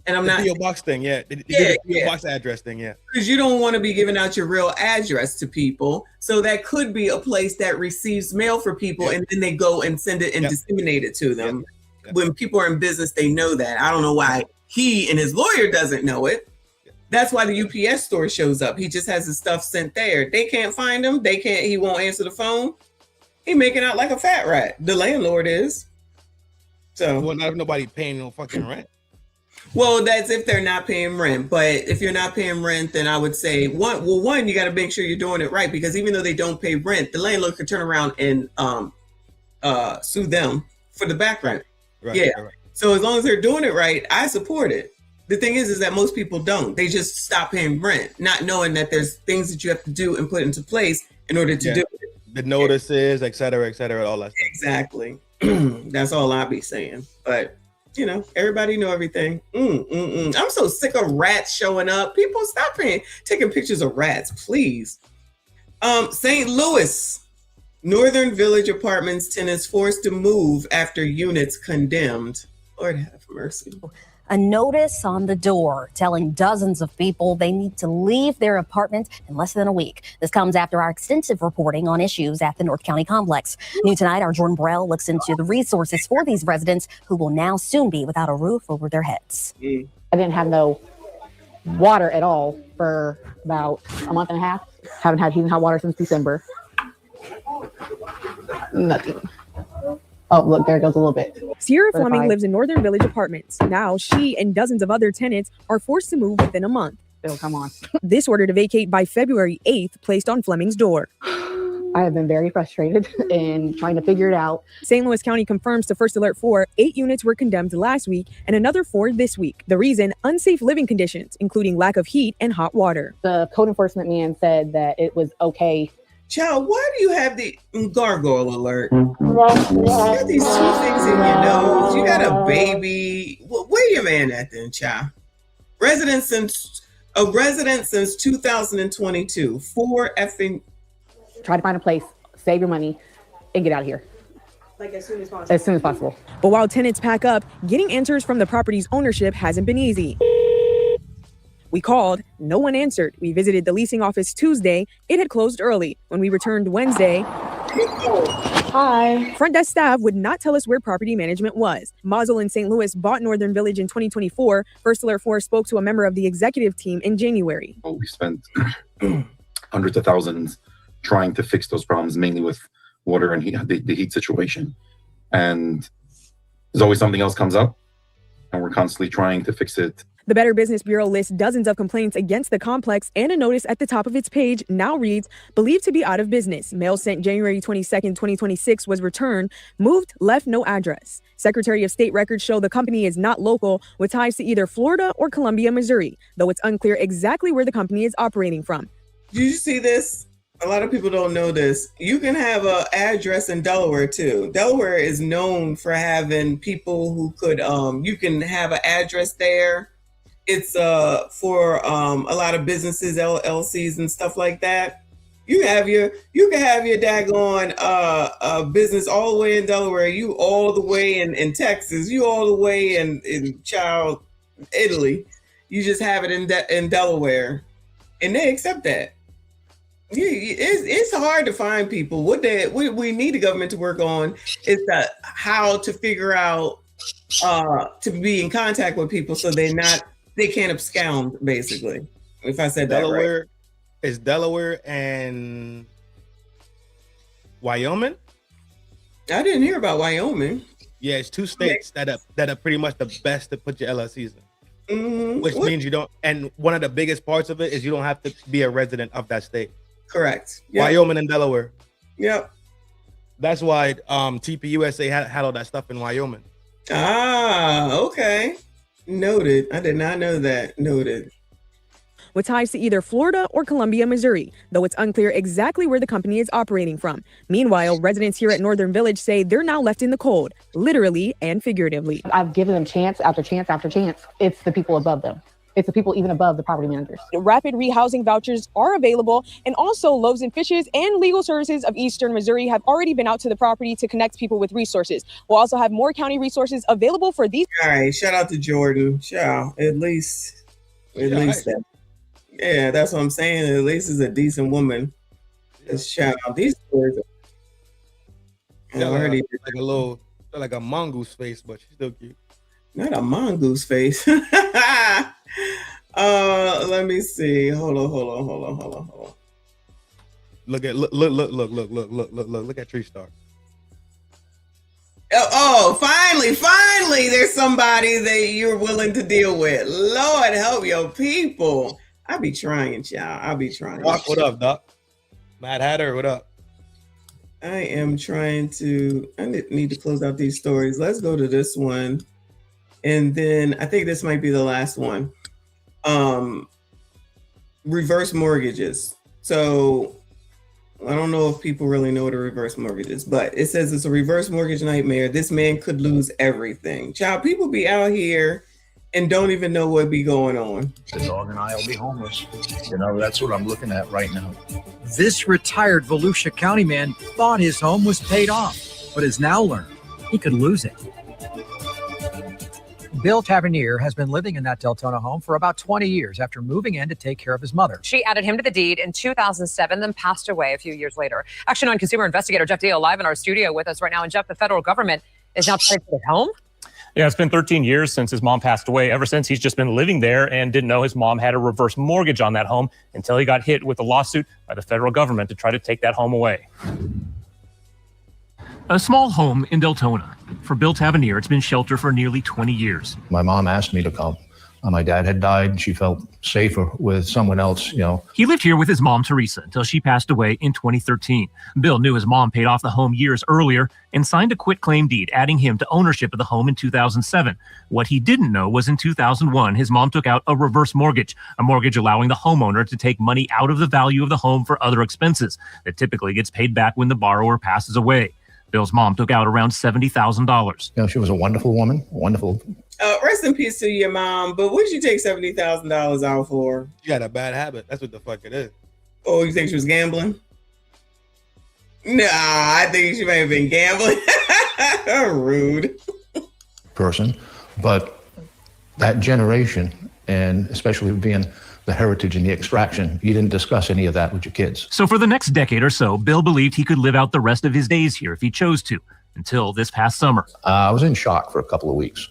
And I'm not the PO box thing, yeah. The PO box address thing, yeah. Because you don't want to be giving out your real address to people. So that could be a place that receives mail for people, and then they go and send it and disseminate it to them. When people are in business, they know that. I don't know why he and his lawyer doesn't know it. That's why the UPS store shows up. He just has his stuff sent there. They can't find him. He won't answer the phone. He making out like a fat rat. The landlord is. So well, not if nobody paying no fucking rent. Well, that's if they're not paying rent. But if you're not paying rent, then I would say one, you got to make sure you're doing it right, because even though they don't pay rent, the landlord could turn around and sue them for the back rent. Right. So as long as they're doing it right, I support it. The thing is that most people don't. They just stop paying rent, not knowing that there's things that you have to do and put into place in order to do it. The notices, et cetera, all that stuff. Exactly. That's all I'll be saying. But everybody know everything. I'm so sick of rats showing up. People stop taking pictures of rats, please. St. Louis, Northern Village Apartments tenants forced to move after units condemned. Lord have mercy. A notice on the door telling dozens of people they need to leave their apartment in less than a week. This comes after our extensive reporting on issues at the North County complex. New tonight, our Jordan Burrell looks into the resources for these residents who will now soon be without a roof over their heads. I didn't have no water at all for about a month and a half. Haven't had heat and hot water since December. Nothing. Oh, look, there goes a little bit. Sierra Fleming lives in Northern Village Apartments. Now she and dozens of other tenants are forced to move within a month. Oh, come on. This order to vacate by February 8th placed on Fleming's door. I have been very frustrated and trying to figure it out. St. Louis County confirms to First Alert 4, 8 units were condemned last week and another 4 this week. The reason, unsafe living conditions, including lack of heat and hot water. The code enforcement man said that it was okay. Child, why do you have the gargoyle alert? You got these 2 things in your nose. You got a baby. Where your man at then, child? A resident since 2022. 4 effing. Try to find a place, save your money, and get out of here. Like as soon as possible. As soon as possible. But while tenants pack up, getting answers from the property's ownership hasn't been easy. We called, no one answered. We visited the leasing office Tuesday. It had closed early. When we returned Wednesday, hi. Front desk staff would not tell us where property management was. Mazel in St. Louis bought Northern Village in 2024. First Alert 4 spoke to a member of the executive team in January. We spent hundreds of thousands trying to fix those problems, mainly with water and heat, the heat situation. And there's always something else comes up, and we're constantly trying to fix it. The Better Business Bureau lists dozens of complaints against the complex, and a notice at the top of its page now reads, believed to be out of business. Mail sent January 22nd, 2026 was returned, moved, left no address. Secretary of State records show the company is not local, with ties to either Florida or Columbia, Missouri, though it's unclear exactly where the company is operating from. Did you see this? A lot of people don't know this. You can have an address in Delaware too. Delaware is known for having people who could, you can have an address there. It's for a lot of businesses, LLCs and stuff like that. You can have your daggone business all the way in Delaware, you all the way in Texas, you all the way in Italy. You just have it in Delaware, and they accept that. It's hard to find people. What we need the government to work on is how to figure out to be in contact with people so they can't abscond, basically. If I said Delaware, that right. Is Delaware and Wyoming? I didn't hear about Wyoming. Yeah, it's two states that are pretty much the best to put your LLCs in. Mm-hmm. Which means you don't, and one of the biggest parts of it is you don't have to be a resident of that state. Correct. Yep. Wyoming and Delaware. Yep. That's why TPUSA had all that stuff in Wyoming. Ah, okay. Noted. I did not know that. Noted. With ties to either Florida or Columbia, Missouri, though it's unclear exactly where the company is operating from. Meanwhile, residents here at Northern Village say they're now left in the cold, literally and figuratively. I've given them chance after chance after chance. It's the people above them. It's the people even above the property managers. Rapid rehousing vouchers are available, and also Loaves and Fishes and Legal Services of Eastern Missouri have already been out to the property to connect people with resources. We'll also have more county resources available for these. All right, shout out to Jordan. At least that. Yeah, that's what I'm saying. At least is a decent woman. Shout out these stories. Like a mongoose face, but she's still cute. Not a mongoose face. Let me see. Hold on. Look at Tree Star. Oh, finally, there's somebody that you're willing to deal with. Lord help your people. I be trying, y'all. I be trying. Doc, what up, Doc? Mad Hatter, what up? I am trying to. I need to close out these stories. Let's go to this one. And then I think this might be the last one. Reverse mortgages. So I don't know if people really know what a reverse mortgage is, but it says it's a reverse mortgage nightmare. This man could lose everything. Child, people be out here and don't even know what be going on. The dog and I will be homeless. That's what I'm looking at right now. This retired Volusia County man thought his home was paid off, but has now learned he could lose it. Bill Tavernier has been living in that Deltona home for about 20 years after moving in to take care of his mother. She added him to the deed in 2007, then passed away a few years later. Action on consumer investigator Jeff Deal live in our studio with us right now. And Jeff, the federal government is now trying to take it home. Yeah, it's been 13 years since his mom passed away. Ever since, he's just been living there and didn't know his mom had a reverse mortgage on that home until he got hit with a lawsuit by the federal government to try to take that home away. A small home in Deltona. For Bill Tavernier, it's been shelter for nearly 20 years. My mom asked me to come. My dad had died, and she felt safer with someone else, He lived here with his mom, Teresa, until she passed away in 2013. Bill knew his mom paid off the home years earlier and signed a quitclaim deed, adding him to ownership of the home in 2007. What he didn't know was in 2001, his mom took out a reverse mortgage, a mortgage allowing the homeowner to take money out of the value of the home for other expenses that typically gets paid back when the borrower passes away. Bill's mom took out around $70,000. She was a wonderful woman, wonderful. Rest in peace to your mom, but what did you take $70,000 out for? She had a bad habit. That's what the fuck it is. Oh, you think she was gambling? Nah, I think she may have been gambling. Rude. Person, but that generation And especially being the heritage and the extraction, you didn't discuss any of that with your kids. So for the next decade or so, Bill believed he could live out the rest of his days here if he chose to, until this past summer. I was in shock for a couple of weeks.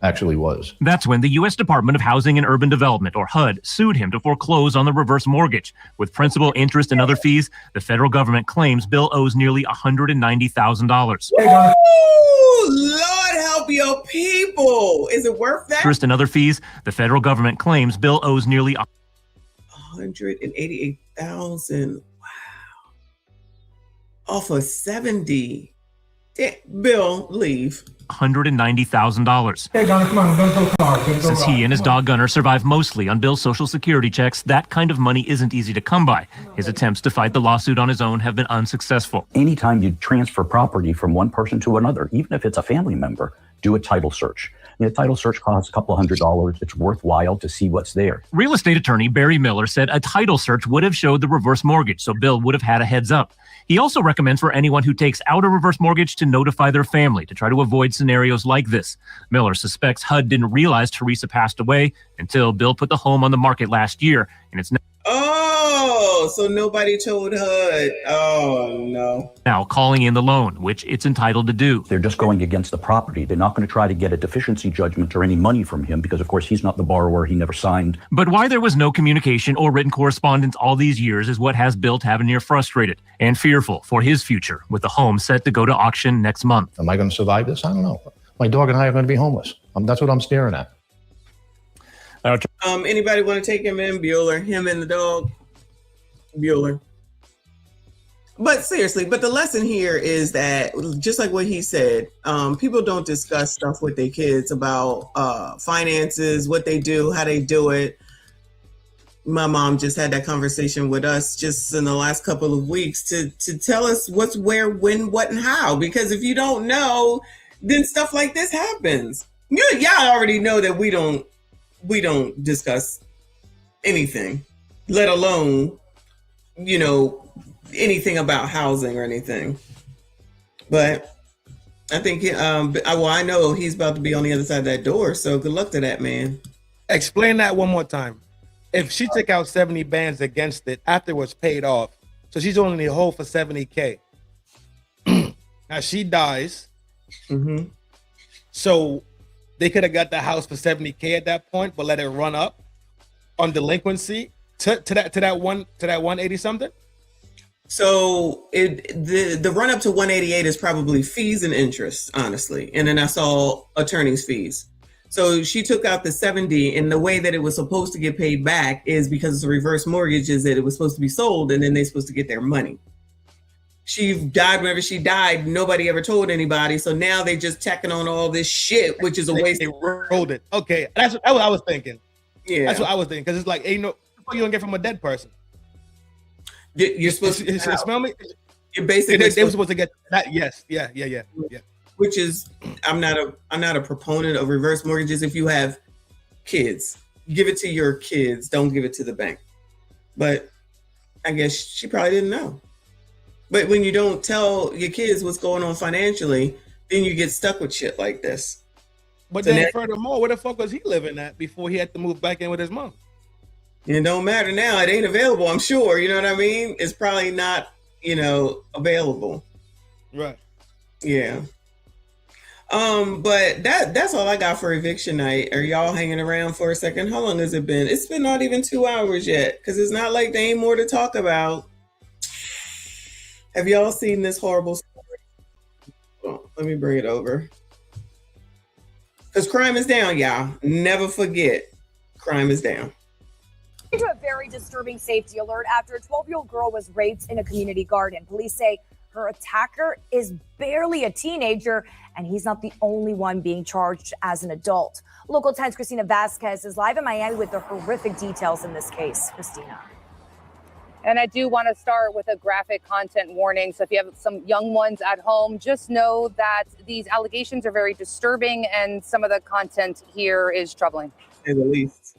Actually was. That's when the U.S. Department of Housing and Urban Development, or HUD, sued him to foreclose on the reverse mortgage. With principal, interest, and other fees, the federal government claims Bill owes nearly $190,000. Oh, Lord help your people. Is it worth that? Interest and other fees, the federal government claims Bill owes nearly $188,000. Wow. Off of 70. Bill, leave. $190,000. Hey, Johnny, come on, don't go far. Since he and his dog Gunner survive mostly on Bill's Social Security checks, that kind of money isn't easy to come by. His attempts to fight the lawsuit on his own have been unsuccessful. Anytime you transfer property from one person to another, even if it's a family member, do a title search. And a title search costs a couple $100. It's worthwhile to see what's there. Real estate attorney Barry Miller said a title search would have showed the reverse mortgage, so Bill would have had a heads up. He also recommends for anyone who takes out a reverse mortgage to notify their family to try to avoid scenarios like this. Miller suspects HUD didn't realize Teresa passed away until Bill put the home on the market last year, and it's Oh, so nobody told HUD. Oh, no. now calling in the loan, which it's entitled to do. They're just going against the property. They're not going to try to get a deficiency judgment or any money from him because, of course, he's not the borrower. He never signed. But why there was no communication or written correspondence all these years is what has Bill Tavernier frustrated and fearful for his future, with the home set to go to auction next month. Am I going to survive this? I don't know. My dog and I are going to be homeless. That's what I'm staring at. Anybody want to take him in? Bueller, him and the dog? Bueller. But seriously, the lesson here is that, just like what he said, people don't discuss stuff with their kids about finances, what they do, how they do it. My mom just had that conversation with us just in the last couple of weeks to tell us what's where, when, what, and how. Because if you don't know, then stuff like this happens. Y'all already know that we don't discuss anything, let alone, anything about housing or anything. But I think, I know he's about to be on the other side of that door. So good luck to that man. Explain that one more time. If she took out 70 bands against it after it was paid off, so she's only in the hole for 70K. Now she dies. Mm-hmm. So they could have got the house for 70K at that point, but let it run up on delinquency to that 180 something. So the run up to 188 is probably fees and interest, honestly, and then that's all attorney's fees. So she took out the 70, and the way that it was supposed to get paid back is because it's a reverse mortgage, is that it was supposed to be sold, and then they're supposed to get their money. She died whenever she died. Nobody ever told anybody. So now they just tacking on all this shit, which is a waste. They rolled it. Okay, that's what I was thinking. Yeah, that's what I was thinking. Because it's like, ain't no, what you gonna get from a dead person? You're supposed to smell me. You're basically they were supposed to get that. Yes, yeah. Which is, I'm not a proponent of reverse mortgages. If you have kids, give it to your kids. Don't give it to the bank. But I guess she probably didn't know. But when you don't tell your kids what's going on financially, then you get stuck with shit like this. But So then now- furthermore, where the fuck was he living at before he had to move back in with his mom? It don't matter now. It ain't available, I'm sure. You know what I mean? It's probably not, available. Right. Yeah. But that's all I got for eviction night. Are y'all hanging around for a second? How long has it been? It's been not even 2 hours yet, because it's not like there ain't more to talk about. Have y'all seen this horrible story? Oh, let me bring it over. Because crime is down, y'all. Never forget, crime is down. To a very disturbing safety alert after a 12-year-old girl was raped in a community garden. Police say her attacker is barely a teenager, and he's not the only one being charged as an adult. Local 10's Christina Vasquez is live in Miami with the horrific details in this case. Christina. And I do want to start with a graphic content warning. So if you have some young ones at home, just know that these allegations are very disturbing and some of the content here is troubling. At least.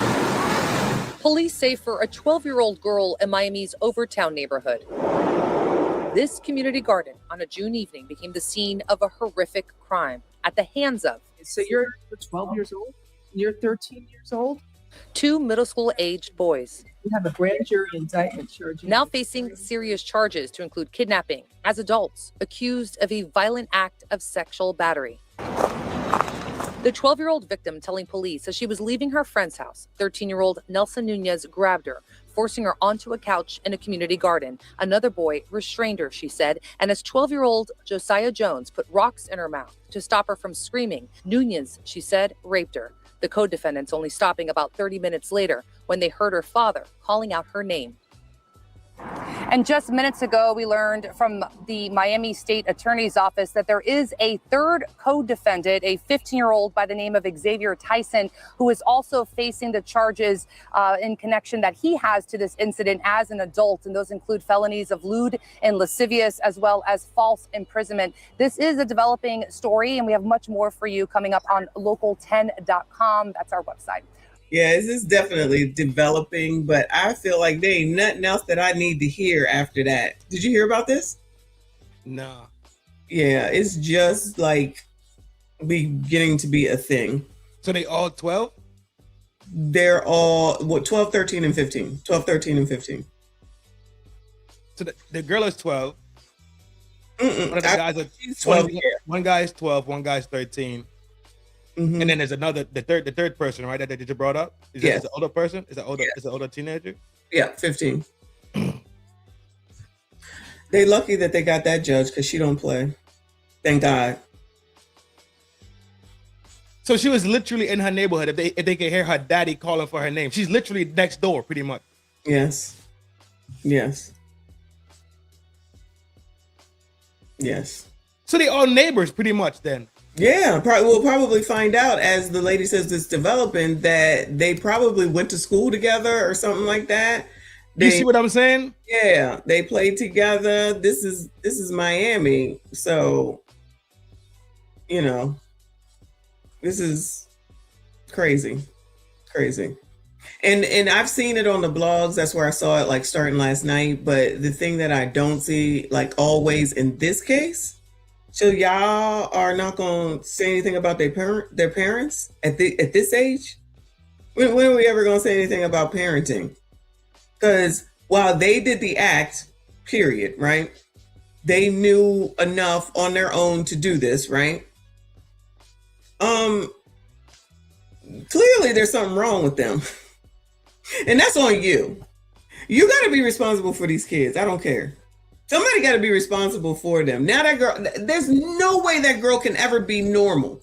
Police say for a 12-year-old girl in Miami's Overtown neighborhood, this community garden on a June evening became the scene of a horrific crime at the hands of. So you're 12 years old? You're 13 years old? 2 middle school-aged boys. We have a grand jury indictment charging. Now facing serious charges to include kidnapping as adults accused of a violent act of sexual battery. The 12-year-old victim telling police as she was leaving her friend's house, 13-year-old Nelson Nunez grabbed her, forcing her onto a couch in a community garden. Another boy restrained her, she said, and as 12-year-old Josiah Jones put rocks in her mouth to stop her from screaming, Nunez, she said, raped her. The co-defendants only stopping about 30 minutes later when they heard her father calling out her name. And just minutes ago, we learned from the Miami State Attorney's Office that there is a third co-defendant, a 15-year-old by the name of Xavier Tyson, who is also facing the charges in connection that he has to this incident as an adult. And those include felonies of lewd and lascivious, as well as false imprisonment. This is a developing story, and we have much more for you coming up on local10.com. That's our website. Yeah, this is definitely developing, but I feel like there ain't nothing else that I need to hear after that. Did you hear about this? No. Yeah, it's just like beginning to be a thing. So they all 12? They're all, 12, 13, and 15. 12, 13, and 15. So the girl is 12. One of the guys are 12. One guy is 12, one guy is 13. And then there's another, the third person, right? That you brought up. Is it an older person? Is an older teenager? Yeah, 15. They lucky that they got that judge because she don't play. Thank God. So she was literally in her neighborhood. If they could hear her daddy calling for her name, she's literally next door, pretty much. Yes. Yes. Yes. So they all neighbors, pretty much. Then. Yeah, we'll probably find out as the lady says it's developing that they probably went to school together or something like that. You see what I'm saying? Yeah, they played together. This is Miami, so this is crazy. And I've seen it on the blogs. That's where I saw it, like starting last night. But the thing that I don't see, like always in this case. So y'all are not gonna say anything about their parents at this age? When are we ever gonna say anything about parenting? Because while they did the act, period, right? They knew enough on their own to do this, right? Clearly there's something wrong with them. And that's on you. You gotta be responsible for these kids. I don't care. Somebody got to be responsible for them. Now that girl, there's no way that girl can ever be normal.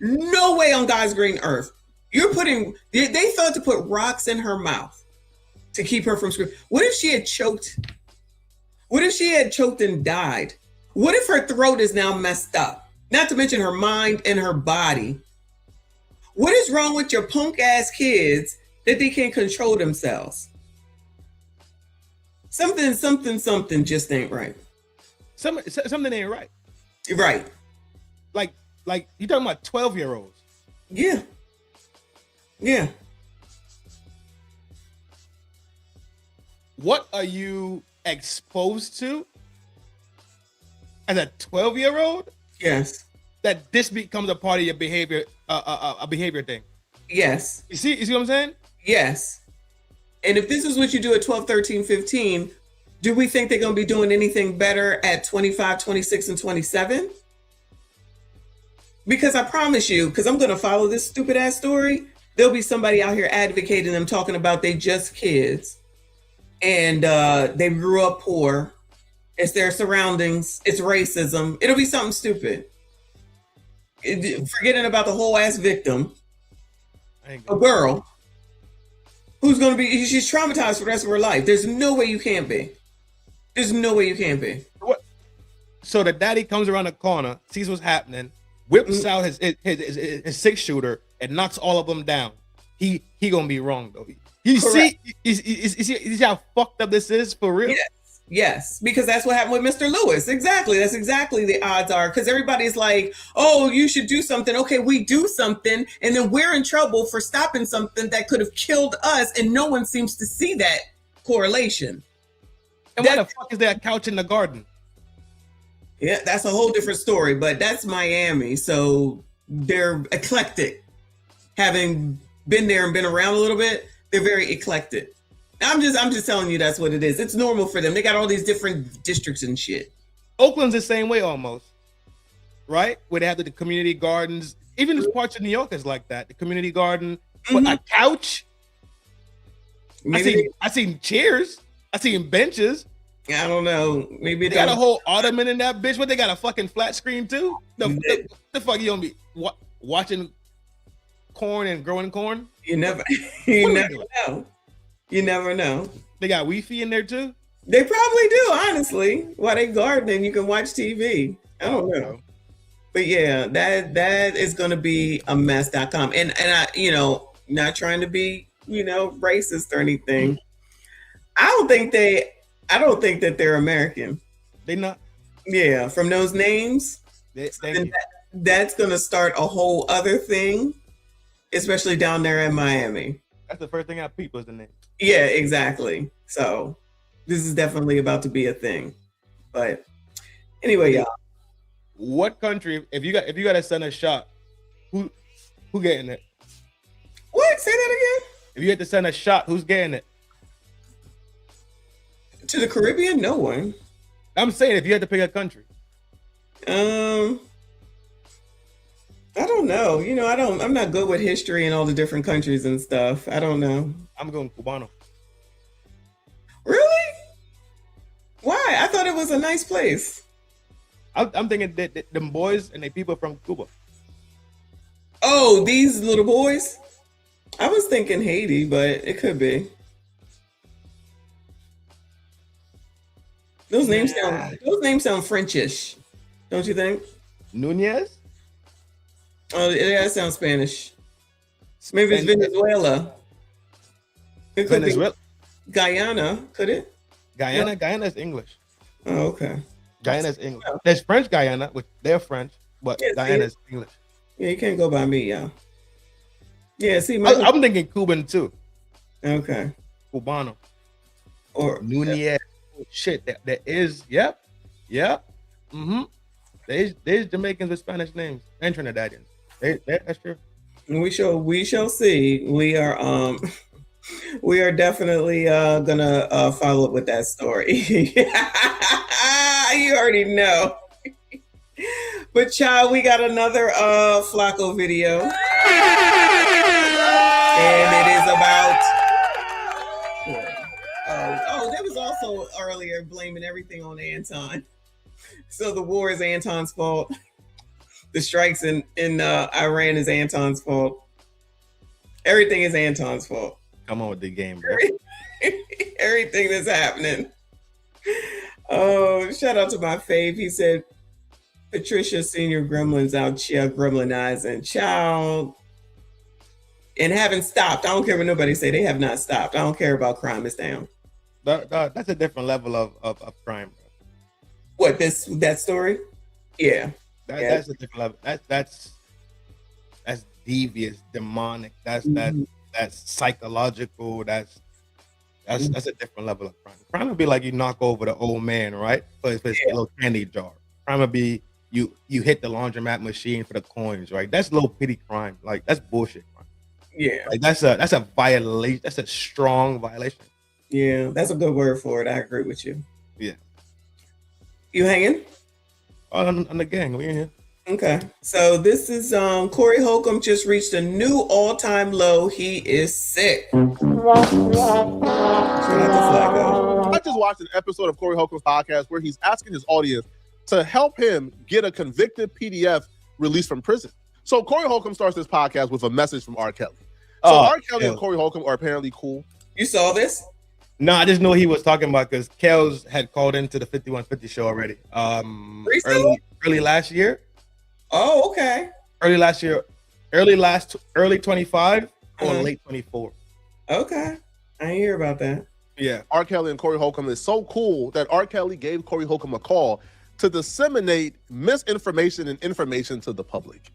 No way on God's green earth. They thought to put rocks in her mouth to keep her from screaming. What if she had choked? What if she had choked and died? What if her throat is now messed up? Not to mention her mind and her body. What is wrong with your punk ass kids that they can't control themselves? Something just ain't right. Something ain't right. Right. Like you talking about 12-year-olds. Yeah. Yeah. What are you exposed to as a 12-year-old? Yes. That this becomes a part of your behavior, a behavior thing. Yes. You see what I'm saying? Yes. And if this is what you do at 12, 13, 15, do we think they're going to be doing anything better at 25, 26, and 27? Because I promise you, because I'm going to follow this stupid ass story, there'll be somebody out here advocating them, talking about they just kids. And they grew up poor. It's their surroundings. It's racism. It'll be something stupid. Forgetting about the whole ass victim. A girl. Who's going to be, she's traumatized for the rest of her life. There's no way you can't be. There's no way you can't be. What? So the daddy comes around the corner, sees what's happening, whips out his 6-shooter and knocks all of them down. He gonna be wrong though. You see how fucked up this is for real? Yes, because that's what happened with Mr. Lewis. Exactly. That's exactly the odds are. Because everybody's like, oh, you should do something. Okay, we do something. And then we're in trouble for stopping something that could have killed us. And no one seems to see that correlation. And why the fuck is there a couch in the garden? Yeah, that's a whole different story. But that's Miami. So they're eclectic, having been there and been around a little bit, they're very eclectic. I'm just telling you that's what it is. It's normal for them. They got all these different districts and shit. Oakland's the same way almost, right? Where they have the community gardens. Even there's parts of New York is like that. The community garden, with a couch. I seen chairs. I seen benches. I don't know. Maybe they got a whole ottoman in that bitch. But they got a fucking flat screen too. The fuck you gonna be watching corn and growing corn? You never know. You never know. They got Wi-Fi in there too? They probably do, honestly. While they gardening, you can watch TV. I don't know. But yeah, that is gonna be a mess.com. And I, not trying to be, racist or anything. I don't think that they're American. They not? Yeah, from those names. That's gonna start a whole other thing, especially down there in Miami. That's the first thing I peep was the name. Yeah, exactly. So this is definitely about to be a thing. But anyway, y'all. What country, if you got to send a shot, who getting it? What? Say that again? If you had to send a shot, who's getting it? To the Caribbean? No one. I'm saying if you had to pick a country. I don't know. I'm not good with history and all the different countries and stuff. I don't know. I'm going Cubano. Really? Why? I thought it was a nice place. I'm thinking that them boys and the people from Cuba. Oh, these little boys? I was thinking Haiti, but it could be. Those names sound Frenchish, don't you think? Nunez? Oh, yeah, that sounds Spanish. Maybe it's Venezuela. It could be Guyana, could it? Guyana is English. Oh, okay. Guyana is English. There's French Guyana, which they're French, but Guyana is English. Yeah, you can't go by me, y'all. Yeah, see, I'm thinking Cuban too. Okay. Cubano. Or Nunez. Shit, that is, yep. Mm-hmm. There's Jamaicans with Spanish names and Trinidadians. That's true. We shall see. We are definitely gonna follow up with that story. You already know. But child, we got another Flacco video. And it is about there was also earlier blaming everything on Anton. So the war is Anton's fault. The strikes in Iran is Anton's fault. Everything is Anton's fault. Come on with the game, bro. Everything that's happening. Oh, shout out to my fave. He said, Patricia Senior Gremlins out here gremlinizing. Child. And haven't stopped. I don't care what nobody say. They have not stopped. I don't care about crime is down. That's a different level of crime, bro. What, that story? Yeah. That's a different level. That's devious, demonic. That's psychological. That's a different level of crime. Crime would be like you knock over the old man, right? But it's a little candy jar. Crime would be you hit the laundromat machine for the coins, right? That's low pity crime. Like that's bullshit crime. Yeah. Like that's a violation. That's a strong violation. Yeah, that's a good word for it. I agree with you. Yeah. You hanging? On the gang, we in here. Okay. So this is Corey Holcomb just reached a new all-time low. He is sick. Shout out to Flacco. I just watched an episode of Corey Holcomb's podcast where he's asking his audience to help him get a convicted PDF released from prison. So Corey Holcomb starts this podcast with a message from R. Kelly. So R. Kelly and Corey Holcomb are apparently cool. You saw this? No, I just know he was talking about because Kels had called into the 5150 show already. Early last year. Oh, okay. Early last year, early 25 or late 24. Okay. I didn't hear about that. Yeah. R. Kelly and Corey Holcomb is so cool that R. Kelly gave Corey Holcomb a call to disseminate misinformation and information to the public.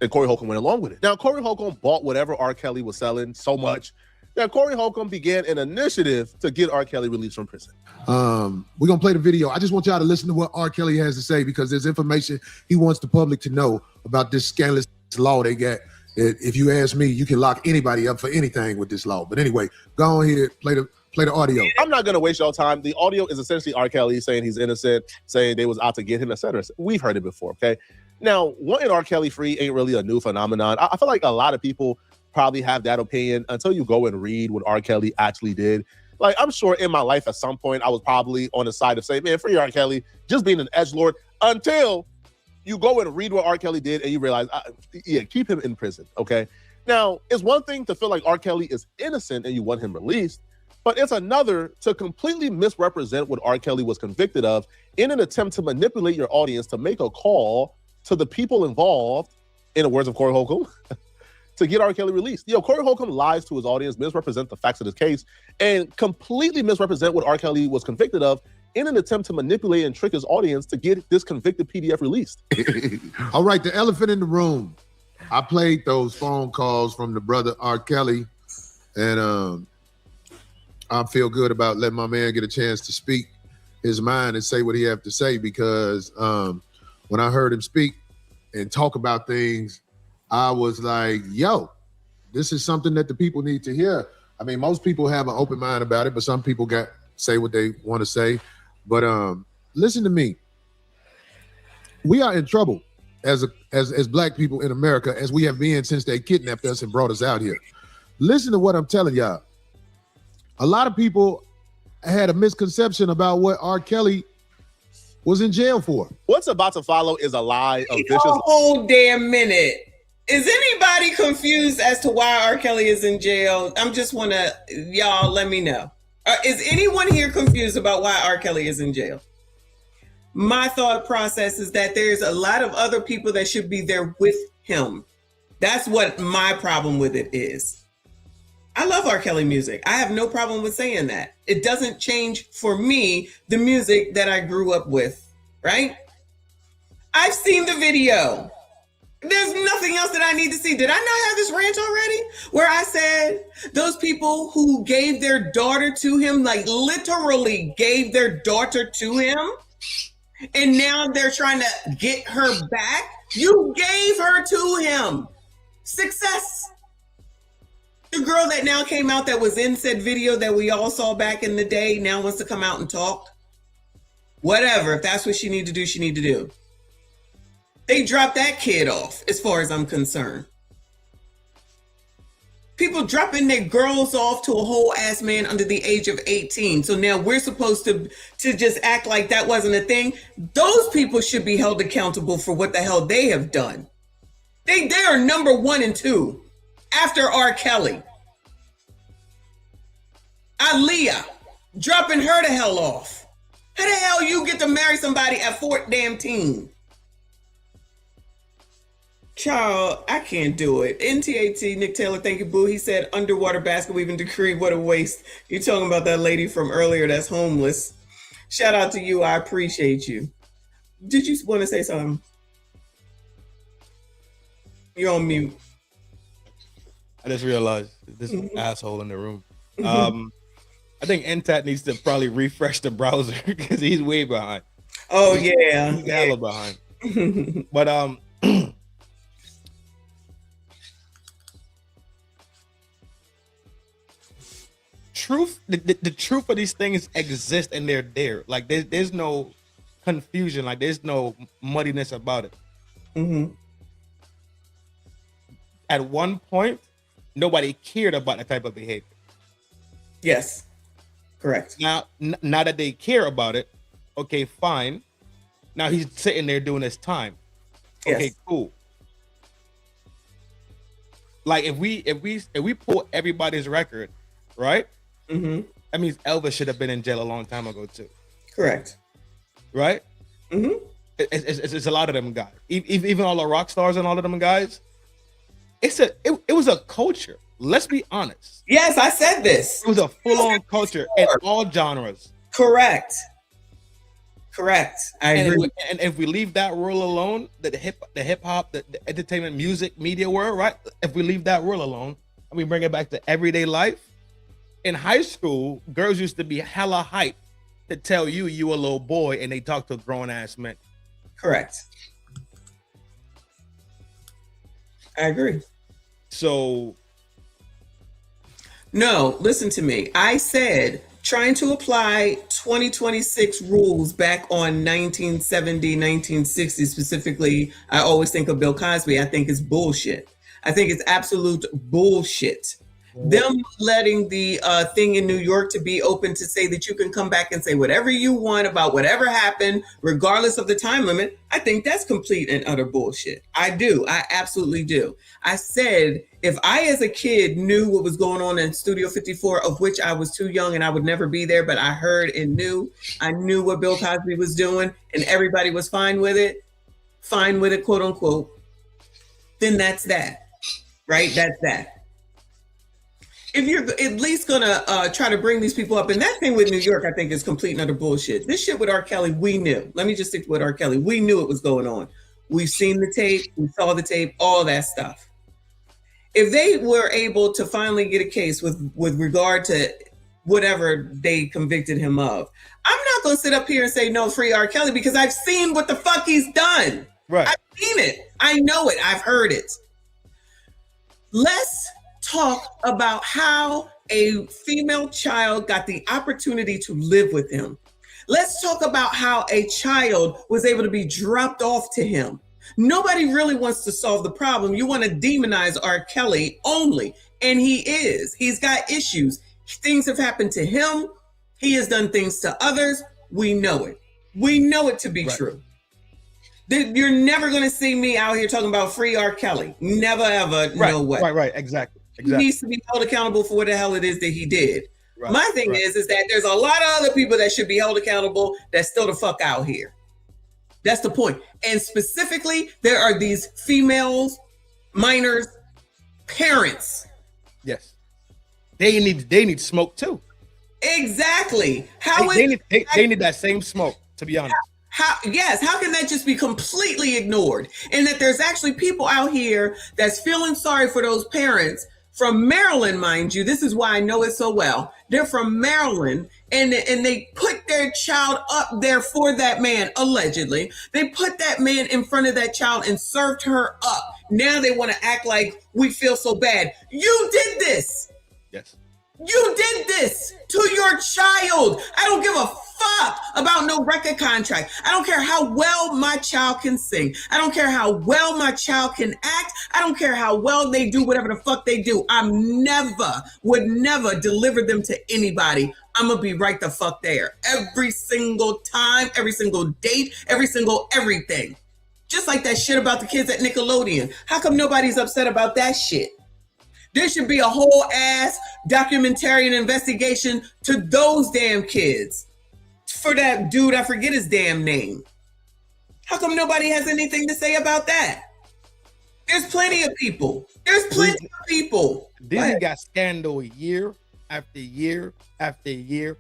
And Corey Holcomb went along with it. Now, Corey Holcomb bought whatever R. Kelly was selling so much that Corey Holcomb began an initiative to get R. Kelly released from prison. We're going to play the video. I just want y'all to listen to what R. Kelly has to say because there's information he wants the public to know about this scandalous law they got If you ask me, you can lock anybody up for anything with this law. But anyway, go on here, play the audio. I'm not gonna waste y'all time. The audio is essentially R. Kelly saying he's innocent, saying they was out to get him, etc. We've heard it before, okay? Now, wanting R. Kelly free ain't really a new phenomenon. I feel like a lot of people probably have that opinion until you go and read what R. Kelly actually did. Like, I'm sure in my life at some point, I was probably on the side of saying, man, free R. Kelly, just being an edgelord, until you go and read what R. Kelly did and you realize, yeah, keep him in prison, okay? Now, it's one thing to feel like R. Kelly is innocent and you want him released, but it's another to completely misrepresent what R. Kelly was convicted of in an attempt to manipulate your audience to make a call to the people involved, in the words of Corey Holcomb, to get R. Kelly released. Corey Holcomb lies to his audience, misrepresent the facts of his case, and completely misrepresent what R. Kelly was convicted of in an attempt to manipulate and trick his audience to get this convicted PDF released. All right, the elephant in the room. I played those phone calls from the brother R. Kelly, and I feel good about letting my man get a chance to speak his mind and say what he have to say, because when I heard him speak and talk about things, I was like, yo, this is something that the people need to hear. I mean, most people have an open mind about it, but some people say what they want to say. But listen to me. We are in trouble as Black people in America, as we have been since they kidnapped us and brought us out here. Listen to what I'm telling y'all. A lot of people had a misconception about what R. Kelly was in jail for. What's about to follow is a lie of vicious. A whole damn minute. Is anybody confused as to why R. Kelly is in jail? I'm just want to, y'all let me know. Is anyone here confused about why R. Kelly is in jail? My thought process is that there's a lot of other people that should be there with him. That's what my problem with it is. I love R. Kelly music. I have no problem with saying that. It doesn't change for me the music that I grew up with, right? I've seen the video. There's nothing else that I need to see. Did I not have this rant already? Where I said those people who gave their daughter to him, like literally gave their daughter to him, and now they're trying to get her back. You gave her to him. Success. The girl that now came out that was in said video that we all saw back in the day now wants to come out and talk. Whatever. If that's what she need to do, she need to do. They dropped that kid off, as far as I'm concerned. People dropping their girls off to a whole ass man under the age of 18. So now we're supposed to just act like that wasn't a thing. Those people should be held accountable for what the hell they have done. They are number 1 and 2 after R. Kelly. Aaliyah, dropping her the hell off. How the hell you get to marry somebody at 14? Child, I can't do it. NTAT, Nick Taylor, thank you, boo. He said, underwater basket weaving decree, what a waste. You're talking about that lady from earlier that's homeless. Shout out to you. I appreciate you. Did you want to say something? You're on mute. I just realized this asshole in the room. I think NTAT needs to probably refresh the browser because he's way behind. Oh, yeah. He's hella behind. But truth, the truth of these things exist and they're there. Like there's no confusion, like there's no muddiness about it. At one point, nobody cared about that type of behavior. Yes, correct. Now that they care about it, okay, fine. Now he's sitting there doing his time. Okay, Yes. cool. Like if we pull everybody's record, right? That means Elvis should have been in jail a long time ago too. Correct. Right? It's a lot of them guys. Even all the rock stars and all of them guys. It was a culture. Let's be honest. Yes, I said this. It was a full-on culture in all genres. Correct. I agree. And if we leave that world alone, the hip hop, the entertainment, music, media world, right? If we leave that world alone and we bring it back to everyday life, in high school, girls used to be hella hype to tell you a little boy, and they talk to grown ass men. Correct. I agree. So no, listen to me. I said trying to apply 2026 rules back on 1970, 1960 specifically. I always think of Bill Cosby. I think it's bullshit. I think it's absolute bullshit. Them letting the thing in New York to be open to say that you can come back and say whatever you want about whatever happened, regardless of the time limit, I think that's complete and utter bullshit. I do. I absolutely do. I said, if I as a kid knew what was going on in Studio 54, of which I was too young and I would never be there, but I heard and knew, I knew what Bill Cosby was doing and everybody was fine with it, quote unquote, then that's that, right? That's that. If you're at least gonna try to bring these people up, and that thing with New York, I think is complete and utter bullshit. This shit with R. Kelly, we knew. Let me just stick with R. Kelly. We knew it was going on. We've seen the tape, we saw the tape, all that stuff. If they were able to finally get a case with regard to whatever they convicted him of, I'm not gonna sit up here and say no, free R. Kelly, because I've seen what the fuck he's done. Right. I've seen it. I know it. I've heard it. Let's talk about how a female child got the opportunity to live with him. Let's talk about how a child was able to be dropped off to him. Nobody really wants to solve the problem. You want to demonize R. Kelly only, and he is. He's got issues. Things have happened to him. He has done things to others. We know it. We know it to be true. You're never going to see me out here talking about free R. Kelly. Never, ever, no way. Right, exactly. He needs to be held accountable for what the hell it is that he did. Right, my thing is that there's a lot of other people that should be held accountable that's still the fuck out here. That's the point. And specifically, there are these females, minors, parents. Yes. They need smoke too. Exactly. They need that same smoke, to be honest. How can that just be completely ignored? And that there's actually people out here that's feeling sorry for those parents from Maryland, mind you. This is why I know it so well. They're from Maryland, and they put their child up there for that man, allegedly. They put that man in front of that child and served her up. Now they want to act like we feel so bad. You did this. Yes. You did this to your child. I don't give a fuck about no record contract. I don't care how well my child can sing. I don't care how well my child can act. I don't care how well they do whatever the fuck they do. Would never deliver them to anybody. I'm gonna be right the fuck there. Every single time, every single date, every single everything. Just like that shit about the kids at Nickelodeon. How come nobody's upset about that shit? There should be a whole ass documentary and investigation to those damn kids. For that dude, I forget his damn name. How come nobody has anything to say about that? There's plenty of people. Disney got scandal year after year after year.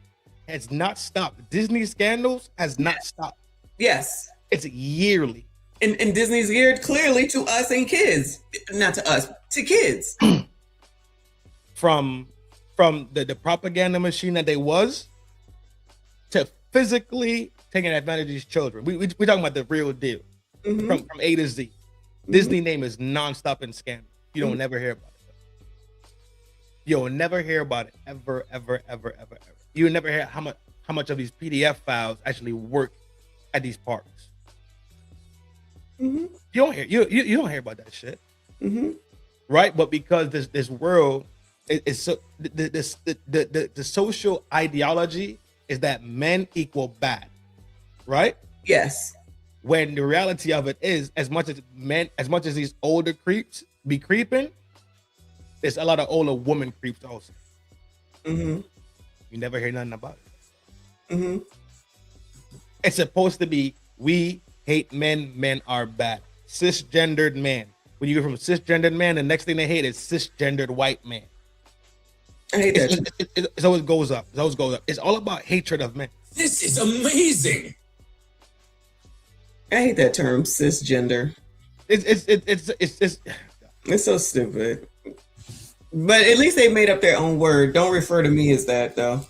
Has not stopped. Disney scandals has not stopped. Yes. It's yearly. And Disney's geared clearly to us and kids. Not to us, to kids. From the propaganda machine that they was to physically taking advantage of these children. We're talking about the real deal. Mm-hmm. From A to Z. Mm-hmm. Disney name is nonstop in scandal. You don't never hear about it. You'll never hear about it ever. You'll never hear how much of these PDF files actually work at these parks. Mm-hmm. You don't hear about that shit. Mm-hmm. Right? But because this world is so the social ideology is that men equal bad, right? Yes. When the reality of it is, as much as these older creeps be creeping, there's a lot of older woman creeps also. Mm-hmm. You never hear nothing about it. Mm-hmm. It's supposed to be we hate men are bad. Cisgendered man. When you go from cisgendered man, the next thing they hate is cisgendered white man. I hate that. It always goes up. It always goes up. It's all about hatred of men. This is amazing. I hate that term, cisgender. It's so stupid. But at least they made up their own word. Don't refer to me as that, though.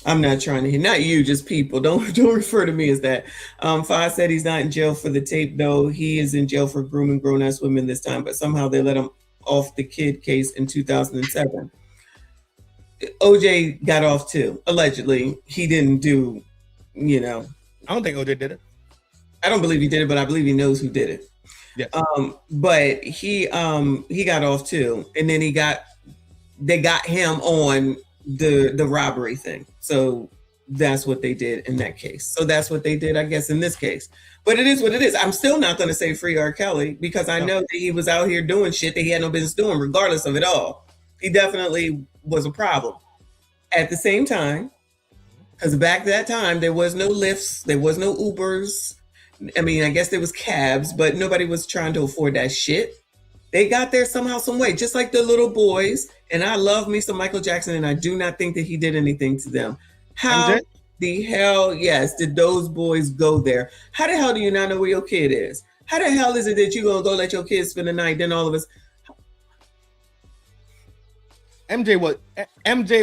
I'm not trying to hear. Not you, just people. Don't refer to me as that. Foz said he's not in jail for the tape, though. He is in jail for grooming grown-ass women this time, but somehow they let him off the kid case in 2007. OJ got off too. Allegedly, he didn't do, I don't think OJ did it. I don't believe he did it, but I believe he knows who did it. Yeah. But he got off too, and then they got him on the robbery thing. So that's what they did in that case. So that's what they did, I guess, in this case. But it is what it is. I'm still not going to say free R. Kelly because I know that he was out here doing shit that he had no business doing, regardless of it all. He definitely was a problem. At the same time, because back that time, there was no Lyfts, there was no Ubers. I mean, I guess there was cabs, but nobody was trying to afford that shit. They got there somehow, some way, just like the little boys. And I love me some Michael Jackson, and I do not think that he did anything to them. How the hell, yes, did those boys go there? How the hell do you not know where your kid is? How the hell is it that you're going to go let your kids spend the night, then all of us... MJ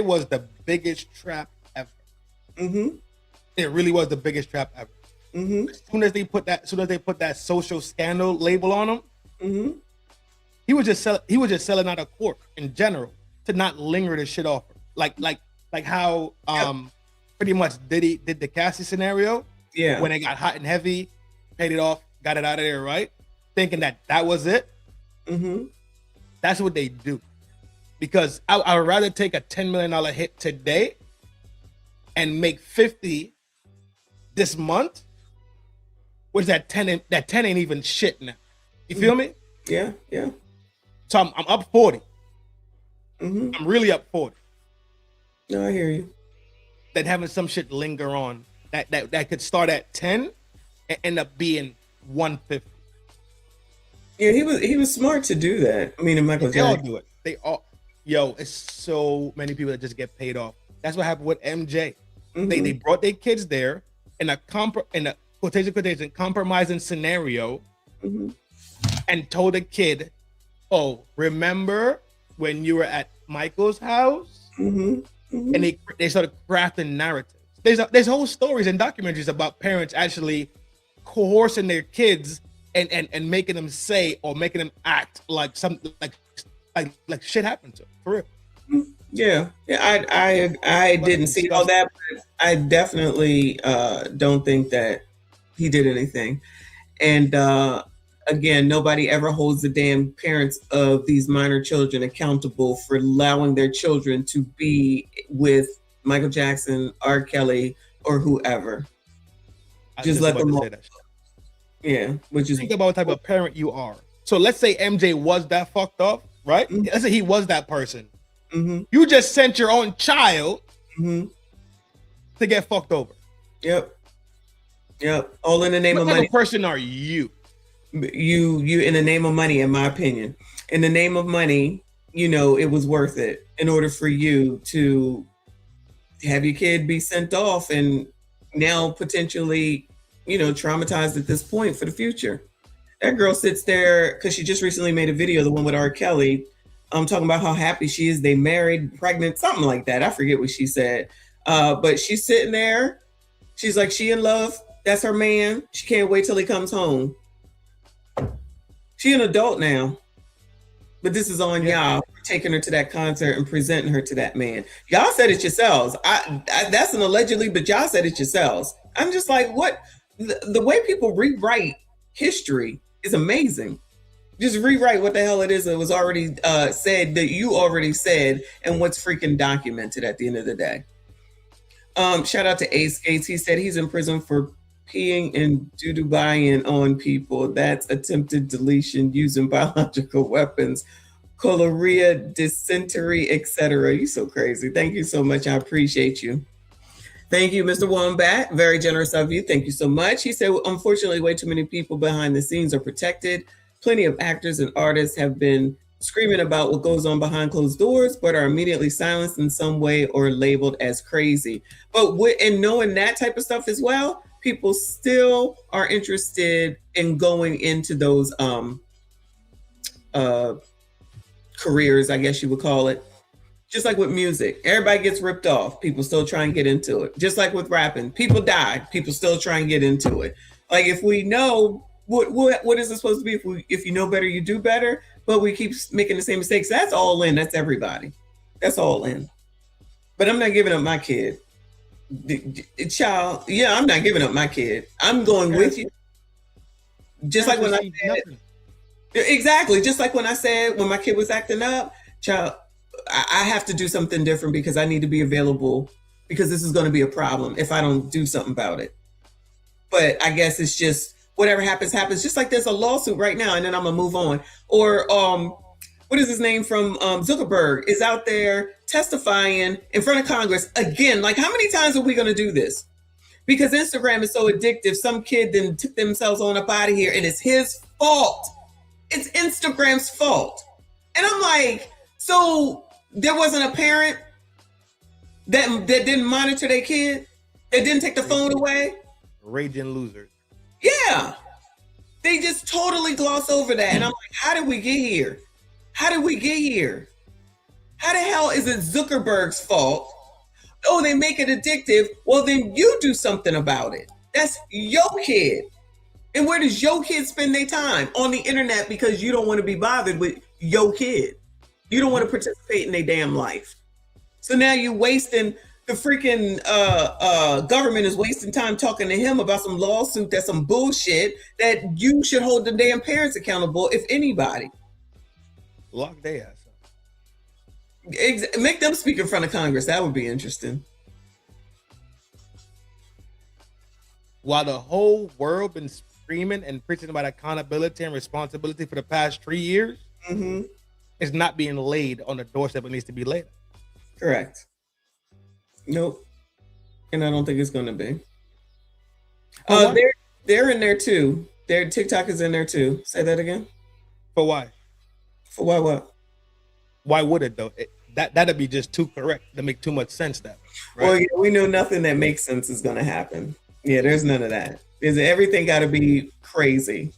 was the biggest trap ever. Mm-hmm. It really was the biggest trap ever. Mm-hmm. As soon as they put that social scandal label on him, mm-hmm. he was just selling out of court in general to not linger the shit off. Like how pretty much Diddy did the Cassie scenario. Yeah. When it got hot and heavy, paid it off, got it out of there, right? Thinking that was it. Mm-hmm. That's what they do. Because I would rather take a $10 million hit today and make 50 this month, which that 10 ain't even shit now. You feel me? Yeah, yeah. So I'm up 40. Mm-hmm. I'm really up 40. No, I hear you. That having some shit linger on that could start at 10 and end up being 150. Yeah, he was smart to do that. I mean, Michael They all Jackson. do it. They all, it's so many people that just get paid off. That's what happened with MJ. Mm-hmm. They brought their kids there in a quotation compromising scenario, mm-hmm. and told the kid, "Oh, remember when you were at Michael's house?" Mm-hmm. Mm-hmm. And they started crafting narratives. There's whole stories and documentaries about parents actually coercing their kids and making them say or making them act like something like shit happened to them, for real. Yeah, I didn't see all that, but I definitely don't think that he did anything. And again, nobody ever holds the damn parents of these minor children accountable for allowing their children to be with Michael Jackson, R. Kelly, or whoever. Just let them all. Yeah, which is think about what type of parent you are. So let's say MJ was that fucked up, right? Mm-hmm. Let's say he was that person. Mm-hmm. You just sent your own child mm-hmm. to get fucked over. Yep. All in the name of money. money. What type of person are you? You in the name of money, in my opinion. In the name of money, it was worth it in order for you to have your kid be sent off and now potentially, traumatized at this point for the future. That girl sits there because she just recently made a video, the one with R. Kelly, talking about how happy she is. They married, pregnant, something like that. I forget what she said. But she's sitting there. She's like, she in love. That's her man. She can't wait till he comes home. She an adult now. But this is on y'all for taking her to that concert and presenting her to that man. Y'all said it yourselves. That's an allegedly, but y'all said it yourselves. I'm just like, what? The way people rewrite history is amazing. Just rewrite what the hell it is that was already said, that you already said, and what's freaking documented at the end of the day. Shout out to Ace Gates. He said he's in prison for peeing and doo-doo-buying on people. That's attempted deletion using biological weapons, cholera, dysentery, etc. You so crazy. Thank you so much. I appreciate you. Thank you, Mr. Wombat. Very generous of you. Thank you so much. He said, unfortunately, way too many people behind the scenes are protected. Plenty of actors and artists have been screaming about what goes on behind closed doors, but are immediately silenced in some way or labeled as crazy. But in knowing that type of stuff as well, people still are interested in going into those careers, I guess you would call it. Just like with music, everybody gets ripped off. People still try and get into it. Just like with rapping, people die. People still try and get into it. Like if we know what is it supposed to be? If you know better, you do better. but we keep making the same mistakes. That's all in. That's everybody. That's all in. But I'm not giving up my kid. Child, yeah, I'm not giving up my kid. I'm going with you. Just like when I said, exactly, just like when I said when my kid was acting up, child, I have to do something different because I need to be available because this is going to be a problem if I don't do something about it. But I guess it's just whatever happens, happens. Just like there's a lawsuit right now, and then I'm gonna move on. Or what is his name from Zuckerberg is out there testifying in front of Congress again. Like, how many times are we gonna do this? Because Instagram is so addictive. Some kid then took themselves on up out of here, and it's his fault. It's Instagram's fault. And I'm like, so there wasn't a parent that didn't monitor their kid, that didn't take the phone away? Raging losers. Yeah. They just totally gloss over that. And I'm like, how did we get here? How did we get here? How the hell is it Zuckerberg's fault? Oh, they make it addictive. Well, then you do something about it. That's your kid. And where does your kid spend their time? On the internet, because you don't want to be bothered with your kid. You don't want to participate in their damn life. So now you're wasting, the freaking government is wasting time talking to him about some lawsuit that's some bullshit that you should hold the damn parents accountable, if anybody. Lock their ass up. Make them speak in front of Congress. That would be interesting. While the whole world been screaming and preaching about accountability and responsibility for the past 3 years, it's not being laid on the doorstep it needs to be laid. Correct. Nope. And I don't think it's going to be. They're in there too. Their TikTok is in there too. Say that again. For why? For why what? Why would it though? That'd be just too correct. That make too much sense. That right? Well, yeah, we know nothing that makes sense is going to happen. Yeah, there's none of that. Everything got to be crazy,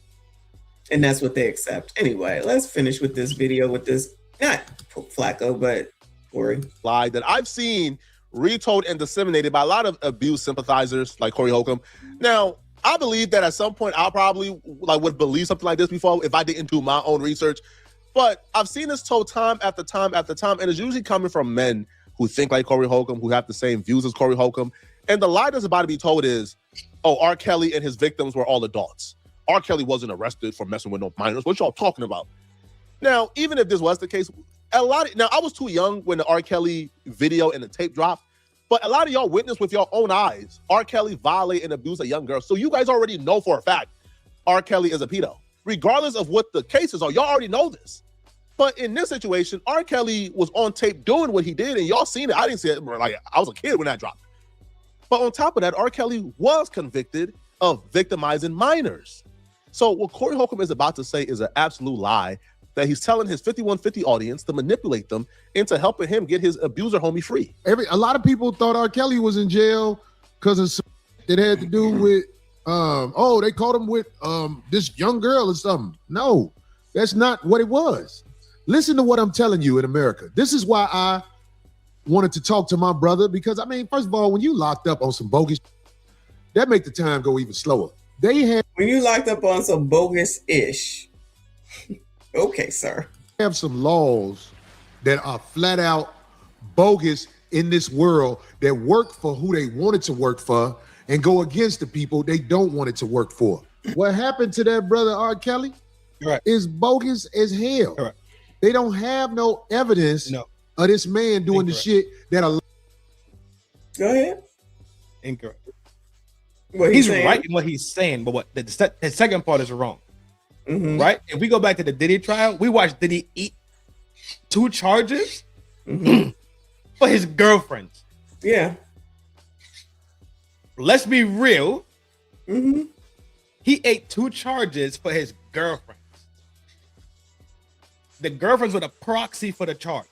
and that's what they accept. Anyway, let's finish with this video with this, not Flacco, but Corey. Lie that I've seen retold and disseminated by a lot of abuse sympathizers like Corey Holcomb. Now, I believe that at some point I probably would believe something like this before if I didn't do my own research. But I've seen this told time after time after time, and it's usually coming from men who think like Corey Holcomb, who have the same views as Corey Holcomb. And the lie that's about to be told is, oh, R. Kelly and his victims were all adults. R. Kelly wasn't arrested for messing with no minors. What y'all talking about? Now, even if this was the case, I was too young when the R. Kelly video and the tape dropped, but a lot of y'all witnessed with your own eyes R. Kelly violate and abuse a young girl. So you guys already know for a fact R. Kelly is a pedo. Regardless of what the cases are, y'all already know this. But in this situation, R. Kelly was on tape doing what he did, and y'all seen it. I didn't see it. Like, I was a kid when that dropped. But on top of that, R. Kelly was convicted of victimizing minors. So what Corey Holcomb is about to say is an absolute lie, that he's telling his 5150 audience to manipulate them into helping him get his abuser homie free. A lot of people thought R. Kelly was in jail because of it had to do with, they caught him with this young girl or something. No, that's not what it was. Listen to what I'm telling you in America. This is why I wanted to talk to my brother, because, I mean, first of all, when you locked up on some bogus, that make the time go even slower. When you locked up on some bogus-ish, okay, sir. Have some laws that are flat out bogus in this world that work for who they wanted to work for and go against the people they don't want it to work for. What happened to that brother R. Kelly is bogus as hell. Correct. They don't have no evidence of this man doing the shit that a. Go ahead. Incorrect. He's right in what he's saying, but what the second part is wrong. Right? If we go back to the Diddy trial, we watched Diddy eat 2 charges for his girlfriends. Yeah. Let's be real. He ate 2 charges for his girlfriends. The girlfriends were the proxy for the charge.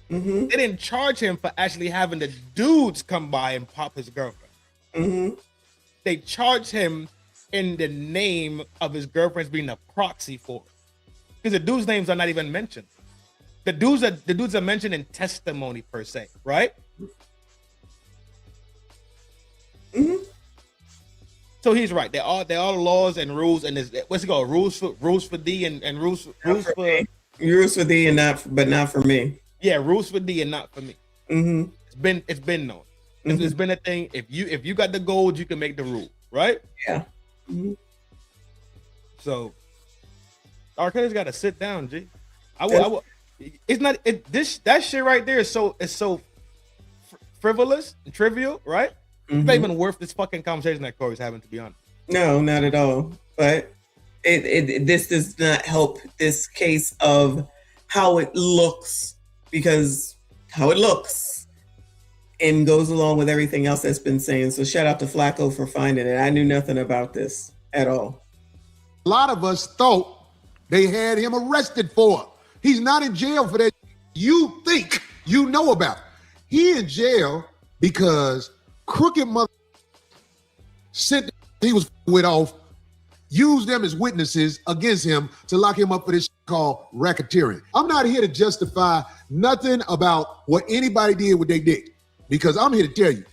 They didn't charge him for actually having the dudes come by and pop his girlfriend. They charged him in the name of his girlfriends being a proxy for it. Because the dudes' names are not even mentioned. The dudes are mentioned in testimony per se, So he's right. They're all laws and rules, and there's what's it called? Rules for D and rules for D and not for me. Yeah, rules for D and not for me. Mm-hmm. It's been known. It's been a thing. If you got the gold, you can make the rule, right? Yeah. Mm-hmm. So R. Kelly's got to sit down, G. It's not that shit right there is so frivolous and trivial, right? It's not even worth this fucking conversation that Corey's having, to be honest. No, not at all. But this does not help this case of how it looks, because how it looks and goes along with everything else that's been saying. So shout out to Flacco for finding it. I knew nothing about this at all. A lot of us thought they had him arrested for it. He's not in jail for that. You think you know about it. He in jail because crooked mother sent he was with off, used them as witnesses against him to lock him up for this called racketeering. I'm not here to justify nothing about what anybody did with their dick, because I'm here to tell you,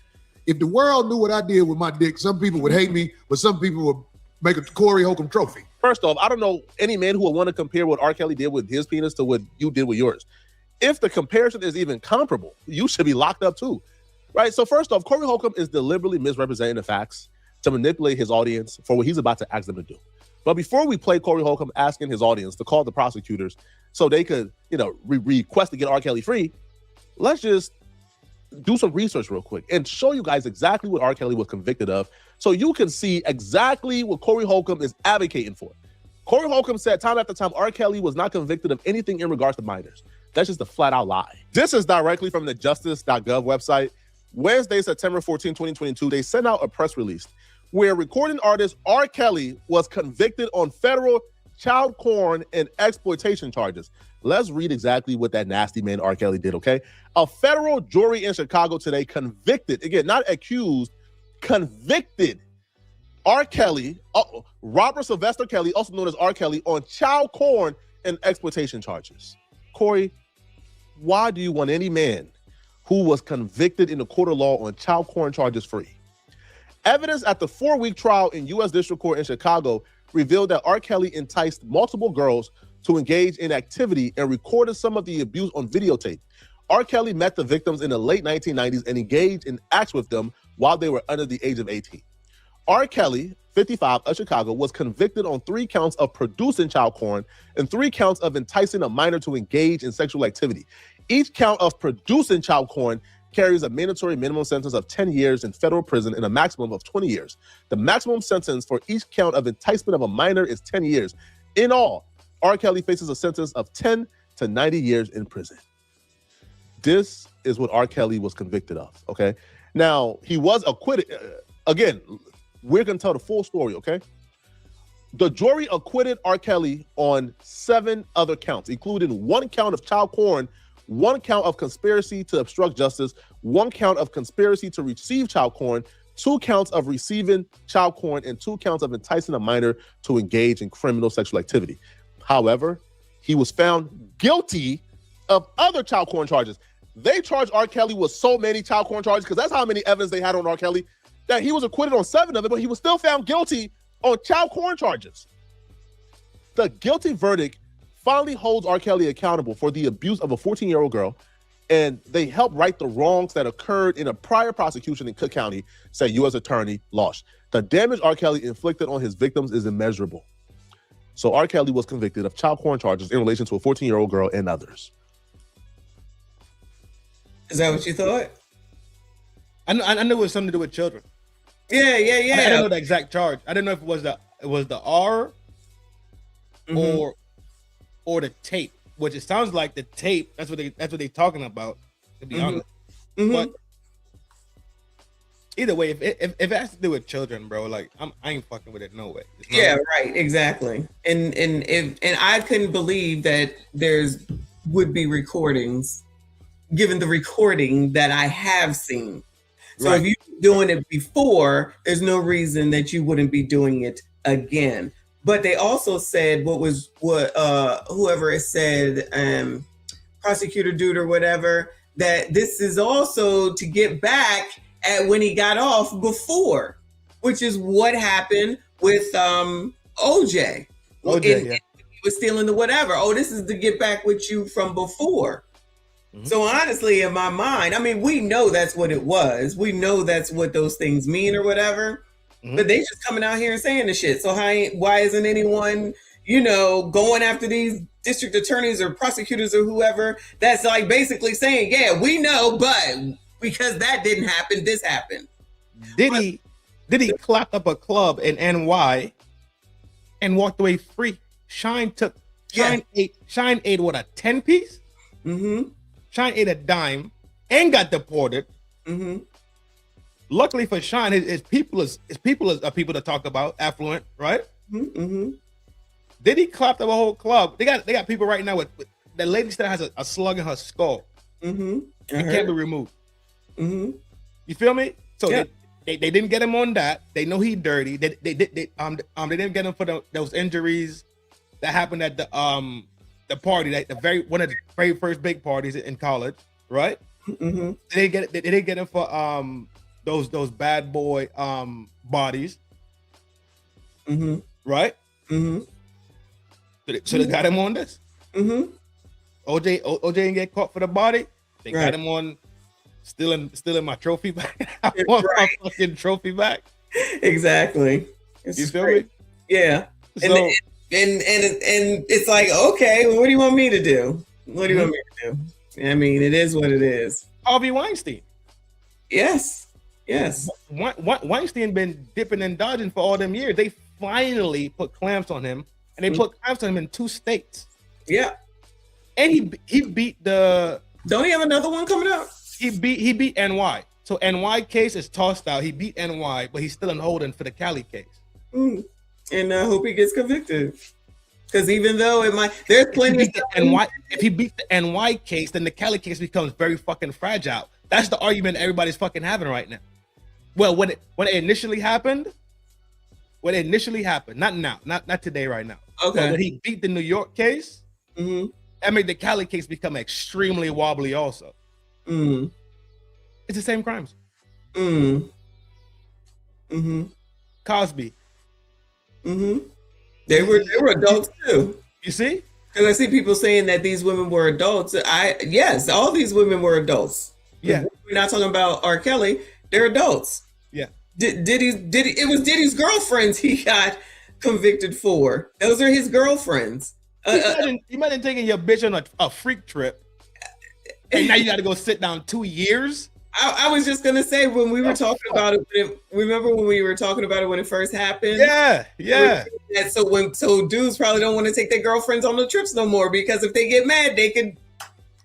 if the world knew what I did with my dick, some people would hate me, but some people would make a Corey Holcomb trophy. First off, I don't know any man who would want to compare what R. Kelly did with his penis to what you did with yours. If the comparison is even comparable, you should be locked up too, right? So first off, Corey Holcomb is deliberately misrepresenting the facts to manipulate his audience for what he's about to ask them to do. But before we play Corey Holcomb asking his audience to call the prosecutors so they could, request to get R. Kelly free, let's just do some research real quick and show you guys exactly what R. Kelly was convicted of so you can see exactly what Corey Holcomb is advocating for. Corey Holcomb said time after time R. Kelly was not convicted of anything in regards to minors. That's just a flat out lie. This is directly from the justice.gov website. Wednesday, September 14, 2022, they sent out a press release where recording artist R. Kelly was convicted on federal child porn and exploitation charges. Let's read exactly what that nasty man R. Kelly did, okay? A federal jury in Chicago today convicted, again, not accused, convicted R. Kelly, Robert Sylvester Kelly, also known as R. Kelly, on child porn and exploitation charges. Corey, why do you want any man who was convicted in the court of law on child porn charges free? Evidence at the 4-week trial in U.S. District Court in Chicago revealed that R. Kelly enticed multiple girls to engage in activity and recorded some of the abuse on videotape. R. Kelly met the victims in the late 1990s and engaged in acts with them while they were under the age of 18. R. Kelly, 55, of Chicago, was convicted on 3 counts of producing child porn and 3 counts of enticing a minor to engage in sexual activity. Each count of producing child porn carries a mandatory minimum sentence of 10 years in federal prison and a maximum of 20 years. The maximum sentence for each count of enticement of a minor is 10 years. In all, R. Kelly faces a sentence of 10 to 90 years in prison. This is what R. Kelly was convicted of, okay? Now, he was acquitted. Again, we're going to tell the full story, okay? The jury acquitted R. Kelly on 7 other counts, including 1 count of child porn, 1 count of conspiracy to obstruct justice, 1 count of conspiracy to receive child porn, 2 counts of receiving child porn, and 2 counts of enticing a minor to engage in criminal sexual activity. However, he was found guilty of other child porn charges. They charged R. Kelly with so many child porn charges, because that's how many evidence they had on R. Kelly, that he was acquitted on 7 of it, but he was still found guilty on child porn charges. The guilty verdict finally holds R. Kelly accountable for the abuse of a 14-year-old girl, and they helped right the wrongs that occurred in a prior prosecution in Cook County, said U.S. Attorney Losh. The damage R. Kelly inflicted on his victims is immeasurable. So R. Kelly was convicted of child porn charges in relation to a 14-year-old girl and others. Is that what you thought? I knew it was something to do with children. Yeah. I didn't know the exact charge. I didn't know if it was the R or the tape, which it sounds like the tape. That's what they talking about, to be honest. But either way, if it has to do with children, bro, like I ain't fucking with it, no way. Yeah, right, exactly. And I couldn't believe that there's would be recordings, given the recording that I have seen. So if you're doing it before, there's no reason that you wouldn't be doing it again. But they also said whoever it said, prosecutor dude or whatever, that this is also to get back at when he got off before. which is what happened with OJ. Yeah. He was stealing the whatever. Oh, this is to get back with you from before. So honestly, in my mind, I mean, we know that's what it was. We know that's what those things mean or whatever. But they just coming out here and saying the shit. So why isn't anyone, going after these district attorneys or prosecutors or whoever that's like basically saying, yeah, we know, but because that didn't happen, this happened. Did he clap up a club in NY and walked away free? Shine ate what, a 10-piece? Shine ate a dime and got deported. Luckily for Shine, his people are people to talk about, affluent, right? Did he clap up a whole club? They got people right now with the lady still has a slug in her skull. It can't be removed. You feel me? So they didn't get him on that. They know he dirty. They didn't get him for those injuries that happened at the party, like one of the very first big parties in college, right? They didn't get him for those bad boy bodies, right? So they got him on this. OJ didn't get caught for the body. They got him on stealing my trophy back. I want my fucking trophy back. Exactly. You feel me? Yeah. So, and it's like, okay, well, what do you want me to do? What do you want me to do? I mean, it is what it is. Harvey Weinstein. Yes. Weinstein been dipping and dodging for all them years. They finally put clamps on him, and they put clamps on him in 2 states. Yeah. And he beat the. Don't he have another one coming out? He beat NY. So NY case is tossed out. He beat NY, but he's still in holding for the Cali case. And I hope he gets convicted. Because even though there's plenty of NY. If he beats the NY case, then the Cali case becomes very fucking fragile. That's the argument everybody's fucking having right now. Well, when it initially happened, not now, not today, right now. Okay. When he beat the New York case, that made the Cali case become extremely wobbly also. It's the same crimes. Cosby. They were adults too. You see? Because I see people saying that these women were adults. Yes, all these women were adults. Yeah. We're not talking about R. Kelly. They're adults. Yeah. It was Diddy's girlfriends he got convicted for. Those are his girlfriends. Imagine taking your bitch on a freak trip, and now you got to go sit down 2 years. I was just gonna say, when we were talking about it, remember when we were talking about it when it first happened? Yeah. So dudes probably don't want to take their girlfriends on the trips no more, because if they get mad, they could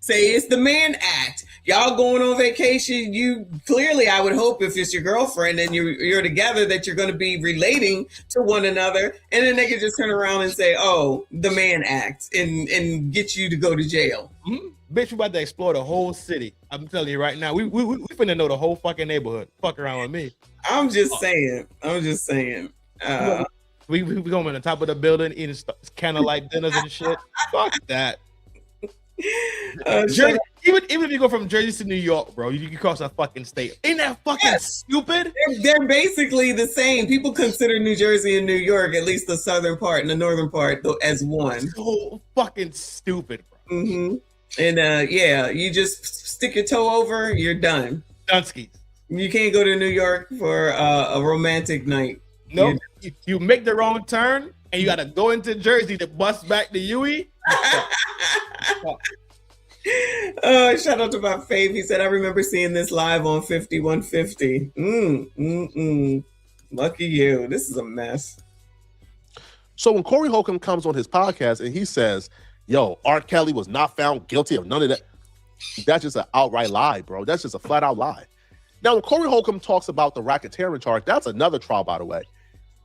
say it's the man act. Y'all going on vacation, you clearly, I would hope, if it's your girlfriend and you're together, that you're going to be relating to one another, and then they could just turn around and say, oh, the man act, and get you to go to jail. Bitch, we about to explore the whole city. I'm telling you right now, we finna know the whole fucking neighborhood. Fuck around with me. I'm just saying. We going on the top of the building, eating candlelight dinners and shit. Fuck that. Even if you go from Jersey to New York, bro, you can cross a fucking state. Ain't that fucking stupid? They're basically the same. People consider New Jersey and New York, at least the southern part and the northern part, as one. So fucking stupid, bro. And you just stick your toe over, you're done. Dunskies. You can't go to New York for a romantic night. Nope. You make the wrong turn, and you got to go into Jersey to bus back to Huey. Shout out to my fave. He said, I remember seeing this live on 5150. Lucky you. This is a mess. So when Corey Holcomb comes on his podcast and he says, yo, R. Kelly was not found guilty of none of that, that's just an outright lie, bro. That's just a flat out lie. Now, when Corey Holcomb talks about the racketeering charge, that's another trial, by the way.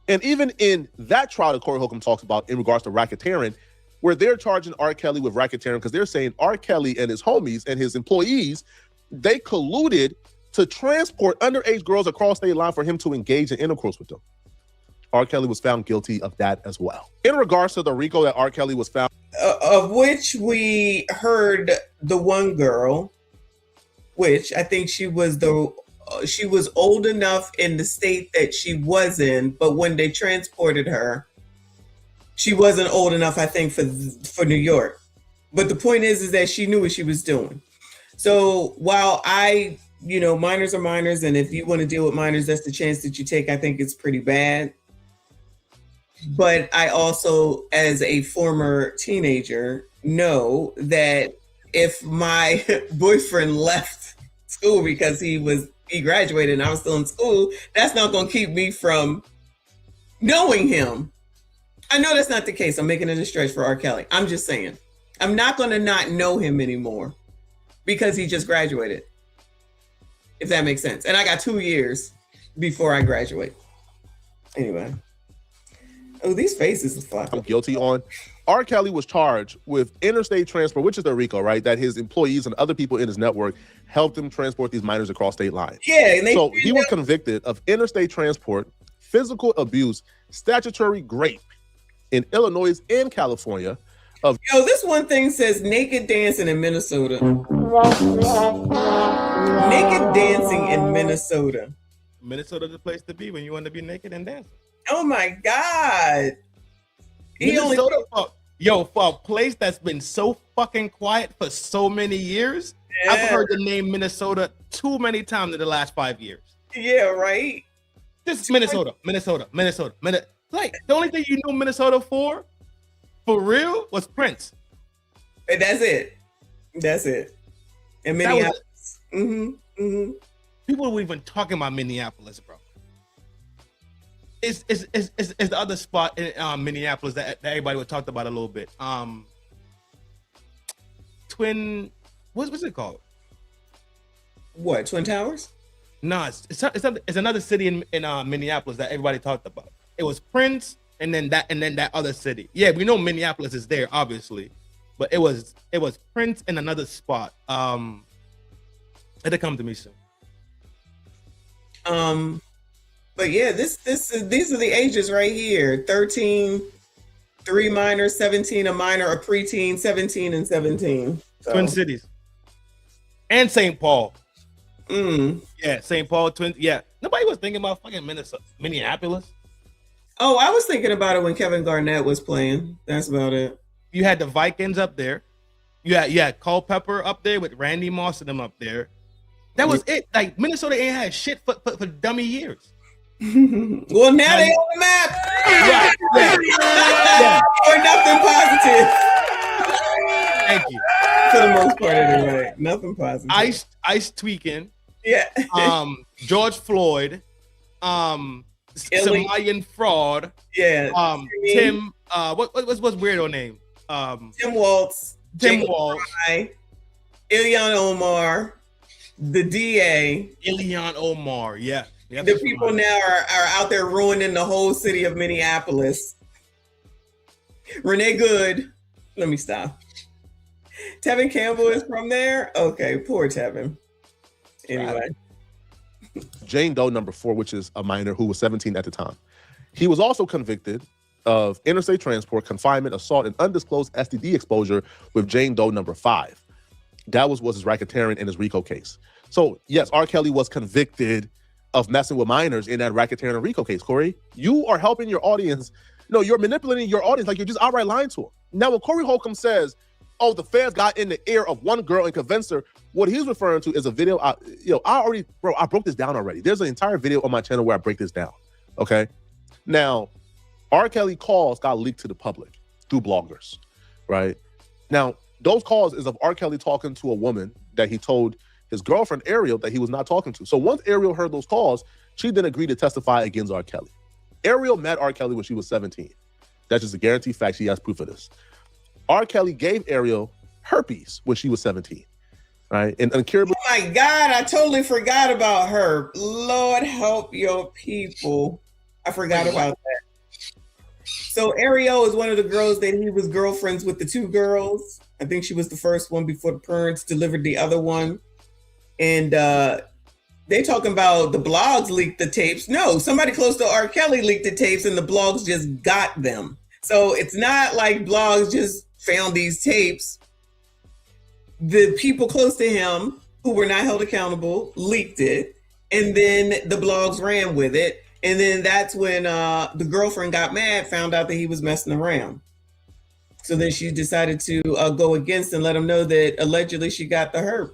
And even in that trial that Corey Holcomb talks about in regards to racketeering, where they're charging R. Kelly with racketeering because they're saying R. Kelly and his homies and his employees, they colluded to transport underage girls across state line for him to engage in intercourse with them. R. Kelly was found guilty of that as well. In regards to the RICO that R. Kelly was found, of which we heard the one girl, which I think she was the she was old enough in the state that she was in, but when they transported her, she wasn't old enough, I think, for New York. But the point is that she knew what she was doing. So while minors are minors, and if you want to deal with minors, that's the chance that you take. I think it's pretty bad. But I also, as a former teenager, know that if my boyfriend left school because he graduated and I was still in school, that's not going to keep me from knowing him. I know that's not the case. I'm making it a stretch for R. Kelly. I'm just saying, I'm not going to not know him anymore because he just graduated, if that makes sense. And I got 2 years before I graduate. Anyway. Oh, these faces are fly. I'm guilty on. R. Kelly was charged with interstate transport, which is the RICO, right? That his employees and other people in his network helped him transport these minors across state lines. Yeah. So he was convicted of interstate transport, physical abuse, statutory rape in Illinois and California. This one thing says naked dancing in Minnesota. Naked dancing in Minnesota. Minnesota's the place to be when you want to be naked and dancing. Oh my God. Minnesota, for a place that's been so fucking quiet for so many years, yeah. I've heard the name Minnesota too many times in the last 5 years. Yeah, right? Just Minnesota. Like, the only thing you knew Minnesota for real, was Prince. And that's it. And Minneapolis. People were even talking about Minneapolis, bro. It's the other spot in Minneapolis that everybody would talk about a little bit. What's it called? What, Twin Towers? No, it's another city in Minneapolis that everybody talked about. It was Prince and then that other city. Yeah, we know Minneapolis is there, obviously, but it was Prince in another spot. It'll come to me soon. But yeah, these are the ages right here: 13, 3 minors, 17 a minor, a preteen, 17 and 17. So. Twin Cities and St. Paul. Yeah, St. Paul, Twin. Yeah, nobody was thinking about fucking Minneapolis. Oh, I was thinking about it when Kevin Garnett was playing. That's about it. You had the Vikings up there. You had Culpeper up there with Randy Moss and them up there. That was it. Like, Minnesota ain't had shit for dummy years. Well, now they on the map. Right. Yeah. Or nothing positive. Thank you. For the most part, anyway. Nothing positive. Ice tweaking. Yeah. George Floyd. Somalian fraud. Yeah. Tim. What's weirdo name? Tim Waltz. Ilhan Omar. The DA. Ilhan Omar. Yeah. The people now are out there ruining the whole city of Minneapolis. Renee Good. Let me stop. Tevin Campbell is from there? Okay, poor Tevin. Anyway. Jane Doe number 4, which is a minor who was 17 at the time. He was also convicted of interstate transport, confinement, assault, and undisclosed STD exposure with Jane Doe number 5. That was his racketeering and his RICO case. So yes, R. Kelly was convicted of messing with minors in that racketeering and RICO case. Corey, you are helping your audience. No, you're manipulating your audience like you're just outright lying to them. Now, when Corey Holcomb says, "Oh, the feds got in the ear of one girl and convinced her," what he's referring to is a video. I broke this down already. There's an entire video on my channel where I break this down. Okay, now R. Kelly calls got leaked to the public through bloggers, right? Now, those calls is of R. Kelly talking to a woman that he told his girlfriend Ariel that he was not talking to. So once Ariel heard those calls, she then agreed to testify against R. Kelly. Ariel met R. Kelly when she was 17. That's just a guaranteed fact. She has proof of this. R. Kelly gave Ariel herpes when she was 17, right? And incurable. Oh my God, I totally forgot about her. Lord help your people. I forgot about that. So Ariel is one of the girls that he was girlfriends with, the 2 girls. I think she was the first one before the parents delivered the other one. And they talking about the blogs leaked the tapes. No, somebody close to R. Kelly leaked the tapes and the blogs just got them. So it's not like blogs just found these tapes. The people close to him who were not held accountable leaked it. And then the blogs ran with it. And then that's when the girlfriend got mad, found out that he was messing around. So then she decided to go against and let him know that allegedly she got the herp.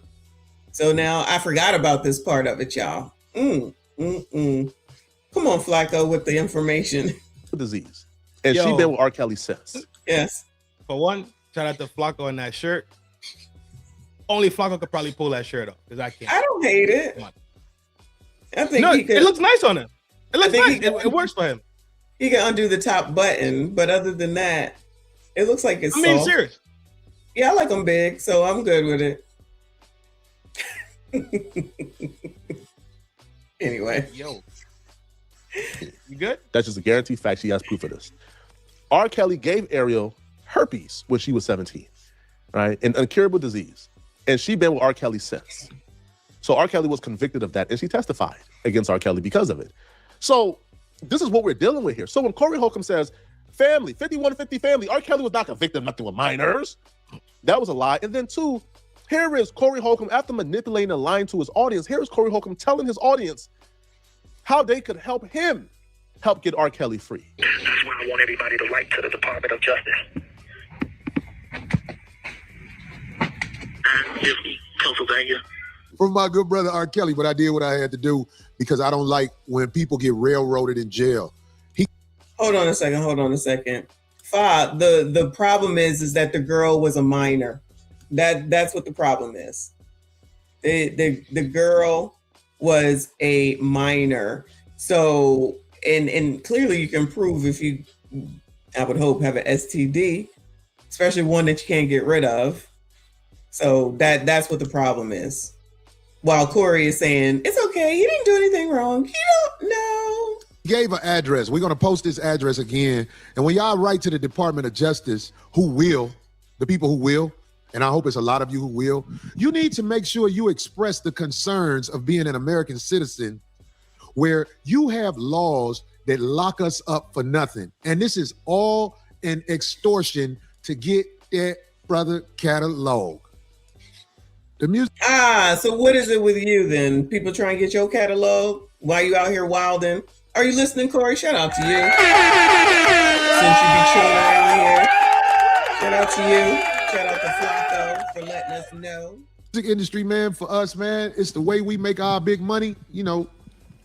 So now I forgot about this part of it, y'all. Come on, Flacco, with the information. Disease. And she been with R. Kelly since. Yes. For one, shout out to Flacco in that shirt. Only Flacco could probably pull that shirt off because I can't. I don't hate it. I think No, he could. it looks nice on him. It looks think nice. he can- It works for him. He can undo the top button, but other than that, it looks like it's I mean, soft. serious. Yeah, I like them big, so I'm good with it. Anyway. Yo. You good? That's just a guaranteed fact. She has proof of this. R. Kelly gave Ariel herpes when she was 17, right? An incurable disease. And she been with R. Kelly since. So R. Kelly was convicted of that, and she testified against R. Kelly because of it. So this is what we're dealing with here. So when Corey Holcomb says, family, 5150 family, R. Kelly was not convicted of nothing with minors. That was a lie. And then two, here is Corey Holcomb, after manipulating and lying to his audience, here is Corey Holcomb telling his audience how they could help him help get R. Kelly free. That's why I want everybody to write to the Department of Justice. Pennsylvania. From my good brother R. Kelly, but I did what I had to do because I don't like when people get railroaded in jail. Hold on a second. The problem is that the girl was a minor. That's what the problem is. The girl was a minor. So and clearly you can prove if you, I would hope, have an STD, especially one that you can't get rid of. So that's what the problem is. While Corey is saying, it's okay, he didn't do anything wrong. He don't know. He gave an address. We're going to post this address again. And when y'all write to the Department of Justice, the people who will, and I hope it's a lot of you who will, you need to make sure you express the concerns of being an American citizen where you have laws that lock us up for nothing. And this is all an extortion to get that brother catalog. The music. So what is it with you then? People trying to get your catalog while you out here wilding? Are you listening, Corey? Shout out to you. Since you be chilling around here. Shout out to you. Shout out to Flacco for letting us know. Music industry, man, for us, man, it's the way we make our big money. You know,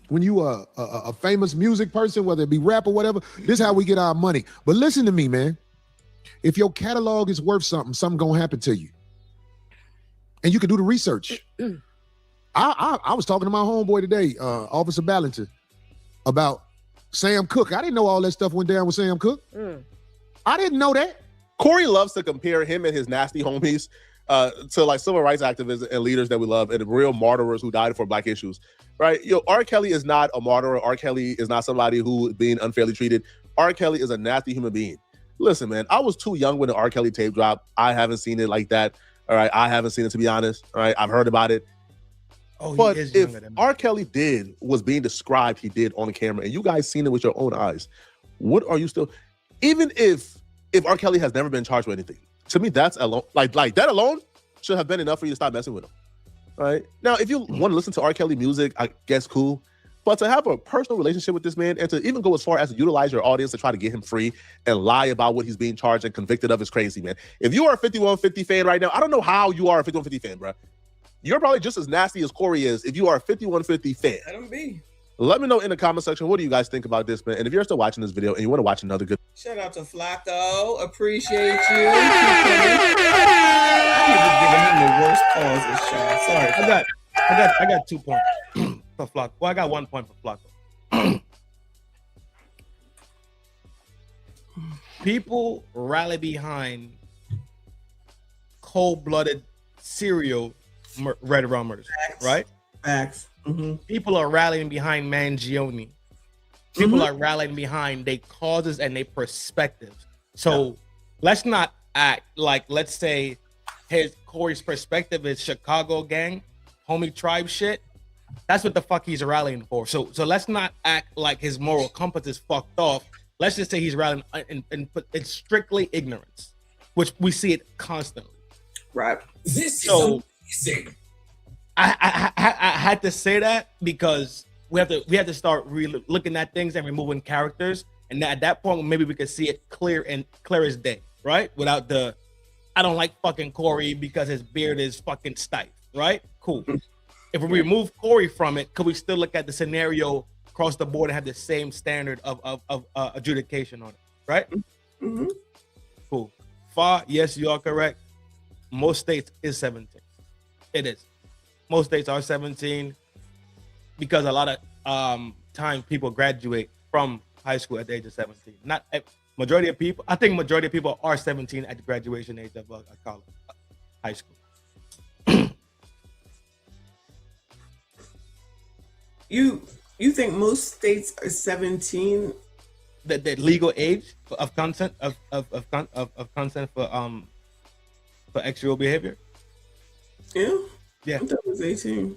when you are a famous music person, whether it be rap or whatever, this is how we get our money. But listen to me, man. If your catalog is worth something gonna happen to you. And you can do the research. I was talking to my homeboy today, Officer Ballenter, about Sam Cooke. I didn't know all that stuff went down with Sam Cooke. I didn't know that. Corey loves to compare him and his nasty homies to like civil rights activists and leaders that we love and real martyrs who died for black issues, right? R. Kelly is not a martyr. R. Kelly is not somebody who is being unfairly treated. R. Kelly is a nasty human being. Listen, man, I was too young when the R. Kelly tape dropped. I haven't seen it like that. All right, I haven't seen it, to be honest. All right, I've heard about it. Oh, but he is if younger than me. R. Kelly was being described, he did on the camera, and you guys seen it with your own eyes, what are you still? Even if R. Kelly has never been charged with anything, to me, that's alone, like that alone should have been enough for you to stop messing with him. All right. Now, if you want to listen to R. Kelly music, I guess cool. But to have a personal relationship with this man and to even go as far as to utilize your audience to try to get him free and lie about what he's being charged and convicted of is crazy, man. If you are a 5150 fan right now, I don't know how you are a 5150 fan, bro. You're probably just as nasty as Corey is if you are a 5150 fan. Let him be. Let me know in the comment section, what do you guys think about this, man? And if you're still watching this video and you want to watch another good... Shout out to Flacco. Appreciate you. Keep people giving him the worst pauses, Sean. Sorry. I got 2 points for Flacco. Well, I got 1 point for Flacco. People rally behind cold-blooded serial red murders, right? Facts. People are rallying behind Mangione. People are rallying behind their causes and their perspectives. So let's not act like, let's say Corey's perspective is Chicago gang, homie tribe shit. That's what the fuck he's rallying for. So let's not act like his moral compass is fucked off. Let's just say he's rallying and it's strictly ignorance, which we see it constantly. Right. This is amazing. I had to say that because we have to start really looking at things and removing characters, and at that point maybe we could see it clear as day, right? Without the I don't like fucking Corey because his beard is fucking stiff, right? Cool. If we remove Corey from it, could we still look at the scenario across the board and have the same standard of adjudication on it, right? Mm-hmm. Cool. Yes, you are correct. Most states is 17. It is. Most states are 17 because a lot of time people graduate from high school at the age of 17. Not majority of people. I think majority of people are 17 at the graduation age of college, high school. You think most states are 17? The legal age of consent of consent for extramarital behavior? Yeah. Yeah. I thought it was 18.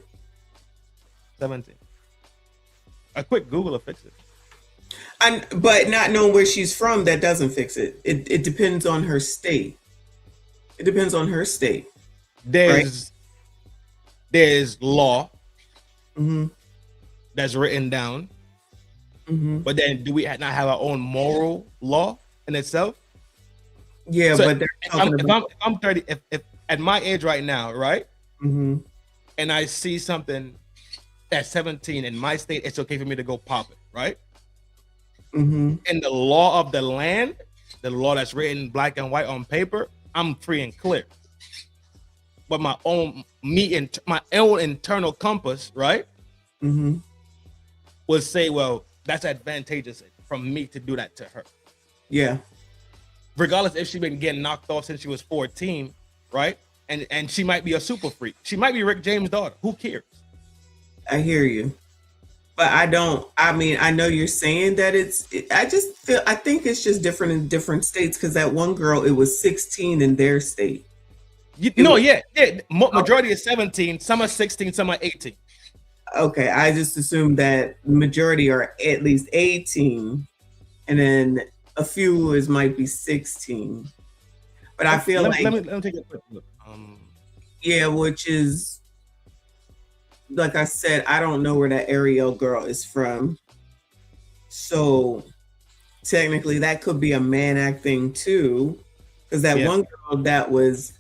17. A quick Google will fix it. But not knowing where she's from, that doesn't fix it. It depends on her state. It depends on her state. There's law Mm-hmm. that's written down. Mm-hmm. But then do we not have our own moral law in itself? Yeah, So but they're if I'm 30, if at my age right now, right? Mm-hmm. And I see something that's 17 in my state, it's okay for me to go pop it, right? Mm-hmm. In the law of the land, the law that's written black and white on paper, I'm free and clear. But my own internal compass, right? Mm-hmm. Will say, well, that's advantageous from me to do that to her. Yeah. Regardless if she's been getting knocked off since she was 14, right? And she might be a super freak. She might be Rick James' daughter. Who cares? I hear you. But I know you're saying that I think it's just different in different states because that one girl, it was 16 in their state. Majority is 17. Some are 16, some are 18. Okay, I just assumed that majority are at least 18, and then a few might be 16. But I feel let me take a quick look. Yeah, which is, like I said, I don't know where that Ariel girl is from. So technically that could be a man act thing too. Because that one girl that was,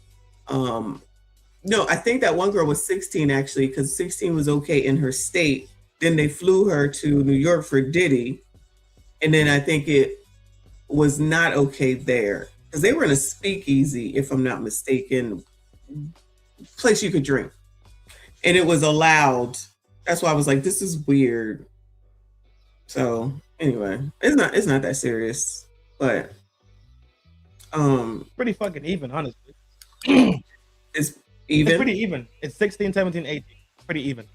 no, I think that one girl was 16 actually, because 16 was okay in her state. Then they flew her to New York for Diddy. And then I think it was not okay there. Because they were in a speakeasy, if I'm not mistaken, place you could drink. And it was allowed. That's why I was like, this is weird. So anyway, it's not that serious. But pretty fucking even, honestly. It's even? It's pretty even. It's 16, 17, 18. Pretty even.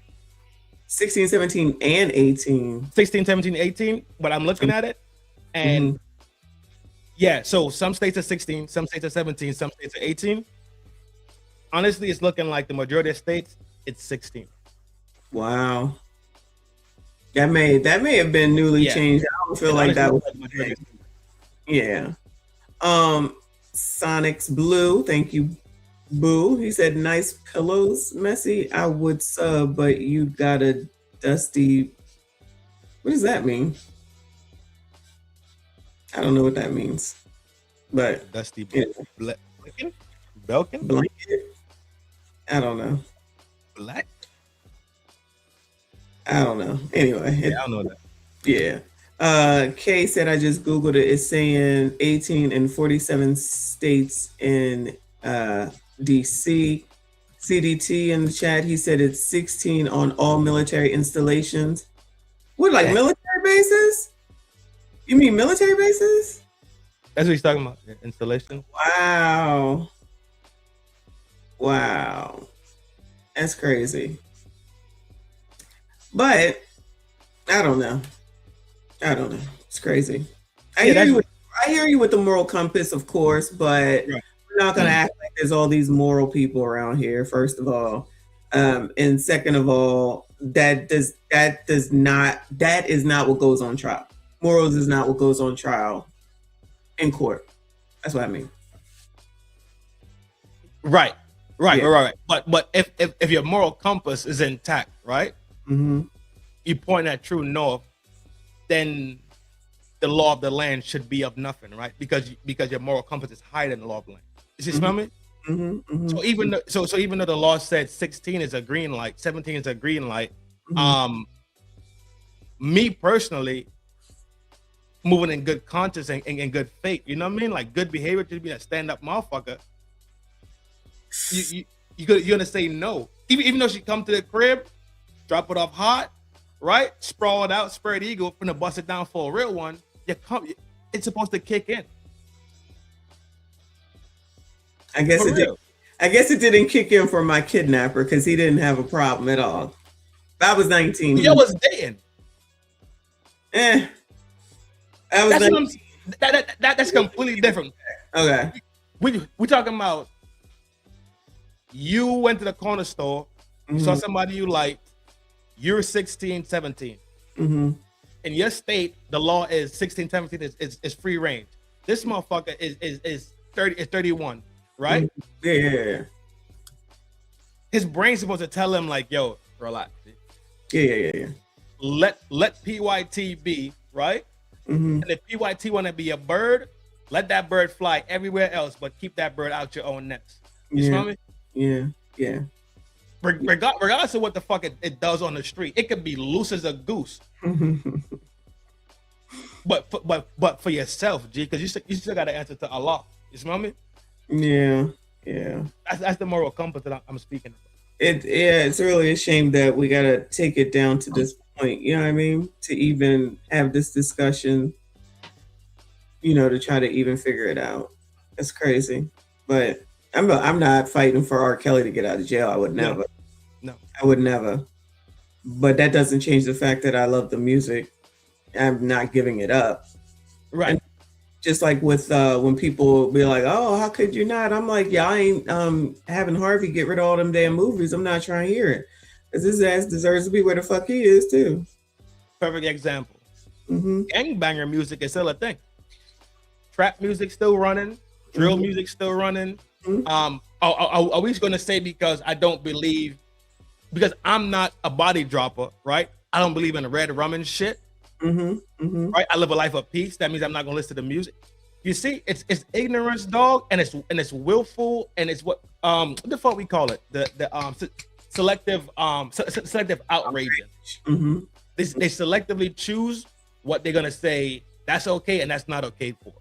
16, 17, and 18. 16, 17, 18. But I'm looking at it. And yeah, so some states are 16, some states are 17, some states are 18. Honestly, it's looking like the majority of states, it's 16. Wow. That may have been newly changed. I don't feel like that was yeah. Sonic's Blue, thank you, Boo. He said, nice pillows, Messy. I would sub, but you got a dusty. What does that mean? I don't know what that means. But dusty blanket? I don't know. Black? I don't know. Anyway. Yeah, I don't know that. Yeah. Kay said, I just Googled it. It's saying 18 in 47 states in DC. CDT in the chat, he said it's 16 on all military installations. What, like military bases? You mean military bases? That's what he's talking about. Installation. Wow. Wow. That's crazy. But I don't know. It's crazy. I hear you with the moral compass, of course, but we're not gonna act like there's all these moral people around here, first of all. And second of all, that is not what goes on trial. Morals is not what goes on trial in court. That's what I mean. Right. Right, Yeah. right. But if your moral compass is intact, right? Mm-hmm. You point at true north, then the law of the land should be of nothing, right? Because your moral compass is higher than the law of the land. You see, smell me? Mm-hmm. Mm-hmm. So even though the law said 16 is a green light, 17 is a green light, me personally, moving in good conscience and in good faith, you know what I mean? Like good behavior to be a stand-up motherfucker. You're gonna say no, even though she come to the crib, drop it off hot, right? Sprawl it out, spread eagle, finna bust it down for a real one. It's supposed to kick in. I guess For it did. real. I guess it didn't kick in for my kidnapper because he didn't have a problem at all. If I was 19. Y'all was dating. I was That's, 19. what I'm, that's completely different. Okay. We talking about you went to the corner store, you saw somebody you liked, you're 16, 17. Mm-hmm. In your state, the law is 16, 17 is free range. This motherfucker is 31, right? Yeah. His brain's supposed to tell him like, yo, relax. Yeah. Let PYT be, right? Mm-hmm. And if PYT want to be a bird, let that bird fly everywhere else, but keep that bird out your own nest. You smell me? Yeah. Regardless of what the fuck it does on the street, it could be loose as a goose. but for yourself, G, because you still got to answer to Allah. You smell me? Yeah. That's the moral compass that I'm speaking about. It's really a shame that we gotta take it down to this point. You know what I mean? To even have this discussion, to try to even figure it out. It's crazy, but I'm not fighting for R. Kelly to get out of jail. I would never. No. I would never. But that doesn't change the fact that I love the music. I'm not giving it up. Right. And just like with when people be like, "Oh, how could you not?" I'm like, "Y'all ain't having Harvey get rid of all them damn movies. I'm not trying to hear it, because his ass deserves to be where the fuck he is too." Perfect example. Mm-hmm. Gangbanger music is still a thing. Trap music still running. Drill music still running. Are we just gonna say because I don't believe, because I'm not a body dropper, right? I don't believe in the red rum and shit. Right? I live a life of peace. That means I'm not gonna listen to music. You see, it's ignorance, dog, and it's willful, and it's what the fuck we call it? The selective outrage. They selectively choose what they're gonna say that's okay and that's not okay for.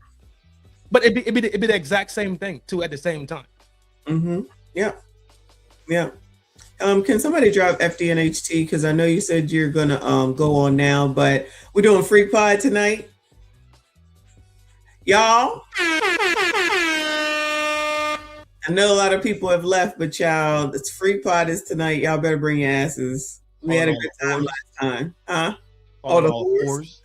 But it'd be the exact same thing too at the same time. Yeah. Can somebody drop FDNHT? Because I know you said you're gonna go on now, but we're doing free pod tonight, y'all. I know a lot of people have left, but y'all, it's free pod is tonight. Y'all better bring your asses. We had a good time last time, huh? The whores.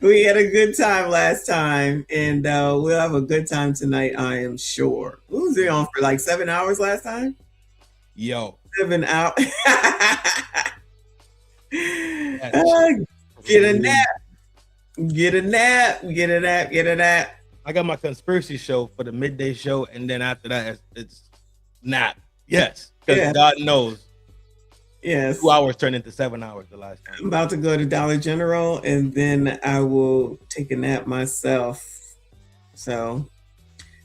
We had a good time last time, and we'll have a good time tonight, I am sure. We was on for like 7 hours last time. Yo. 7 hours. Get a nap. Get a nap. I got my conspiracy show for the midday show, and then after that, it's nap. Yes, because God knows. Yes. 2 hours turned into 7 hours the last time. I'm about to go to Dollar General, and then I will take a nap myself. So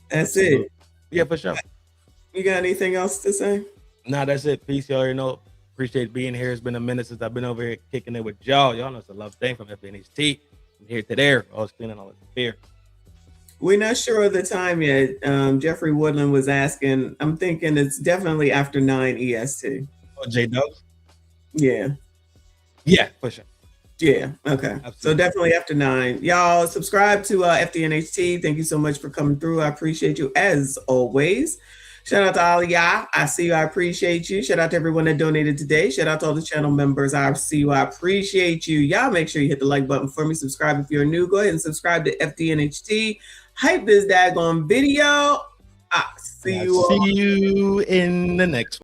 that's it. Yeah, for sure. You got anything else to say? Nah, that's it. Peace, y'all. You know, appreciate being here. It's been a minute since I've been over here kicking it with y'all. Y'all know it's a love thing from FNHT. From here to there, always cleaning all this fear. We're not sure of the time yet. Jeffrey Woodland was asking. I'm thinking it's definitely after 9 EST. Oh, J-Dubs? Yeah. Yeah, for sure. Yeah. Okay. Absolutely. So definitely after 9. Y'all subscribe to FDNHT. Thank you so much for coming through. I appreciate you as always. Shout out to all of y'all. I see you. I appreciate you. Shout out to everyone that donated today. Shout out to all the channel members. I see you. I appreciate you. Y'all make sure you hit the like button for me. Subscribe if you're new. Go ahead and subscribe to FDNHT. Hype this daggone video. I see you all. See you in the next one.